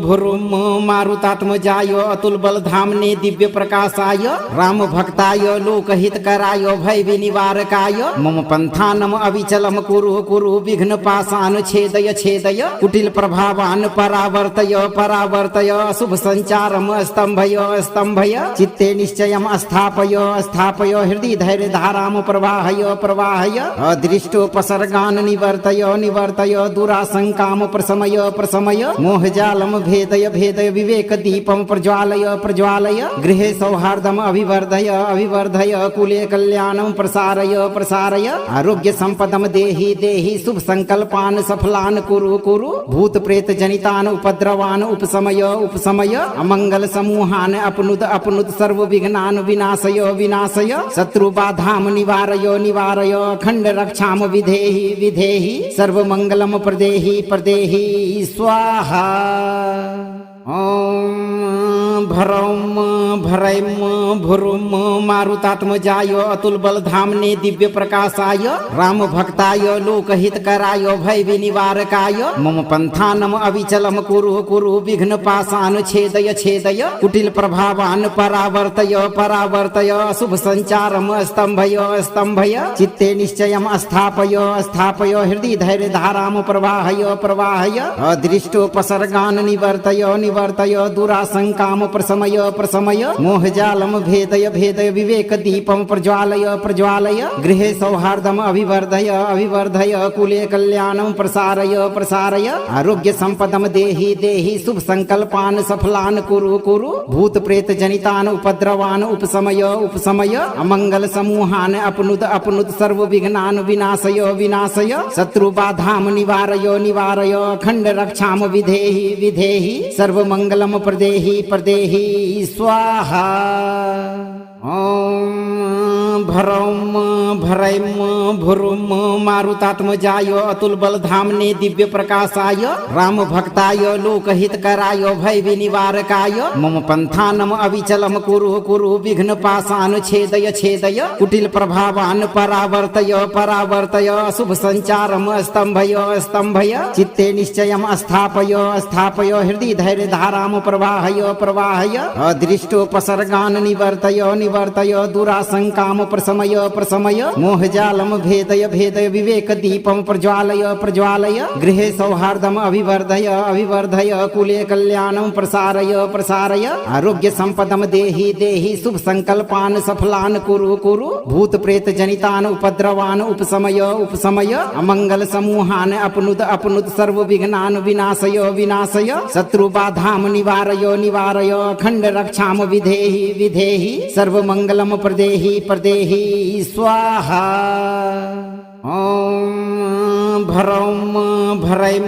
भुरुम मारुतात्मजाय अतुल बल धामने दिव्य प्रकाशाय राम भक्ताय लोकहित कराय भय विनिवारकाय मम पंथानम अविचलम कुरु कुरु विघ्न पाशान छेदय छेदय कुटिल प्रभावान परावर्तय परावर्तय अशुभ संचारम स्तंभय स्तंभय चित्ते निश्चयम स्थापय स्थापय हृदय धैर्य धाराम प्रवाहय प्रवाहय अदृष्टोपसर्गान निवर्तय निवर्तय दुराशंकाम प्रशमय प्रशमय मोहजालम भेदय भेदय विवेक दीपम प्रज्वालय प्रज्वालय गृहे सौहार्दम अभिवर्धय अभिवर्धय कुले कल्याणम प्रसारय प्रसारय आरोग्य संपदम देहि देहि शुभ संकल्पान सफलान कुरु कुरु भूत प्रेत जनितान उपद्रवान उपशमय उपशमय अमंगल समूहान अपनुत अपनुत सर्व विघ्नान विनाशय विनाशय शत्रु बाधाम निवारय निवारय अखंड रक्षाम विधेहि विधेहि सर्व मंगलम प्रदेहि प्रदेहि स्वाहा। ओम भरौम भरैम भुरुम मारुतात्मजाय अतुल बल धामने दिव्य प्रकाशाय राम भक्ताय लोकहित कराय भय विनिवारकाय मम पंथानम अविचलम कुरु कुरु विघ्न पाशान छेदय छेदय कुटिल प्रभावान परावर्तय परावर्तय अशुभ संचारम स्तंभय स्तंभय चित्ते निश्चयम स्थापय स्थापय हृदय धैर्य धाराम प्रवाहय प्रवाहय अदृष्टोपसर्गान निवर्तय निवर्तय दुराशंकाम प्रशमय प्रशमय मोहजालम भेदय भेदय विवेक दीपम प्रज्वालय प्रज्वालय गृहे सौहार्दम अभिवर्धय अभिवर्धय कुले कल्याणम प्रसारय प्रसारय आरोग्य संपदम देहि देहि शुभ संकल्पान सफलान कुरु कुरु भूत प्रेत जनितान उपद्रवान उपशमय उपशमय अमंगल समूहान अपनुत अपनुत सर्व विघ्नान विनाशय विनाशय शत्रु बाधाम निवारय निवारय अखंड रक्षाम विधेहि विधेहि सर्व मंगलम प्रदेहि प्रदेहि स्वाहा। ओम भरौम भरैम भुरुम मारुतात्मजाय अतुल बलधामने दिव्य प्रकाशाय राम भक्ताय लोकहितकराय भय विनिवारकाय मम पंथानम अविचलम कुरु कुरु विघ्न पाशान छेदय छेदय कुटिल प्रभावान परावर्तय परावर्तय शुभ संचारम स्तंभय स्तंभय चित्ते निश्चयम स्थापय स्थापय हृदय धैर्य धाराम प्रवाहय प्रवाहय अदृष्टोपसर्गान निवर्तय निवर्तय दुराशंकाम प्रशमय प्रशमय मोहजालम भेदय भेदय विवेक दीपम प्रज्वालय प्रज्वालय गृहे सौहार्दम अभिवर्धय अभिवर्धय कुले कल्याणम प्रसारय प्रसारय आरोग्य संपदम देहि देहि शुभ संकल्पान सफलान कुरु कुरु भूत प्रेत जनितान उपद्रवान उपशमय उपशमय अमंगल समूहान अपनुत अपनुत सर्व विघ्नान विनाशय विनाशय शत्रु बाधाम निवारय निवारय अखंड रक्षाम विधेहि विधेहि सर्व मंगलम प्रदेहि प्रदेहि स्वाहा। ओम भरौम भरैम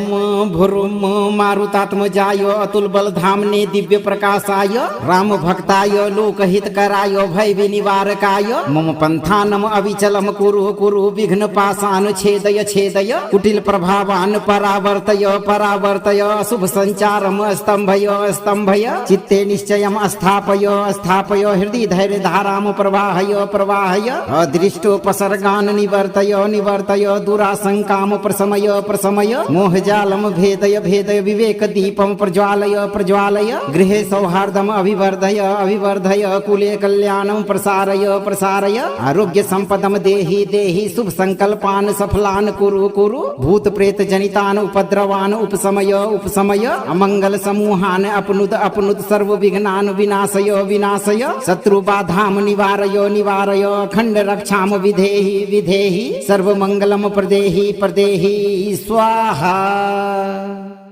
भुरुम मारुतात्मजाय अतुल बलधामने दिव्य प्रकाशाय राम भक्ताय लोकहितकराय भय विनिवारकाय मम पंथानम अविचलम कुरु कुरु विघ्न पाशान छेदय छेदय कुटिल प्रभावान परावर्तय परावर्तय शुभ संचारम स्तंभय स्तंभय चित्ते निश्चयम स्थापय स्थापय हृदय धैर्य धाराम प्रवाहय प्रवाहय अदृष्टोपसर्गान निवर्तय निवर्तय दुराशंकाम प्रशमय प्रशमय मोहजालम भेदय भेदय विवेक दीपम प्रज्वालय प्रज्वालय गृहे सौहार्दम अभिवर्धय अभिवर्धय कुले कल्याणम प्रसारय प्रसारय आरोग्य संपदम देहि देहि शुभ संकल्पान सफलान कुरु कुरु भूत प्रेत जनितान उपद्रवान उपशमय उपशमय अमंगल समूहान अपनुत अपनुत सर्व विघ्नान विनाशय विनाशय शत्रु बाधाम निवारय निवारय अखंड रक्षाम विधेहि विधेहि सर्व मंगलम प्रदेहि प्रदेहि स्वाहा।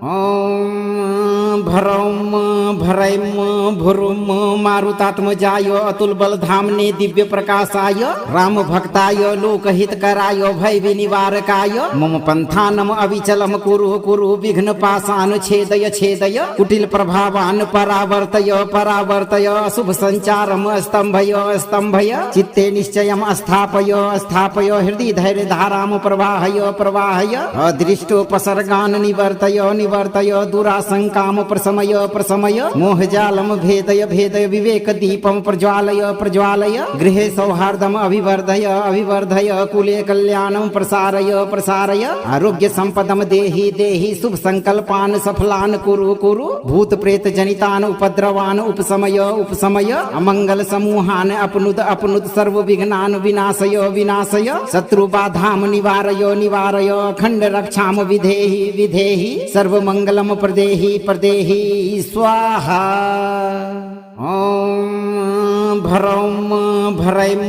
ओम भरौम भरैम भुरुम मारुतात्मजाय अतुल बलधामने दिव्य प्रकाशाय राम भक्ताय लोकहितकराय भय विनिवारकाय मम पंथानम अविचलम कुरु कुरु विघ्न पाशान छेदय छेदय कुटिल प्रभावान परावर्तय परावर्तय शुभ संचारम स्तंभय स्तंभय चित्ते निश्चयम स्थापय स्थापय हृदय धैर्य धाराम प्रवाहय प्रवाहय अदृष्टोपसर्गान निवर्तय निवर्तय दुराशंकाम प्रशमय प्रशमय मोहजालम भेदय भेदय विवेक दीपम प्रज्वालय प्रज्वालय गृहे सौहार्दम अभिवर्धय अभिवर्धय कुले कल्याणम प्रसारय प्रसारय आरोग्य संपदम देहि देहि शुभ संकल्पान सफलान कुरु कुरु भूत प्रेत जनितान उपद्रवान उपशमय उपशमय अमंगल समूहान अपनुत अपनुत सर्व विघ्नान विनाशय विनाशय शत्रु बाधाम निवारय निवारय अखंड रक्षाम विधेहि विधेहि सर्व मंगलम प्रदेहि प्रदेहि स्वाहा। ओम भरौम भरैम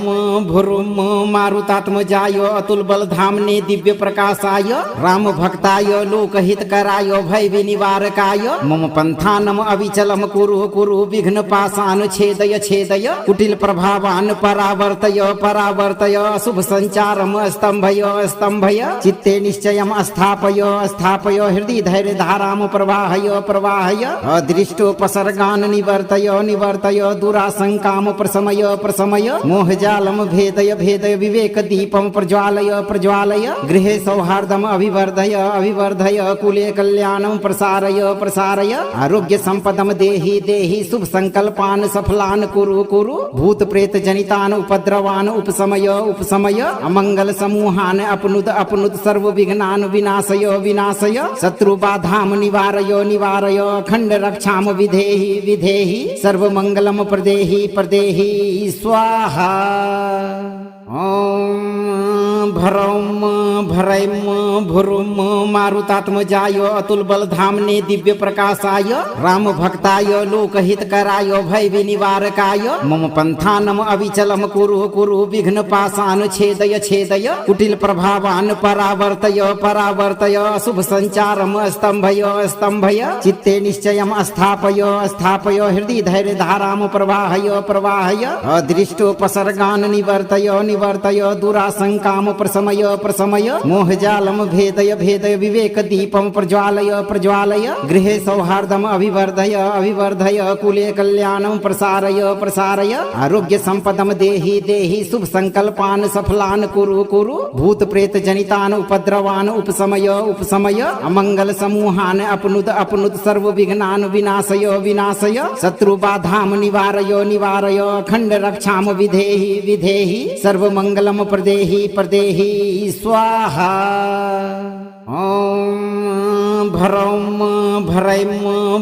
भुरुम मारुतात्मजाय अतुल बलधामने दिव्य प्रकाशाय राम भक्ताय लोकहितकराय भय विनिवारकाय मम पंथानम अविचलम कुरु कुरु विघ्न पाशान छेदय छेदय कुटिल प्रभावान परावर्तय परावर्तय शुभ संचारम स्तंभय स्तंभय चित्ते निश्चयम स्थापय स्थापय हृदय धैर्य धाराम प्रवाहय प्रवाहय अदृष्टोपसर्गान निवर्तय निवर्तय दुराशंकाम प्रशमय प्रशमय मोहजालम भेदय भेदय विवेक दीपम प्रज्वालय प्रज्वालय गृहे सौहार्दम अभिवर्धय अभिवर्धय कुले कल्याणम प्रसारय प्रसारय आरोग्य संपदम देहि देहि शुभ संकल्पान सफलान कुरु कुरु भूत प्रेत जनितान उपद्रवान उपशमय उपशमय अमंगल समूहान अपनुत अपनुत सर्व विघ्नान विनाशय विनाशय शत्रु बाधाम निवारय निवारय अखंड रक्षाम विधेहि विधेहि सर्व मंगलम प्रदेहि प्रदेहि स्वाहा। ओम भरौम भरैम भुरुम मारुतात्मजाय अतुल बलधामने दिव्य प्रकाशाय राम भक्ताय लोकहितकराय भय विनिवारकाय मम पंथानम अविचलम कुरु कुरु विघ्न पाशान छेदय छेदय कुटिल प्रभावान परावर्तय परावर्तय शुभ संचारम स्तंभय स्तंभय चित्ते निश्चयम स्थापय स्थापय हृदय धैर्य धाराम प्रवाहय प्रवाहय अदृष्टोपसर्गान निवर्तय निवर्तय दुराशंकाम प्रशमय प्रशमय प्रज्वालय मोहजालम भेदय भेदय विवेक दीपम प्रज्वालय प्रज्वालय गृहे सौहार्दम अभिवर्धय अभिवर्धय कुले कल्याणम प्रसारय प्रसारय आरोग्य संपदम देहि देहि शुभ संकल्पान सफलान कुरु कुरु भूत प्रेत जनितान उपद्रवान उपशमय उपशमय अमंगल समूहान अपनुद अपनुद सर्व विघ्नान विनाशय विनाशय शत्रु बाधाम निवारय निवारय अखंड रक्षाम विधेहि विधेहि सर्व मंगलम प्रदेहि प्रदेहि स्वाहा। ओम भरौम भरैम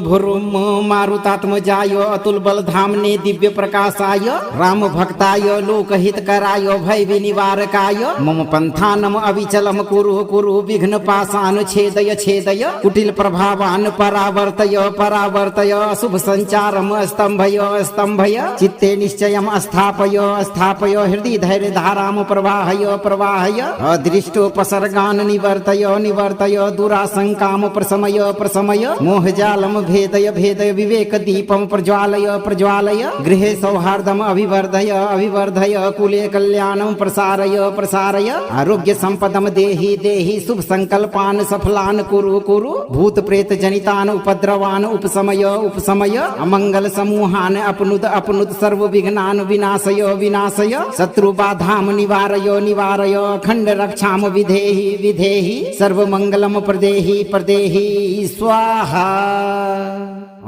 भुरुम मारुतात्मजाय अतुल बल धामने दिव्य प्रकाशाय राम भक्ताय लोकहित कराय भय विनिवारकाय मम पंथानम अविचलम कुरु कुरु विघ्न पाशान छेदय छेदय कुटिल प्रभावान परावर्तय परावर्तय अशुभ संचारम स्तंभय स्तंभय चित्ते निश्चयम स्थापय स्थापय हृदय धैर्य धाराम प्रवाहय प्रवाहय अदृष्टोपसर्गान निवर्तय निवर्तय दुराशंकाम प्रशमय प्रशमय मोहजालम भेदय भेदय विवेक दीपम प्रज्वालय प्रज्वालय गृहे सौहार्दम अभिवर्धय अभिवर्धय कुले कल्याणम प्रसारय प्रसारय आरोग्य संपदम देहि देहि शुभ संकल्पान सफलान कुरु कुरु भूत प्रेत जनितान उपद्रवान उपशमय उपशमय अमंगल समूहान अपनुद अपनुद सर्व विघ्नान विनाशय विनाशय शत्रु बाधाम निवारय निवारय अखंड रक्षाम विधेहि विधेहि सर्व मंगलम प्रदेहि प्रदेहि स्वाहा।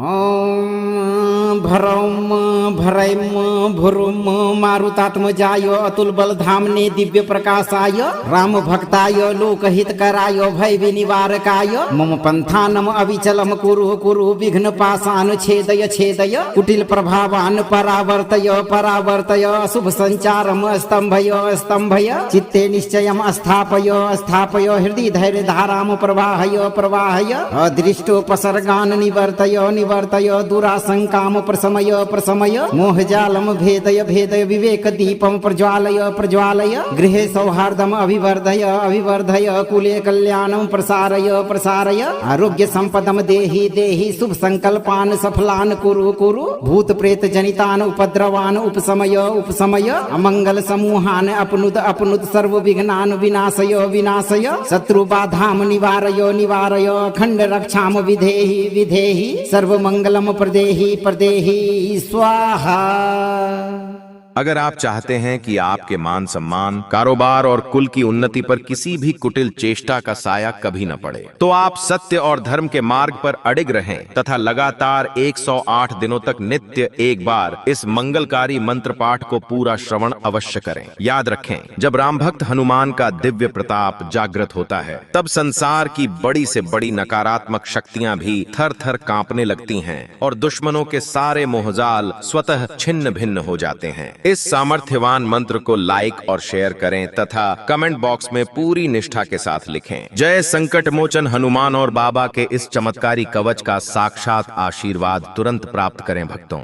ओम भरौम भरैम भुरुम मारुतात्मजाय अतुल बल धामने दिव्य प्रकाशाय राम भक्ताय लोकहित कराय भय विनिवारकाय मम पंथानम अविचलम कुरु कुरु विघ्न पाशान छेदय छेदय कुटिल प्रभावान परावर्तय परावर्तय अशुभ संचारम स्तंभय स्तंभय चित्ते निश्चयम स्थापय स्थापय हृदय धैर्य धाराम प्रवाहय प्रवाहय अदृष्टोपसर्गान निवर्तय निवर्तय दुराशंकाम प्रशमय प्रशमय मोहजालम भेदय भेदय विवेक दीपम प्रज्वालय प्रज्वालय गृहे सौहार्दम अभिवर्धय अभिवर्धय कुले कल्याणम प्रसारय प्रसारय आरोग्य संपदम देहि देहि शुभ संकल्पान सफलान कुरु कुरु भूत प्रेत जनितान उपद्रवान उपशमय उपशमय अमंगल समूहान अपनुद अपनुद सर्व विघ्नान विनाशय विनाशय शत्रु बाधाम निवारय निवारय अखंड रक्षाम विधेहि विधेहि सर्व मंगलम प्रदेहि प्रदेहि स्वाहा। अगर आप चाहते हैं कि आपके मान सम्मान, कारोबार और कुल की उन्नति पर किसी भी कुटिल चेष्टा का साया कभी न पड़े, तो आप सत्य और धर्म के मार्ग पर अडिग रहें तथा लगातार 108 दिनों तक नित्य एक बार इस मंगलकारी मंत्र पाठ को पूरा श्रवण अवश्य करें। याद रखें, जब राम भक्त हनुमान का दिव्य प्रताप जागृत होता है, तब संसार की बड़ी से बड़ी नकारात्मक शक्तियां भी थर थर कांपने लगती हैं और दुश्मनों के सारे मोहजाल स्वतः छिन्न भिन्न हो जाते हैं। इस सामर्थ्यवान मंत्र को लाइक और शेयर करें तथा कमेंट बॉक्स में पूरी निष्ठा के साथ लिखें। जय संकट मोचन हनुमान और बाबा के इस चमत्कारी कवच का साक्षात आशीर्वाद तुरंत प्राप्त करें भक्तों।